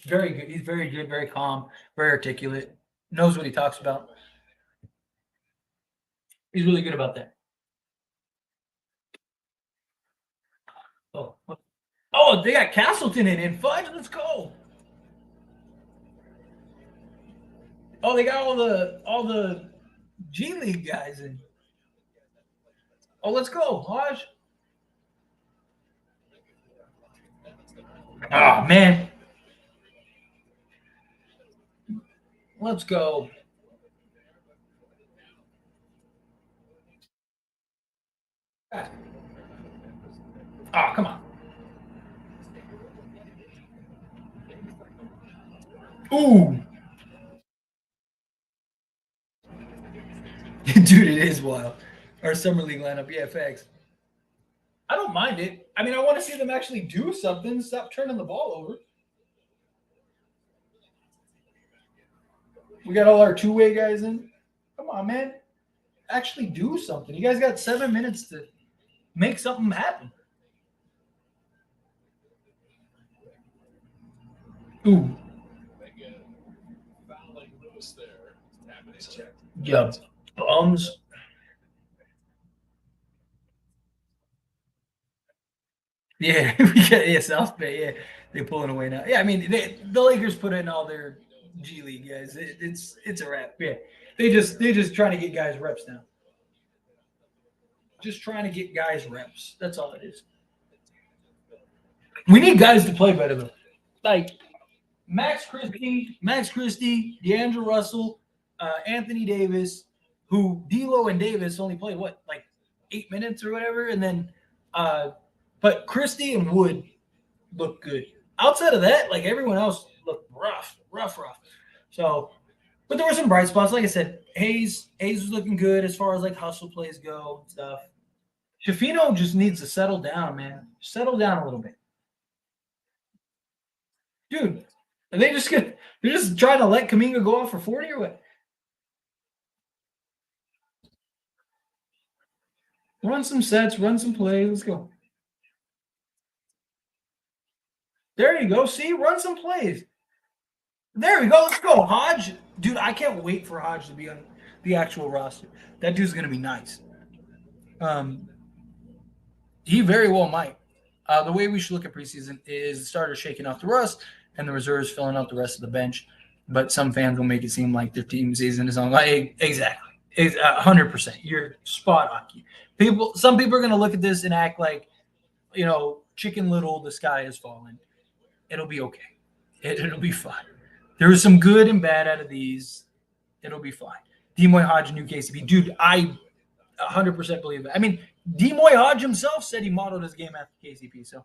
very good. He's very good, very calm, very articulate. Knows what he talks about. He's really good about that. Oh, they got Castleton in Fudge. Let's go. Oh, they got all the G League guys in. Oh, let's go, Hodge. Oh man, let's go. Oh, come on. Ooh. Dude, it is wild. Our summer league lineup, yeah, facts. I don't mind it. I mean, I want to see them actually do something. Stop turning the ball over. We got all our two-way guys in. Come on, man. Actually do something. You guys got 7 minutes to make something happen. Ooh. Yeah. Bums. Yeah, we got South Bay. Yeah, they're pulling away now. Yeah, I mean the Lakers put in all their G League guys. It's a wrap. Yeah, they just trying to get guys reps now. Just trying to get guys reps. That's all it is. We need guys to play better though. Like Max Christie, D'Angelo Russell, Anthony Davis, who D'Lo and Davis only played what like 8 minutes or whatever, and then but Christie and Wood look good. Outside of that, like everyone else looked rough. So, but there were some bright spots. Like I said, Hayes was looking good as far as like hustle plays go and stuff. Shafino just needs to settle down, man. Settle down a little bit, dude. Are they just gonna? They're just trying to let Kaminga go off for 40 or what? Run some sets, run some plays. Let's go. There you go. See, run some plays. There we go. Let's go, Hodge. Dude, I can't wait for Hodge to be on the actual roster. That dude's gonna be nice. He very well might. The way we should look at preseason is the starters shaking off the rust and the reserves filling out the rest of the bench. But some fans will make it seem like their team season is on. Like, exactly. 100%. You're spot on. Some people are going to look at this and act like, Chicken Little, the sky is falling. It'll be okay. It'll be fine. There is some good and bad out of these. It'll be fine. Demoy Hodge, new KCP. Dude, I 100% believe that. I mean, Demoy Hodge himself said he modeled his game after KCP. So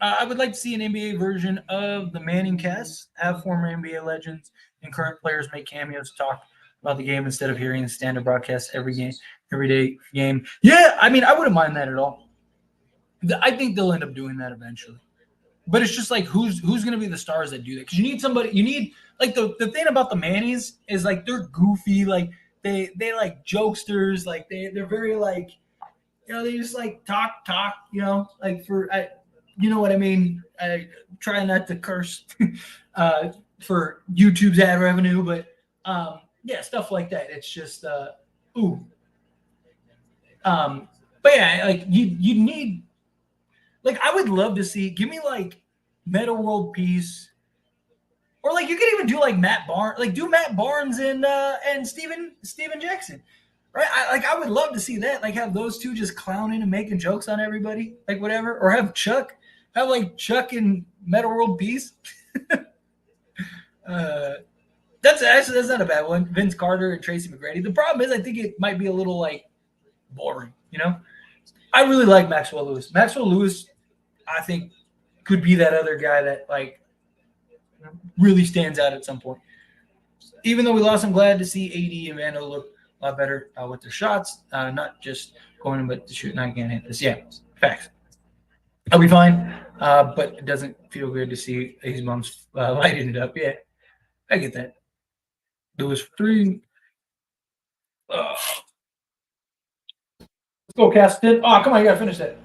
I would like to see an NBA version of the Manning cast, have former NBA legends and current players make cameos, talk about the game instead of hearing the standard broadcast every day game. Yeah, I mean, I wouldn't mind that at all. I think they'll end up doing that eventually. But it's just like who's going to be the stars that do that? Because you need like the thing about the Mannies is like they're goofy, like they like jokesters, like they're very like they just like talk, like you know what I mean. I try not to curse for YouTube's ad revenue, but yeah, stuff like that. It's just ooh. But yeah, like you need. Like, I would love to see, give me like Meta World Peace, or like you could even do like Matt Barnes, like do Matt Barnes and Steven Jackson, right? I would love to see that, like have those two just clowning and making jokes on everybody, like whatever, or have Chuck Have like Chuck and Metal World Peace. That's not a bad one. Vince Carter and Tracy McGrady. The problem is, I think it might be a little like boring. You know, I really like Maxwell Lewis. Maxwell Lewis, I think, could be that other guy that like really stands out at some point. Even though we lost, I'm glad to see AD and Vando look a lot better with their shots, not just going but to shoot. And I can't hit this. Yeah, facts. I'll be fine, but it doesn't feel good to see his mom's lighting it up. Yeah, I get that. Lewis for 3. Let's go, Caston. Oh, come on, you gotta finish that.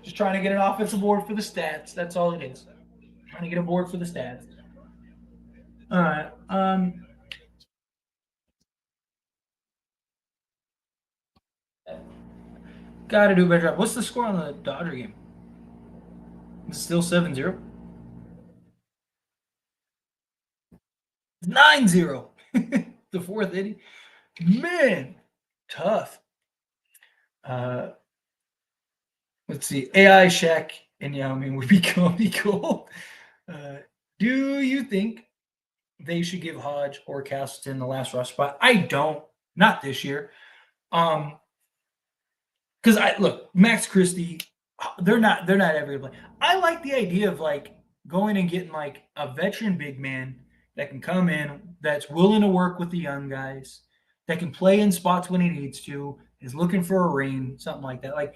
Just trying to get an offensive board for the stats. That's all it is. Trying to get a board for the stats. All right. Got to do a better job. What's the score on the Dodger game? It's still 7-0. 9-0. The fourth inning. Man, tough. Let's see. AI Shaq and Yao Ming would be cool. Do you think they should give Hodge or Castleton the last roster spot? I don't. Not this year. Because look, Max Christie, they're not ever gonna play. I like the idea of like going and getting like a veteran big man that can come in, that's willing to work with the young guys, that can play in spots when he needs to, is looking for a ring, something like that. Like,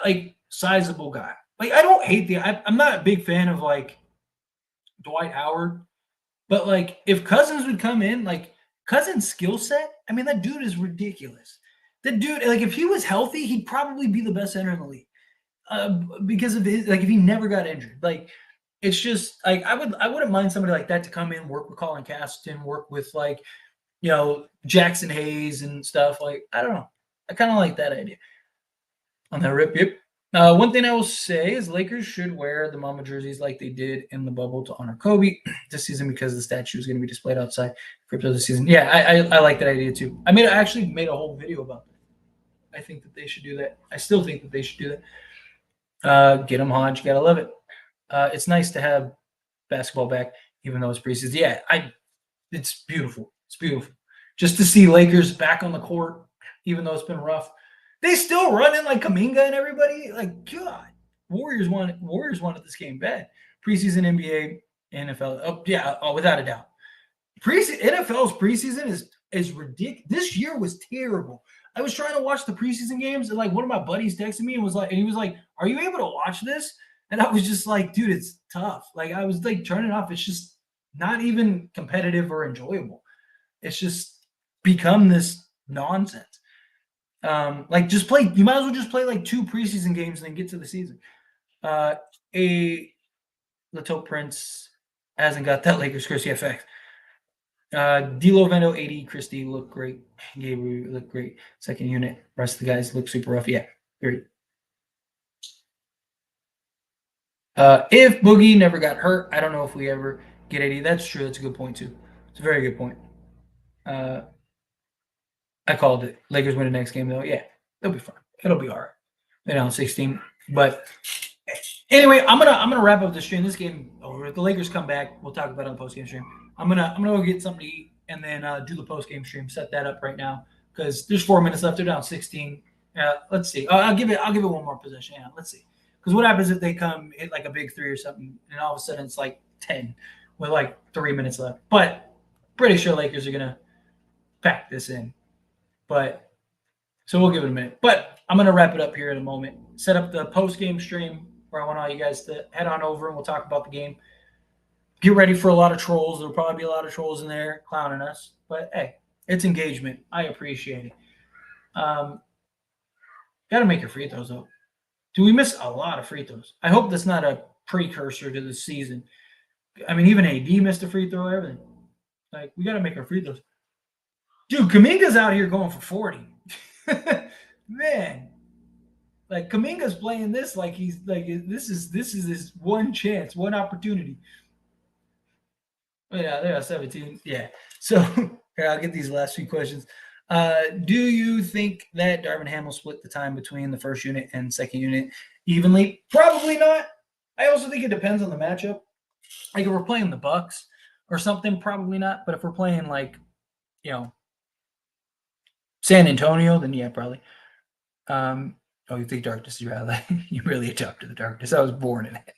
like sizable guy. Like, I don't hate I'm not a big fan of like Dwight Howard, but like if Cousins would come in, like Cousins' skill set, I mean, that dude is ridiculous. The dude, like if he was healthy, he'd probably be the best center in the league. Because of his, like if he never got injured. Like it's just like I wouldn't mind somebody like that to come in, work with Colin Castleton, work with like, Jackson Hayes and stuff. Like, I don't know. I kind of like that idea. On that rip, yep. One thing I will say is Lakers should wear the Mamba jerseys like they did in the bubble to honor Kobe this season, because the statue is going to be displayed outside crypto this season. Yeah, I like that idea too. I actually made a whole video about that. I think that they should do that. I still think that they should do that. Get them, Hodge. Gotta love it. It's nice to have basketball back, even though it's preseason. Yeah, it's beautiful. It's beautiful. Just to see Lakers back on the court, even though it's been rough. They still run in like Kuminga and everybody. Like, God, Warriors wanted this game bad. Preseason NBA, NFL. Oh, yeah, without a doubt. NFL's preseason is ridiculous. This year was terrible. I was trying to watch the preseason games, and like one of my buddies texted me and he was like, "Are you able to watch this?" And I was just like, "Dude, it's tough." Like I was like turning it off. It's just not even competitive or enjoyable. It's just become this nonsense. Like just play. You might as well just play like 2 preseason games and then get to the season. Lato Prince hasn't got that Lakers Christie effect. D'Lo, Vendo, 80, Christie look great. Gabriel look great. Second unit. Rest of the guys look super rough. Yeah, great. If Boogie never got hurt, I don't know if we ever get 80. That's true. That's a good point too. It's a very good point. I called it. Lakers win the next game though. Yeah, they'll be fine. It'll be all right. They're down 16. But anyway, I'm gonna wrap up the stream. This game over. If the Lakers come back, we'll talk about it on the post game stream. I'm gonna go get something to eat and then do the post game stream. Set that up right now because there's 4 minutes left. They're down 16. Let's see. I'll give it one more possession. Yeah, let's see. Because what happens if they come hit like a big 3 or something, and all of a sudden it's like 10 with like 3 minutes left. But pretty sure Lakers are gonna pack this in. But so we'll give it a minute. But I'm gonna wrap it up here in a moment. Set up the post game stream where I want all you guys to head on over and we'll talk about the game. Get ready for a lot of trolls. There'll probably be a lot of trolls in there clowning us. But hey, it's engagement. I appreciate it. Got to make your free throws, though. Do we miss a lot of free throws? I hope that's not a precursor to the season. I mean, even AD missed a free throw, everything. Like, we got to make our free throws. Dude, Kuminga's out here going for 40. Man. Like, Kuminga's playing this like he's like, this is his one chance, one opportunity. Yeah, they're at 17. Yeah. So here, I'll get these last few questions. Do you think that Darvin Ham will split the time between the first unit and second unit evenly? Probably not. I also think it depends on the matchup. Like if we're playing the Bucks or something, probably not. But if we're playing like, San Antonio, then yeah, probably. You think darkness is reality? You really adopted the darkness. I was born in it.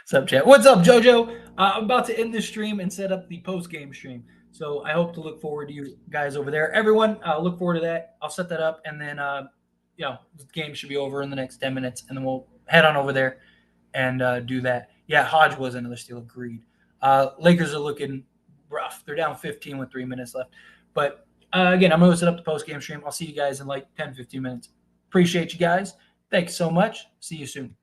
What's up, chat? What's up, JoJo? I'm about to end this stream and set up the post-game stream. So I hope to look forward to you guys over there. Everyone, look forward to that. I'll set that up, and then, the game should be over in the next 10 minutes, and then we'll head on over there and do that. Yeah, Hodge was another steal. Agreed. Lakers are looking rough. They're down 15 with 3 minutes left. But, again, I'm going to set up the post-game stream. I'll see you guys in like 10, 15 minutes. Appreciate you guys. Thanks so much. See you soon.